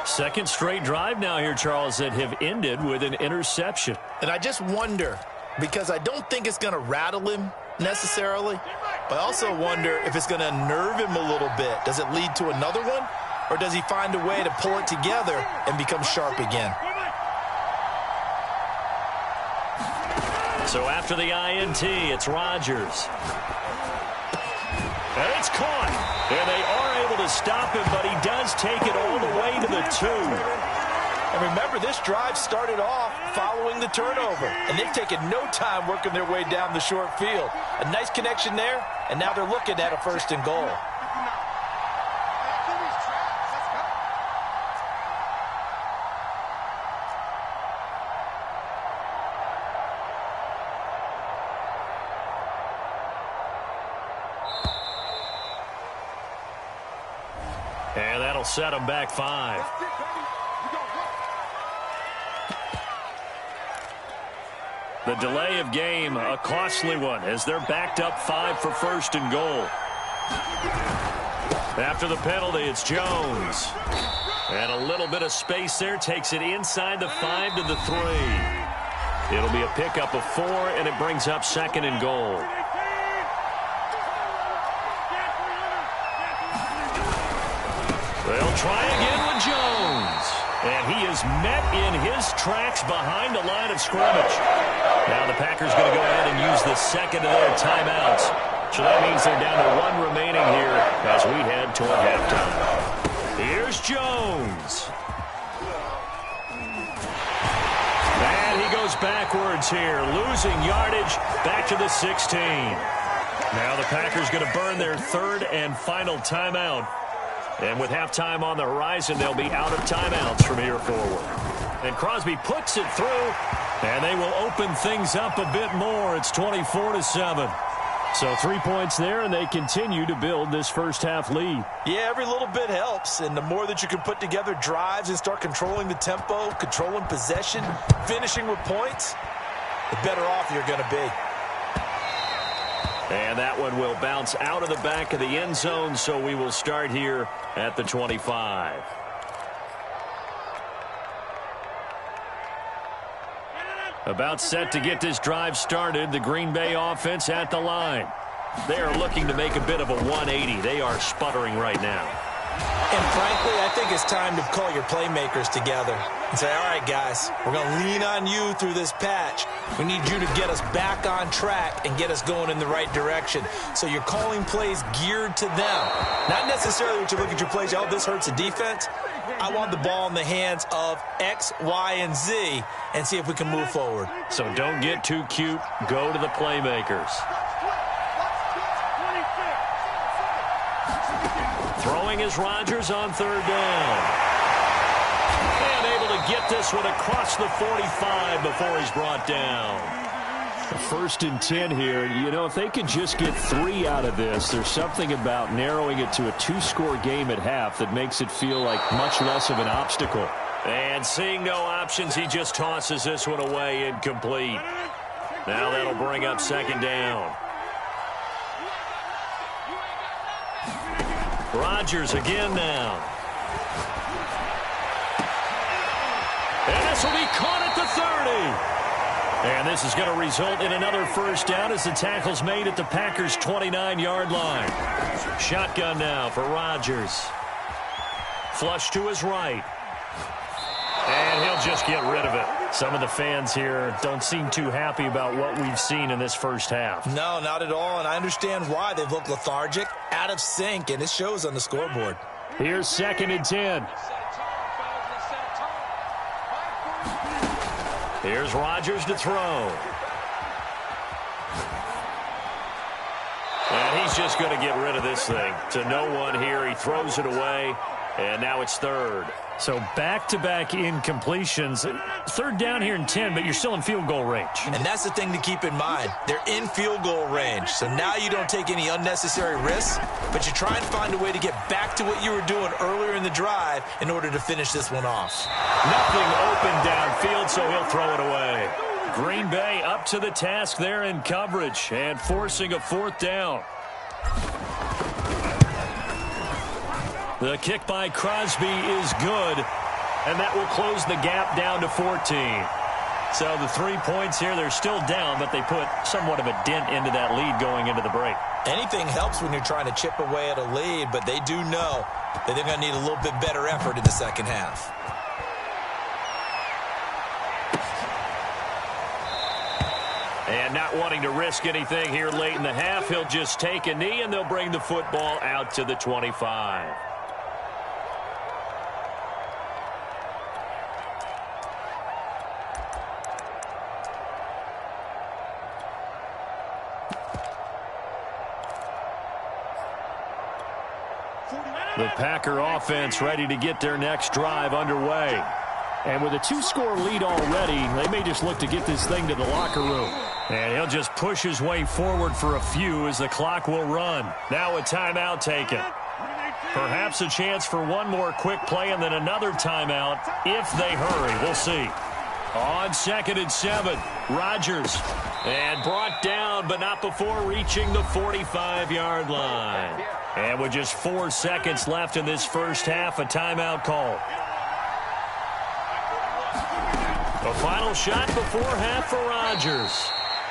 Second straight drive now here, Charles, that have ended with an interception. And I just wonder, because I don't think it's going to rattle him necessarily, but I also wonder if it's going to unnerve him a little bit. Does it lead to another one? Or does he find a way to pull it together and become sharp again? So after the INT, it's Rodgers. And it's caught. And they are able to stop him, but he does take it all the way to the 2. And remember, this drive started off following the turnover. And they've taken no time working their way down the short field. A nice connection there, and now they're looking at a 1st and goal. And that'll set them back 5. The delay of game, a costly one, as they're backed up 5 for 1st and goal. After the penalty, it's Jones. And a little bit of space there, takes it inside the 5 to the 3. It'll be a pickup of 4, and it brings up 2nd and goal. They'll try again with Jones. And he is met in his tracks behind the line of scrimmage. Now the Packers going to go ahead and use the 2nd of their timeouts. So that means they're down to 1 remaining here as we head toward halftime. Here's Jones. And he goes backwards here, losing yardage back to the 16. Now the Packers going to burn their 3rd and final timeout. And with halftime on the horizon, they'll be out of timeouts from here forward. And Crosby puts it through, and they will open things up a bit more. It's 24-7. So 3 points there, and they continue to build this first half lead. Yeah, every little bit helps, and the more that you can put together drives and start controlling the tempo, controlling possession, finishing with points, the better off you're going to be. And that one will bounce out of the back of the end zone, so we will start here at the 25. About set to get this drive started, the Green Bay offense at the line. They are looking to make a bit of a 180. They are sputtering right now. And Frankly, I think it's time to call your playmakers together and say, all right, guys, we're going to lean on you through this patch. We need you to get us back on track and get us going in the right direction. So you're calling plays geared to them. Not necessarily what you look at your plays, oh, this hurts the defense. I want the ball in the hands of X, Y, and Z and see if we can move forward. So don't get too cute. Go to the playmakers. Throwing is Rodgers on third down. And able to get this one across the 45 before he's brought down. 1st and 10 here. You know, if they could just get 3 out of this, there's something about narrowing it to a 2-score game at half that makes it feel like much less of an obstacle. And seeing no options, he just tosses this one away incomplete. Now that'll bring up 2nd down. Rodgers again now. And this will be caught at the 30. And this is going to result in another 1st down as the tackle's made at the Packers' 29-yard line. Shotgun now for Rodgers. Flush to his right. And he'll just get rid of it. Some of the fans here don't seem too happy about what we've seen in this first half. No, not at all, and I understand why. They've looked lethargic, out of sync, and it shows on the scoreboard. Here's 2nd and 10. Here's Rodgers to throw. And he's just going to get rid of this thing. To no one here. He throws it away, and now it's 3rd. So back-to-back incompletions. 3rd down here in 10, but you're still in field goal range. And that's the thing to keep in mind. They're in field goal range. So now you don't take any unnecessary risks, but you try and find a way to get back to what you were doing earlier in the drive in order to finish this one off. Nothing open downfield, so he'll throw it away. Green Bay up to the task there in coverage and forcing a 4th down. The kick by Crosby is good, and that will close the gap down to 14. So the 3 points here, they're still down, but they put somewhat of a dent into that lead going into the break. Anything helps when you're trying to chip away at a lead, but they do know that they're going to need a little bit better effort in the second half. And not wanting to risk anything here late in the half, he'll just take a knee, and they'll bring the football out to the 25. The Packer offense ready to get their next drive underway. And with a 2-score lead already, they may just look to get this thing to the locker room. And he'll just push his way forward for a few as the clock will run. Now a timeout taken. Perhaps a chance for one more quick play and then another timeout if they hurry. We'll see. On 2nd and 7, Rodgers. And brought down, but not before reaching the 45-yard line. And with just 4 seconds left in this first half, a timeout call. A final shot before half for Rodgers.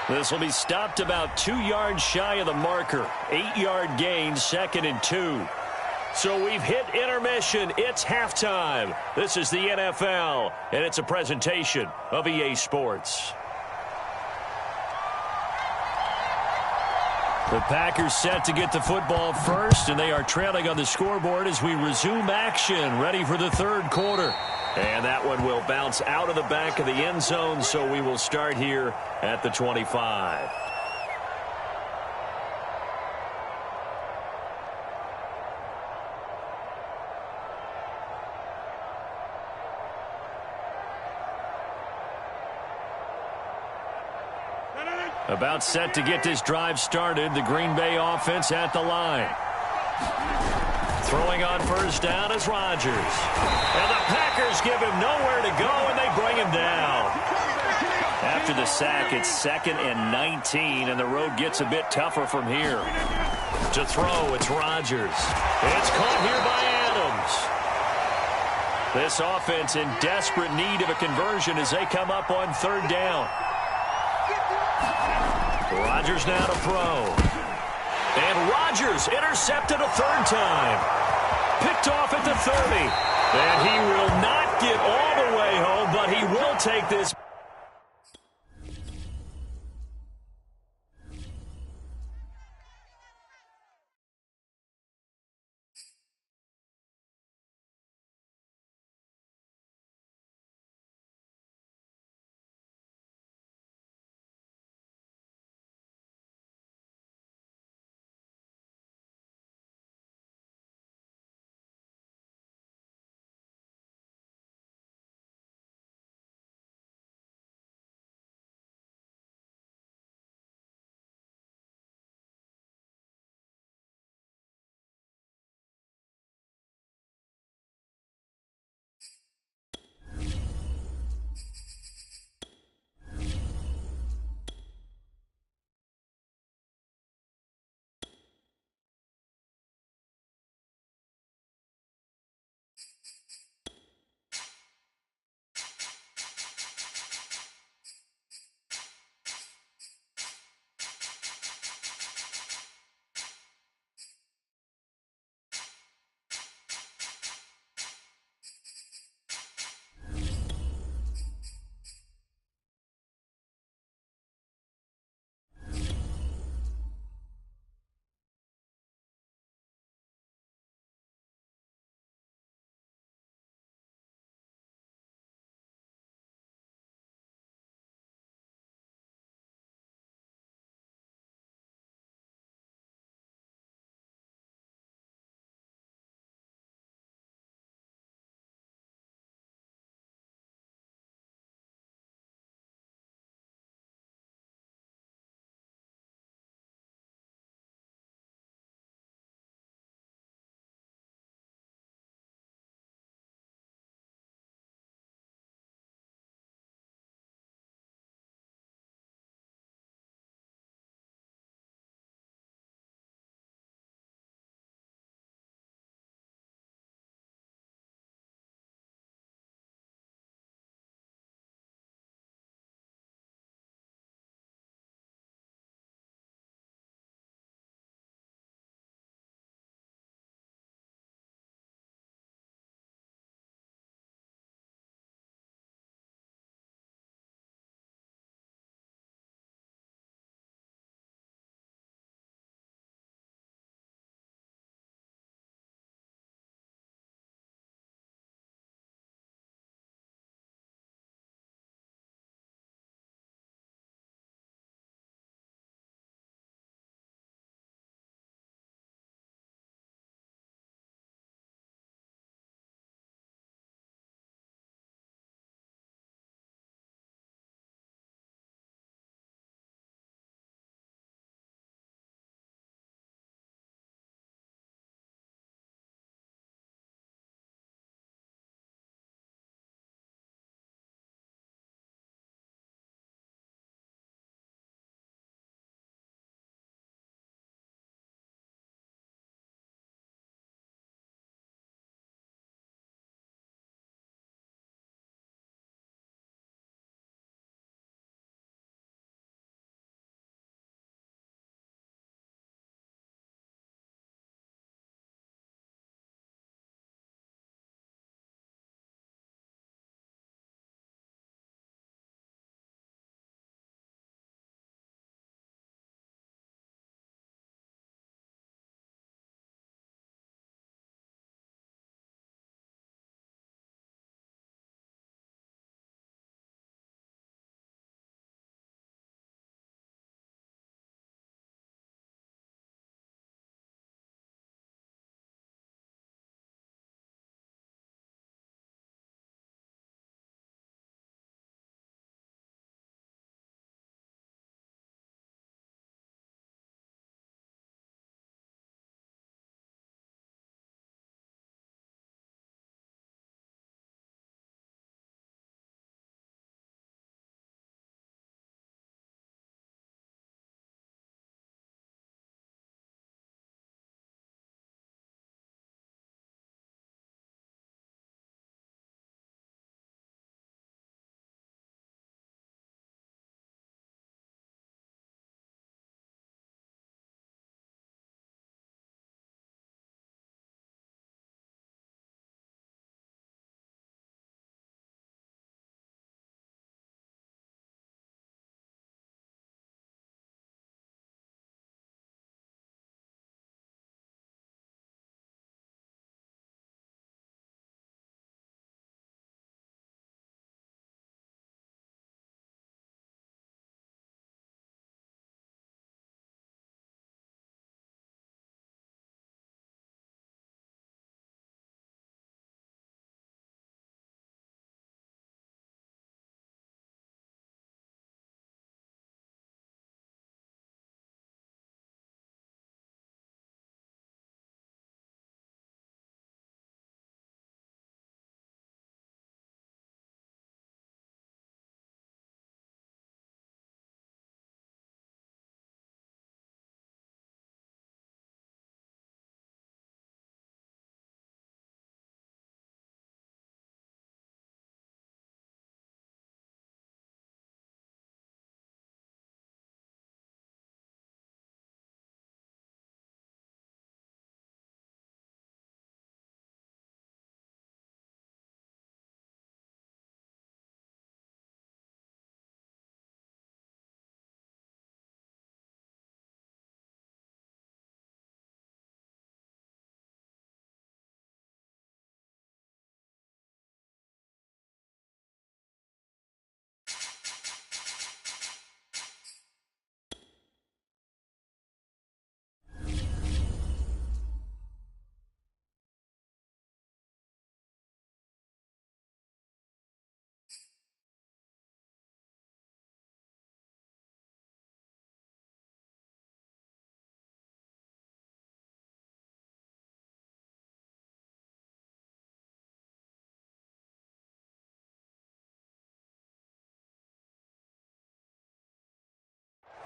This will be stopped about 2 yards shy of the marker. 8-yard gain, 2nd and 2. So we've hit intermission. It's halftime. This is the NFL, and it's a presentation of EA Sports. The Packers set to get the football first, and they are trailing on the scoreboard as we resume action, ready for the 3rd quarter. And that one will bounce out of the back of the end zone, so we will start here at the 25. About set to get this drive started. The Green Bay offense at the line. Throwing on 1st down is Rodgers. And the Packers give him nowhere to go, and they bring him down. After the sack, it's 2nd and 19, and the road gets a bit tougher from here. To throw, it's Rodgers. It's caught here by Adams. This offense in desperate need of a conversion as they come up on 3rd down. Rodgers now to throw. And Rodgers intercepted a 3rd time. Picked off at the 30. And he will not get all the way home, but he will take this.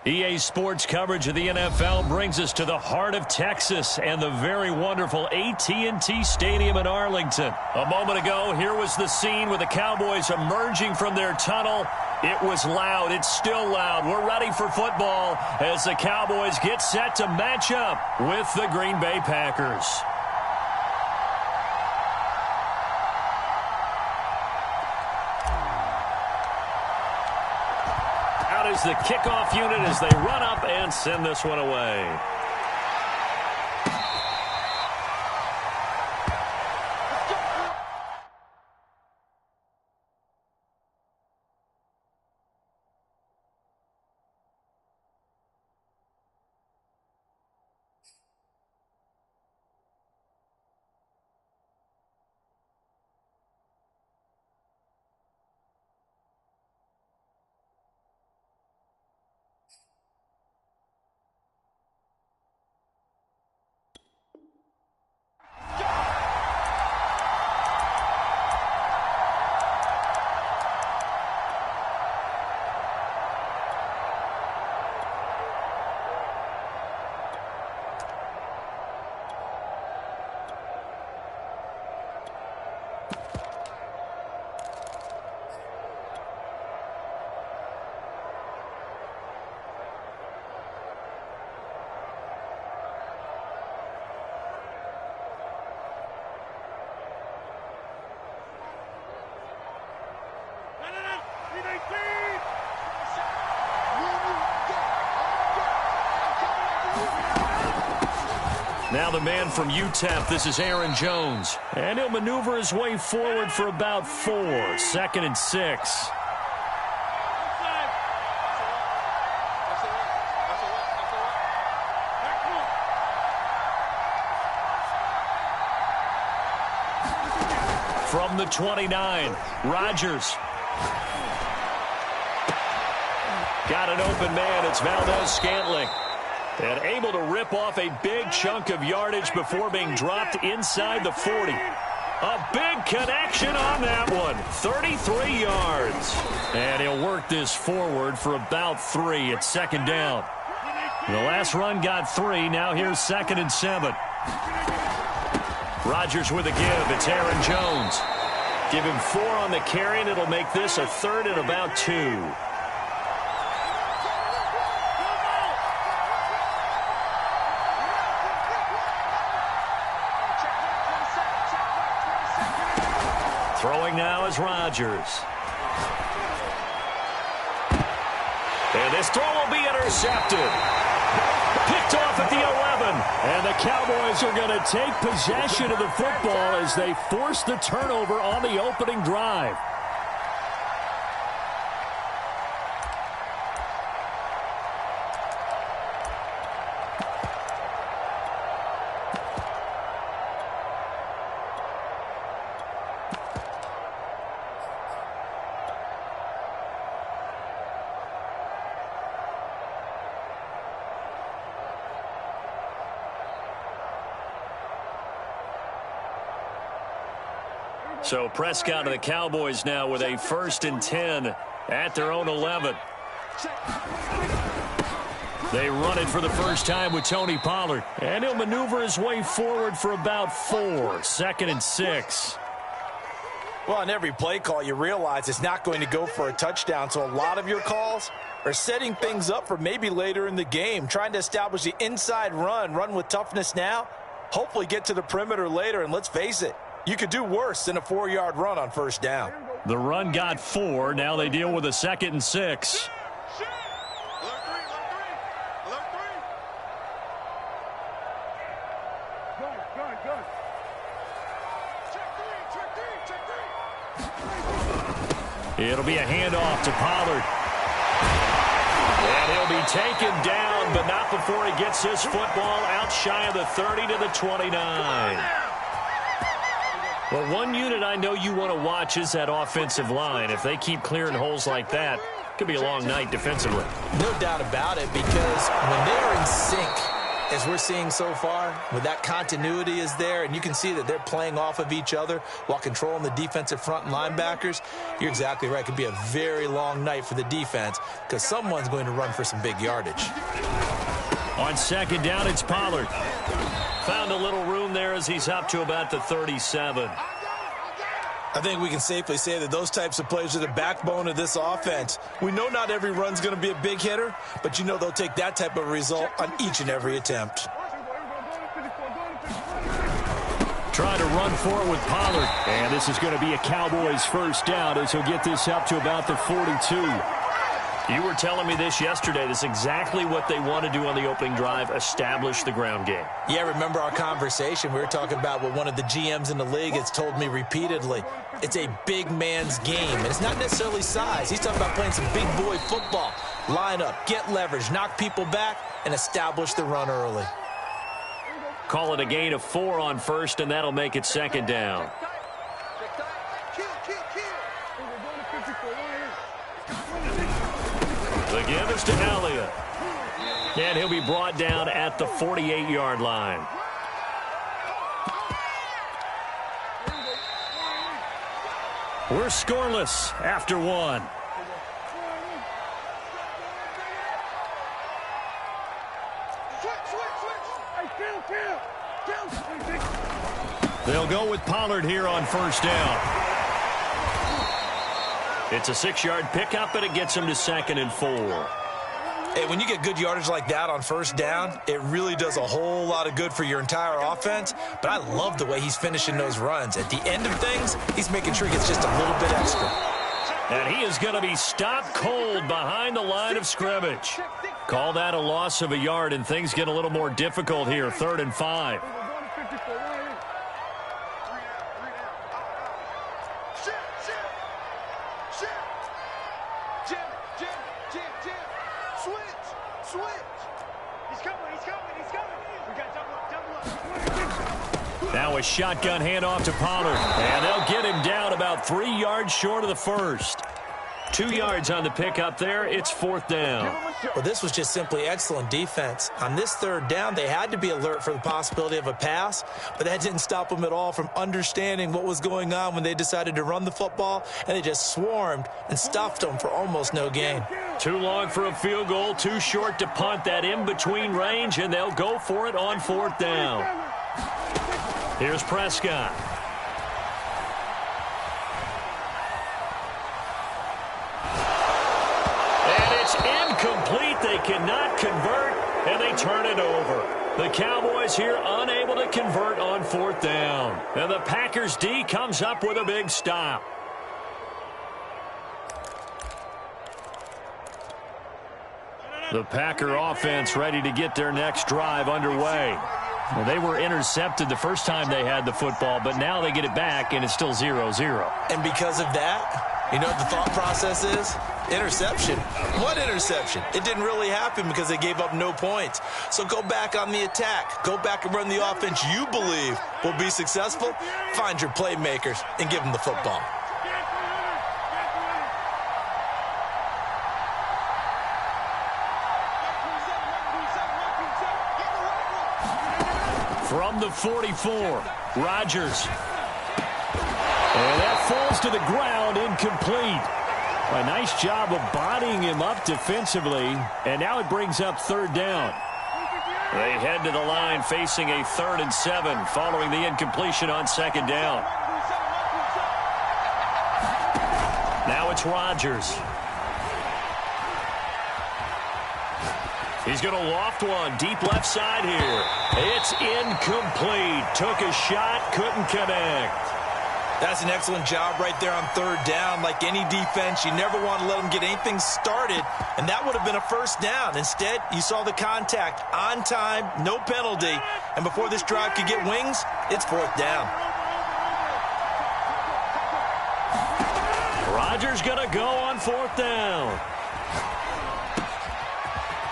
EA Sports coverage of the NFL brings us to the heart of Texas and the very wonderful AT&T Stadium in Arlington. A moment ago, here was the scene with the Cowboys emerging from their tunnel. It was loud. It's still loud. We're ready for football as the Cowboys get set to match up with the Green Bay Packers. Is the kickoff unit as they run up and send this one away. Now the man from UTEP, this is Aaron Jones. And he'll maneuver his way forward for about 4. 2nd and 6. From the 29, Rodgers. Got an open man. It's Valdez-Scantling. And able to rip off a big chunk of yardage before being dropped inside the 40. A big connection on that one. 33 yards. And he'll work this forward for about 3 at 2nd down. The last run got 3. Now here's 2nd and 7. Rodgers with a give. It's Aaron Jones. Give him 4 on the carry, and it'll make this a 3rd and about 2. Throwing now is Rodgers. And this throw will be intercepted. Picked off at the 11. And the Cowboys are going to take possession of the football as they force the turnover on the opening drive. So Prescott of the Cowboys now with a 1st and 10 at their own 11. They run it for the first time with Tony Pollard. And he'll maneuver his way forward for about 4. 2nd and 6. Well, on every play call, you realize it's not going to go for a touchdown. So a lot of your calls are setting things up for maybe later in the game, trying to establish the inside run with toughness now, hopefully get to the perimeter later. And let's face it, you could do worse than a 4-yard run on 1st down. The run got 4. Now they deal with a 2nd and 6. It'll be a handoff to Pollard. And he'll be taken down, but not before he gets his football out shy of the 30 to the 29. Well, one unit I know you want to watch is that offensive line. If they keep clearing holes like that, it could be a long night defensively. No doubt about it, because when they're in sync, as we're seeing so far, when that continuity is there and you can see that they're playing off of each other while controlling the defensive front and linebackers, you're exactly right. It could be a very long night for the defense because someone's going to run for some big yardage. On second down, it's Pollard. Found a little room there as he's up to about the 37. I think we can safely say that those types of plays are the backbone of this offense. We know not every run's going to be a big hitter, but you know they'll take that type of result on each and every attempt. Trying to run for it with Pollard. And this is going to be a Cowboys first down as he'll get this up to about the 42. You were telling me this yesterday. This is exactly what they want to do on the opening drive, establish the ground game. Yeah, remember our conversation? We were talking about what one of the GMs in the league has told me repeatedly. It's a big man's game, and it's not necessarily size. He's talking about playing some big boy football. Line up, get leverage, knock people back, and establish the run early. Call it a gain of 4 on first, and that'll make it second down. The give is to Elliott. And he'll be brought down at the 48-yard line. We're scoreless after 1. They'll go with Pollard here on first down. It's a 6-yard pickup, and it gets him to 2nd and 4. Hey, when you get good yardage like that on first down, it really does a whole lot of good for your entire offense. But I love the way he's finishing those runs. At the end of things, he's making sure he gets just a little bit extra. And he is going to be stopped cold behind the line of scrimmage. Call that a loss of a yard, and things get a little more difficult here. 3rd and 5. Now a shotgun handoff to Pollard. And they'll get him down about 3 yards short of the first. 2 yards on the pickup there. It's 4th down. Well, this was just simply excellent defense. On this 3rd down, they had to be alert for the possibility of a pass, but that didn't stop them at all from understanding what was going on when they decided to run the football, and they just swarmed and stuffed them for almost no gain. Too long for a field goal, too short to punt. That in-between range, and they'll go for it on 4th down. Here's Prescott. And it's incomplete. They cannot convert, and they turn it over. The Cowboys here unable to convert on 4th down. And the Packers D comes up with a big stop. The Packer offense ready to get their next drive underway. Well, they were intercepted the first time they had the football, but now they get it back, and it's still 0-0. And because of that, you know what the thought process is? Interception. What interception? It didn't really happen because they gave up no points. So go back on the attack. Go back and run the offense you believe will be successful. Find your playmakers and give them the football. From the 44, Rodgers. And that falls to the ground, incomplete. A nice job of bodying him up defensively, and now it brings up 3rd down. They head to the line facing a 3rd and 7 following the incompletion on 2nd down. Now it's Rodgers. He's going to loft one deep left side here. It's incomplete. Took a shot, couldn't connect. That's an excellent job right there on 3rd down. Like any defense, you never want to let them get anything started, and that would have been a first down. Instead, you saw the contact on time, no penalty, and before this drive could get wings, it's 4th down. Rodgers going to go on 4th down.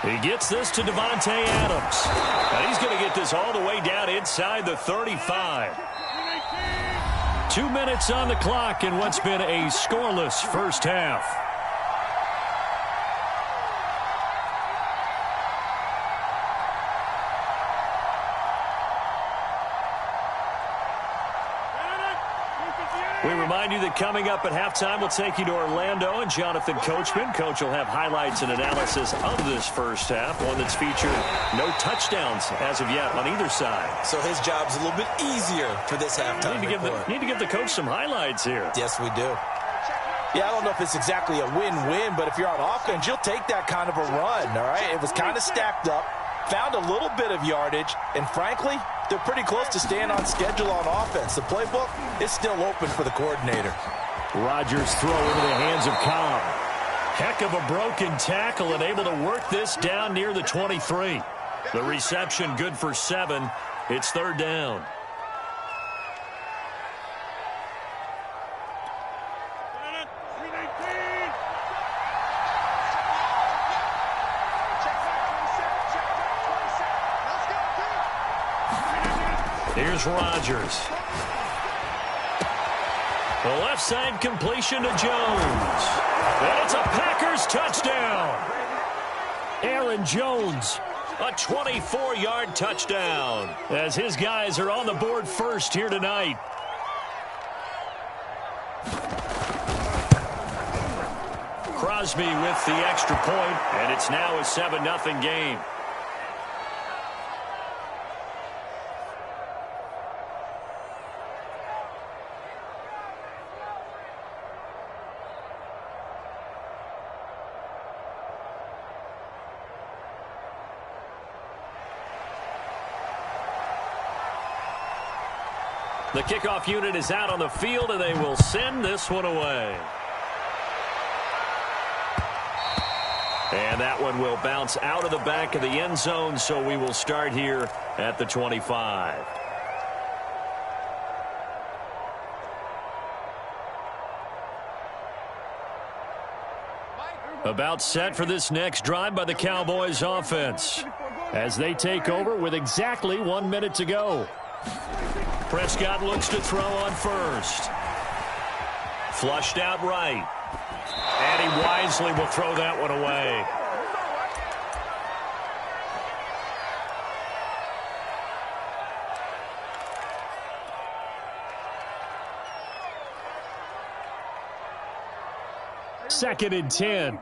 He gets this to Devontae Adams. And he's going to get this all the way down inside the 35. 2 minutes on the clock in what's been a scoreless first half. We remind you that coming up at halftime, we'll take you to Orlando and Jonathan Coachman. Coach will have highlights and analysis of this first half, one that's featured no touchdowns as of yet on either side. So his job's a little bit easier for this halftime report. Need to give the coach some highlights here. Yes, we do. Yeah, I don't know if it's exactly a win-win, but if you're on offense, you'll take that kind of a run, all right? It was kind of stacked up, found a little bit of yardage, and frankly, they're pretty close to staying on schedule on offense. The playbook is still open for the coordinator. Rodgers throw into the hands of Cobb. Heck of a broken tackle and able to work this down near the 23. The reception good for 7. It's third down. Here's Rodgers. The left side completion to Jones. And it's a Packers touchdown. Aaron Jones, a 24-yard touchdown, as his guys are on the board first here tonight. Crosby with the extra point, and it's now a 7-0 game. The kickoff unit is out on the field, and they will send this one away. And that one will bounce out of the back of the end zone, so we will start here at the 25. About set for this next drive by the Cowboys offense, as they take over with exactly 1 minute to go. Prescott looks to throw on first. Flushed out right. And he wisely will throw that one away. Second and 10.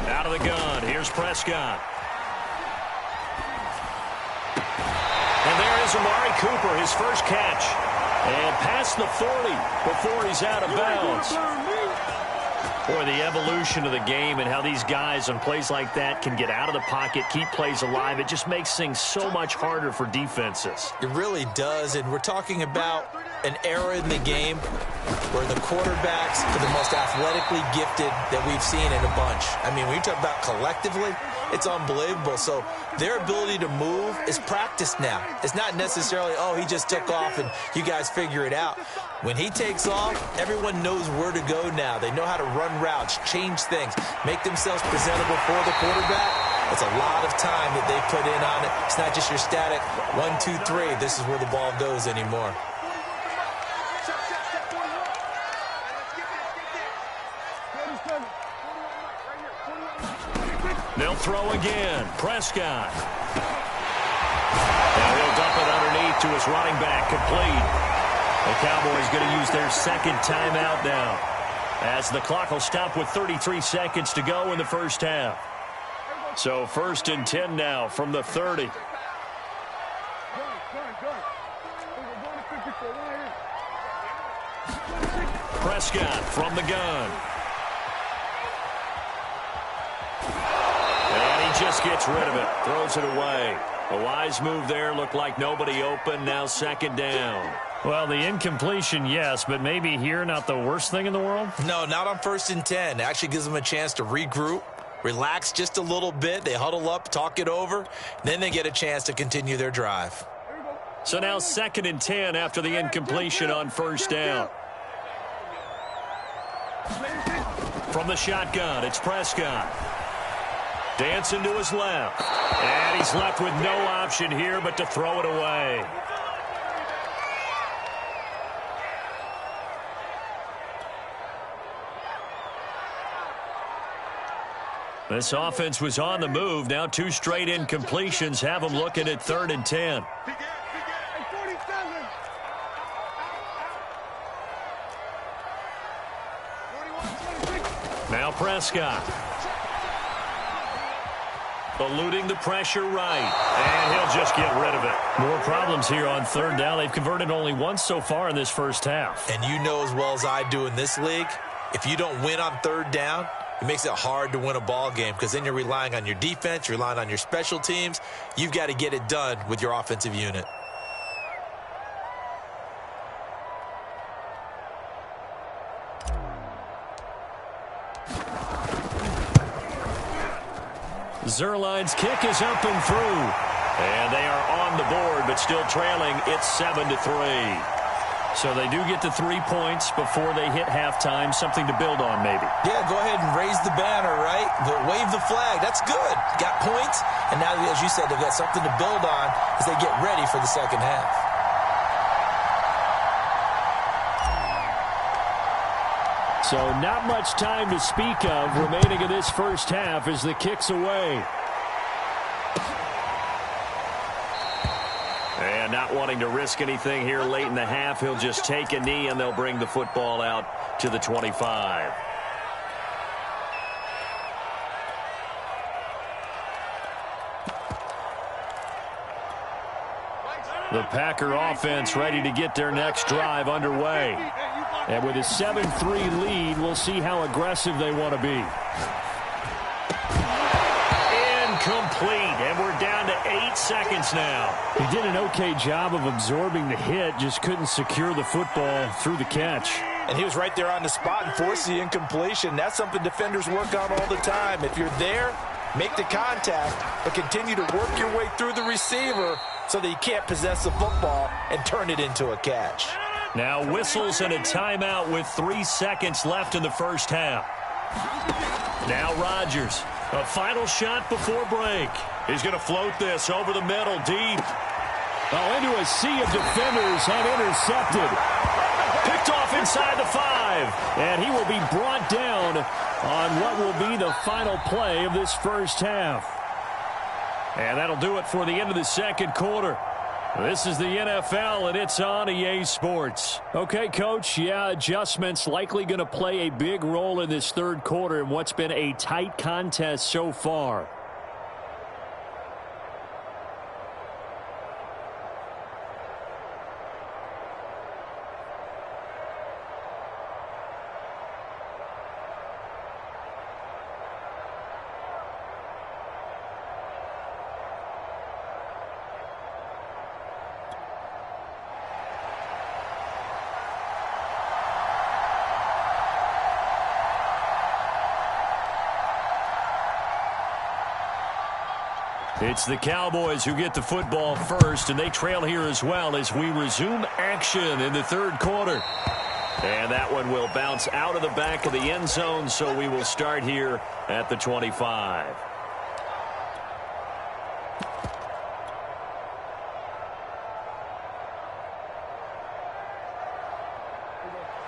Out of the gun. Here's Prescott. And there is Amari Cooper, his first catch. And past the 40 before he's out of bounds. Boy, the evolution of the game and how these guys on plays like that can get out of the pocket, keep plays alive, it just makes things so much harder for defenses. It really does, and we're talking about an era in the game where the quarterbacks are the most athletically gifted that we've seen in a bunch. I mean, when you talk about collectively, it's unbelievable. So their ability to move is practiced now. It's not necessarily, oh, he just took off and you guys figure it out. When he takes off, everyone knows where to go now. They know how to run routes, change things, make themselves presentable for the quarterback. It's a lot of time that they put in on it. It's not just your static 1, 2, 3. This is where the ball goes anymore. They'll throw again. Prescott. And he'll dump it underneath to his running back. Complete. The Cowboys going to use their second timeout now, as the clock will stop with 33 seconds to go in the first half. So 1st and 10 now from the 30. Prescott from the gun. And he just gets rid of it. Throws it away. A wise move there. Looked like nobody open. Now 2nd down. Well, the incompletion, yes, but maybe here not the worst thing in the world? No, not on 1st and 10. It actually gives them a chance to regroup, relax just a little bit. They huddle up, talk it over. Then they get a chance to continue their drive. So now 2nd and 10 after the incompletion on 1st down. From the shotgun, it's Prescott. Dancing to his left. And he's left with no option here but to throw it away. This offense was on the move. Now 2 straight incompletions have them looking at 3rd and 10. Now Prescott. Eluding the pressure right. And he'll just get rid of it. More problems here on 3rd down. They've converted only once so far in this first half. And you know as well as I do in this league, if you don't win on 3rd down, it makes it hard to win a ball game because then you're relying on your defense, you're relying on your special teams. You've got to get it done with your offensive unit. Zerline's kick is up and through. And they are on the board, but still trailing. It's 7-3. So they do get to 3 points before they hit halftime. Something to build on, maybe. Yeah, go ahead and raise the banner, right? But wave the flag. That's good. Got points. And now, as you said, they've got something to build on as they get ready for the second half. So not much time to speak of remaining in this first half as the kick's away. And not wanting to risk anything here late in the half, he'll just take a knee and they'll bring the football out to the 25. The Packer offense ready to get their next drive underway. And with a 7-3 lead, we'll see how aggressive they want to be. Incomplete, and we're down to 8 seconds now. He did an okay job of absorbing the hit, just couldn't secure the football through the catch. And he was right there on the spot and forced the incompletion. That's something defenders work on all the time. If you're there, make the contact, but continue to work your way through the receiver so that you can't possess the football and turn it into a catch. Now whistles and a timeout with 3 seconds left in the first half. Now Rodgers. A final shot before break. He's going to float this over the middle, deep. Oh, into a sea of defenders and intercepted. Picked off inside the 5. And he will be brought down on what will be the final play of this first half. And that'll do it for the end of the second quarter. This is the NFL, and it's on EA Sports. Okay, Coach, yeah, adjustments likely going to play a big role in this third quarter in what's been a tight contest so far. It's the Cowboys who get the football first, and they trail here as well as we resume action in the third quarter. And that one will bounce out of the back of the end zone, so we will start here at the 25.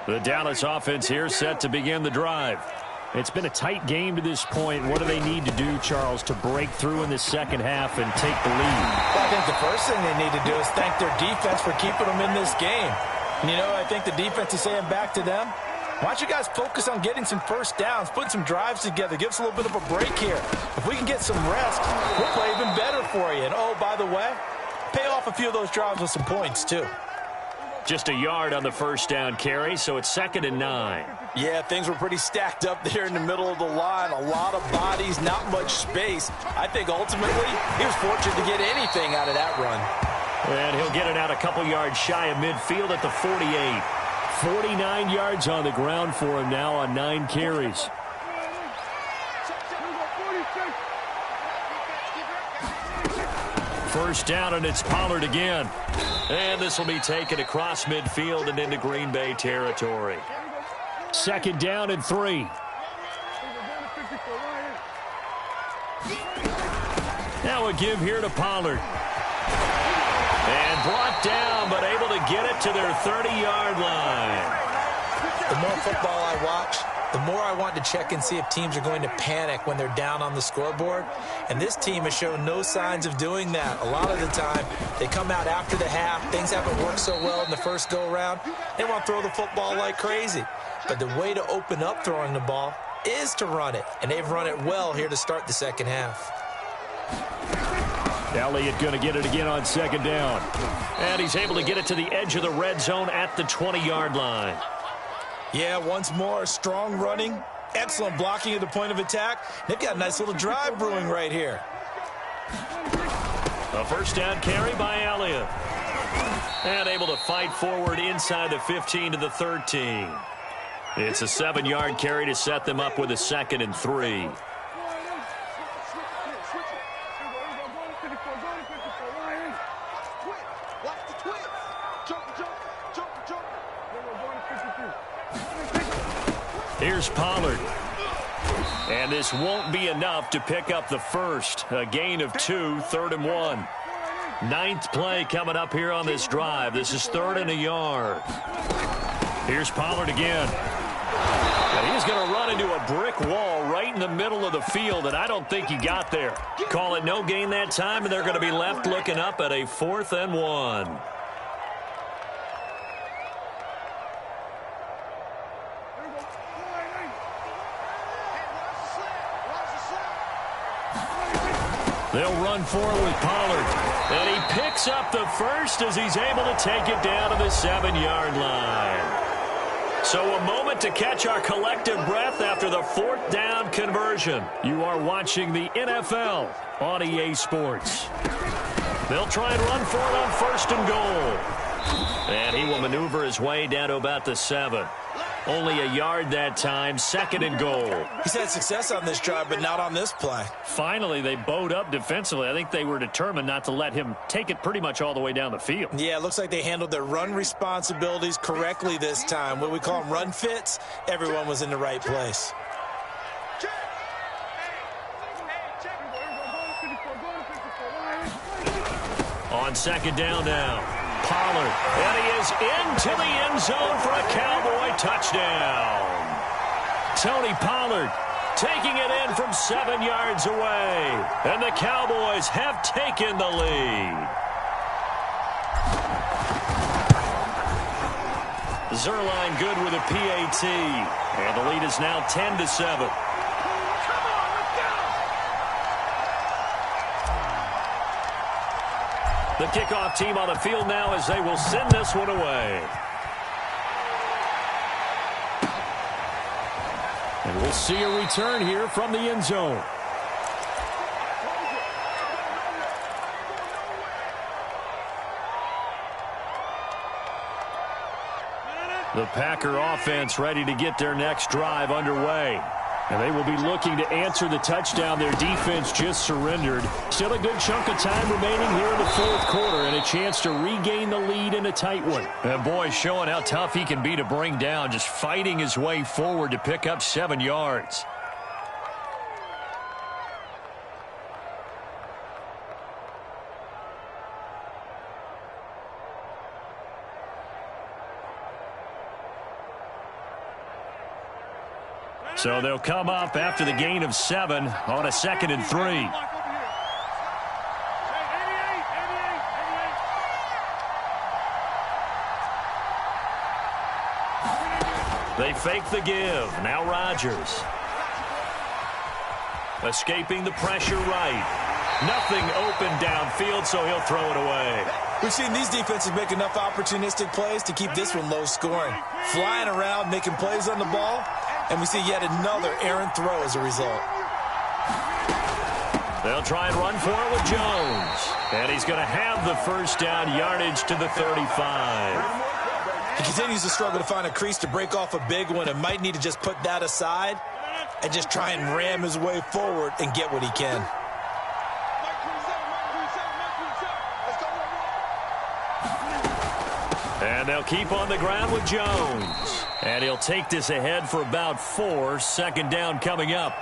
The Dallas offense here set to begin the drive. It's been a tight game to this point. What do they need to do, Charles, to break through in the second half and take the lead? Well, I think the first thing they need to do is thank their defense for keeping them in this game. And, you know, I think the defense is saying back to them, why don't you guys focus on getting some first downs, putting some drives together, give us a little bit of a break here. If we can get some rest, we'll play even better for you. And, oh, by the way, pay off a few of those drives with some points, too. Just a yard on the first down carry, so it's 2nd and 9. Yeah, things were pretty stacked up there in the middle of the line. A lot of bodies, not much space. I think ultimately he was fortunate to get anything out of that run. And he'll get it out a couple yards shy of midfield at the 48. 49 yards on the ground for him now on 9 carries. First down, and it's Pollard again. And this will be taken across midfield and into Green Bay territory. 2nd down and 3. Now a give here to Pollard. And brought down, but able to get it to their 30-yard line. The more football I watch, the more I want to check and see if teams are going to panic when they're down on the scoreboard. And this team has shown no signs of doing that. A lot of the time, they come out after the half. Things haven't worked so well in the first go-around. They want to throw the football like crazy. But the way to open up throwing the ball is to run it. And they've run it well here to start the second half. Elliott going to get it again on second down. And he's able to get it to the edge of the red zone at the 20-yard line. Yeah, once more, strong running, excellent blocking at the point of attack. They've got a nice little drive brewing right here. A first down carry by Elliott. And able to fight forward inside the 15 to the 13. It's a 7-yard carry to set them up with a 2nd and 3. Here's Pollard. And this won't be enough to pick up the first. A gain of 2, 3rd and 1. 9th play coming up here on this drive. This is 3rd and a yard. Here's Pollard again. And he's going to run into a brick wall right in the middle of the field, and I don't think he got there. Call it no gain that time, and they're going to be left looking up at a 4th and 1. They'll run forward with Pollard. And he picks up the first as he's able to take it down to the 7-yard line. So a moment to catch our collective breath after the 4th down conversion. You are watching the NFL on EA Sports. They'll try and run for it on 1st and goal. And he will maneuver his way down to about the 7. Only a yard that time, 2nd and goal. He's had success on this drive, but not on this play. Finally, they bowed up defensively. I think they were determined not to let him take it pretty much all the way down the field. Yeah, it looks like they handled their run responsibilities correctly this time. What we call them run fits, everyone was in the right place. On 2nd down now. Pollard, and he is into the end zone for a Cowboy touchdown. Tony Pollard taking it in from 7 yards away, and the Cowboys have taken the lead. Zerline good with a PAT, and the lead is now 10-7. The kickoff team on the field now as they will send this one away. And we'll see a return here from the end zone. The Packer offense ready to get their next drive underway. And they will be looking to answer the touchdown their defense just surrendered. Still a good chunk of time remaining here in the 4th quarter and a chance to regain the lead in a tight one. And boy, showing how tough he can be to bring down, just fighting his way forward to pick up 7 yards. So they'll come up after the gain of 7 on a 2nd and 3. They fake the give. Now Rodgers. Escaping the pressure right. Nothing open downfield, so he'll throw it away. We've seen these defenses make enough opportunistic plays to keep this one low scoring. Flying around, making plays on the ball. And we see yet another errant throw as a result. They'll try and run for it with Jones. And he's going to have the first down, yardage to the 35. He continues to struggle to find a crease to break off a big one and might need to just put that aside and just try and ram his way forward and get what he can. And they'll keep on the ground with Jones. And he'll take this ahead for about 4. 2nd down coming up.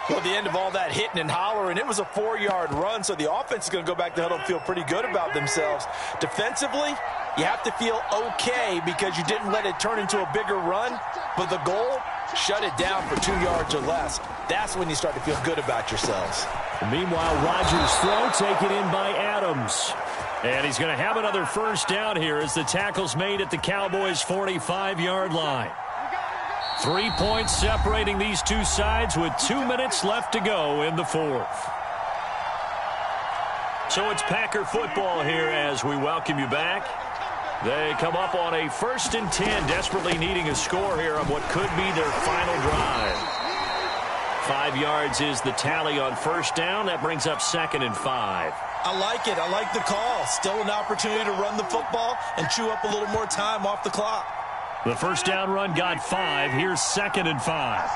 Well, the end of all that hitting and hollering, it was a 4-yard run, so the offense is going to go back to huddle and feel pretty good about themselves. Defensively, you have to feel okay because you didn't let it turn into a bigger run, but the goal shut it down for 2 yards or less. That's when you start to feel good about yourselves. Meanwhile, Rodgers' throw taken in by Adams. And he's going to have another first down here as the tackle's made at the Cowboys' 45-yard line. 3 points separating these two sides with 2 minutes left to go in the fourth. So it's Packer football here as we welcome you back. They come up on a 1st and 10, desperately needing a score here on what could be their final drive. 5 yards is the tally on first down. That brings up 2nd and 5. I like it. I like the call. Still an opportunity to run the football and chew up a little more time off the clock. The first down run got 5. Here's 2nd and 5.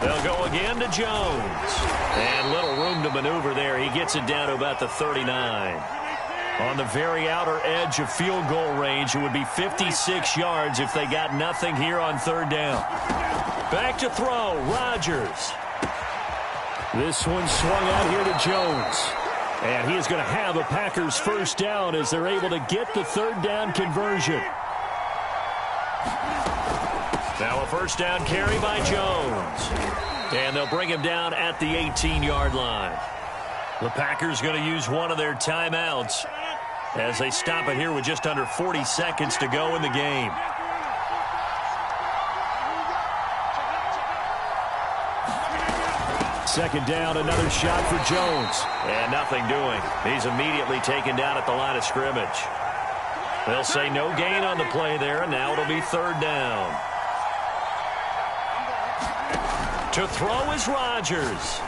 They'll go again to Jones. And little room to maneuver there. He gets it down to about the 39. On the very outer edge of field goal range, it would be 56 yards if they got nothing here on 3rd down. Back to throw, Rodgers. This one swung out here to Jones. And he is going to have a Packers first down as they're able to get the 3rd down conversion. Now a first down carry by Jones. And they'll bring him down at the 18-yard line. The Packers going to use one of their timeouts as they stop it here with just under 40 seconds to go in the game. Second down, another shot for Jones. And nothing doing. He's immediately taken down at the line of scrimmage. They'll say no gain on the play there, and now it'll be 3rd down. To throw is Rodgers.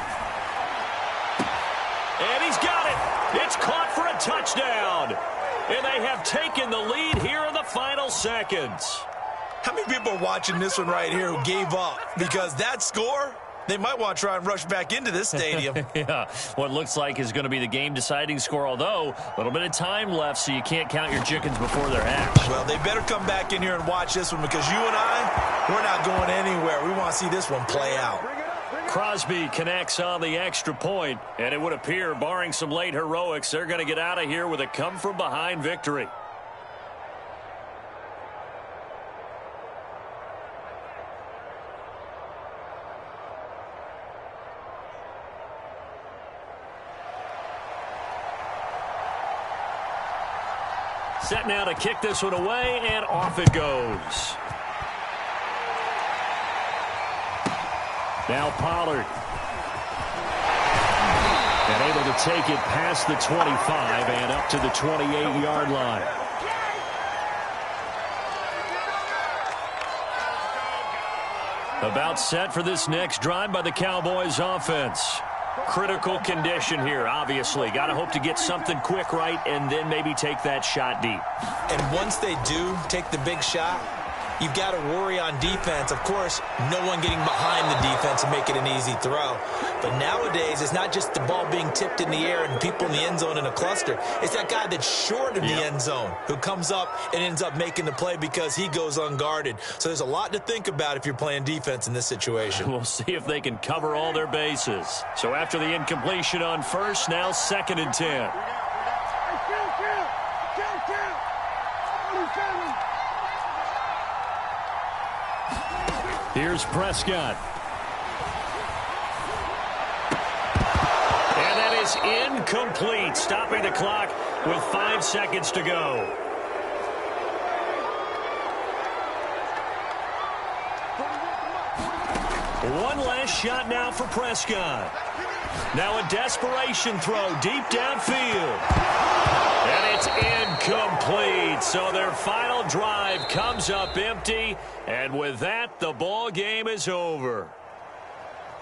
And he's got it. It's caught for a touchdown. And they have taken the lead here in the final seconds. How many people are watching this one right here who gave up? Because that score, they might want to try and rush back into this stadium. Yeah, what looks like is going to be the game-deciding score, although a little bit of time left, so you can't count your chickens before they're hatched. Well, they better come back in here and watch this one because you and I, we're not going anywhere. We want to see this one play out. Crosby connects on the extra point, and it would appear, barring some late heroics, they're going to get out of here with a come-from-behind victory. Set now to kick this one away, and off it goes. Now Pollard. And able to take it past the 25 and up to the 28-yard line. About set for this next drive by the Cowboys offense. Critical condition here, obviously. Got to hope to get something quick right and then maybe take that shot deep. And once they do take the big shot, you've got to worry on defense. Of course, no one getting behind the defense and make it an easy throw. But nowadays, it's not just the ball being tipped in the air and people in the end zone in a cluster. It's that guy that's short of the end zone who comes up and ends up making the play because he goes unguarded. So there's a lot to think about if you're playing defense in this situation. We'll see if they can cover all their bases. So after the incompletion on first, now 2nd and 10. Here's Prescott. And that is incomplete, stopping the clock with 5 seconds to go. One last shot now for Prescott. Now a desperation throw deep downfield. And it's incomplete. So their final drive comes up empty. And with that, the ball game is over.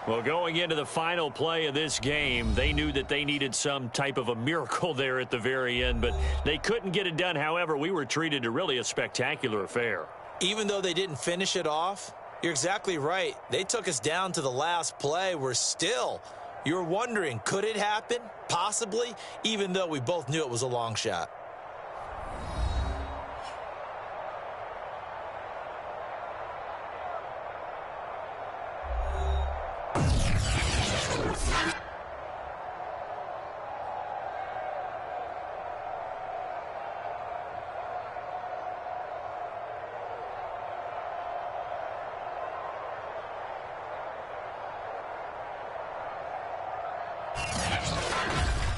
Well, going into the final play of this game, they knew that they needed some type of a miracle there at the very end, but they couldn't get it done. However, we were treated to really a spectacular affair. Even though they didn't finish it off, you're exactly right. They took us down to the last play. We're still, you're wondering, could it happen? Possibly, even though we both knew it was a long shot.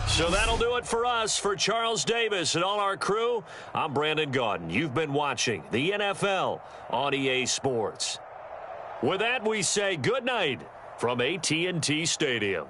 So that'll do it for us. For Charles Davis and all our crew, I'm Brandon Gaudin. You've been watching the NFL on EA Sports. With that, we say good night from AT&T Stadium.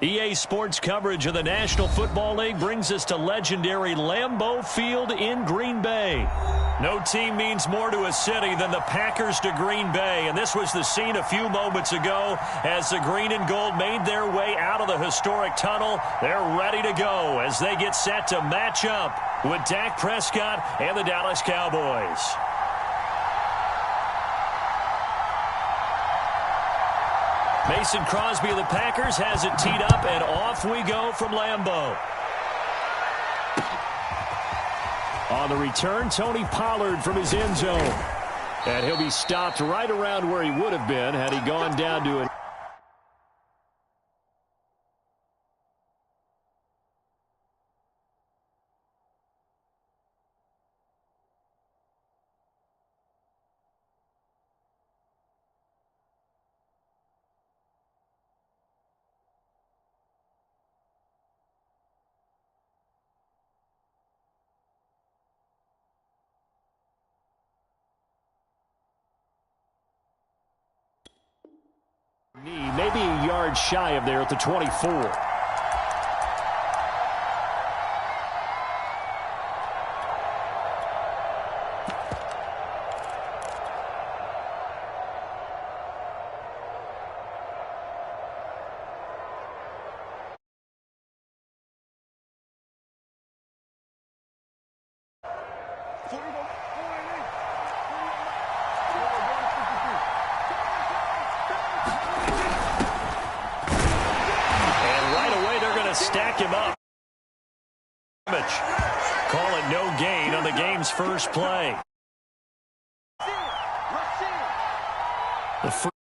EA Sports coverage of the National Football League brings us to legendary Lambeau Field in Green Bay. No team means more to a city than the Packers to Green Bay, and this was the scene a few moments ago as the green and gold made their way out of the historic tunnel. They're ready to go as they get set to match up with Dak Prescott and the Dallas Cowboys. Mason Crosby of the Packers has it teed up, and off we go from Lambeau. On the return, Tony Pollard from his end zone. And he'll be stopped right around where he would have been had he gone down to an... maybe a yard shy of there at the 24. Stack him up. Call it no gain on the game's first play. The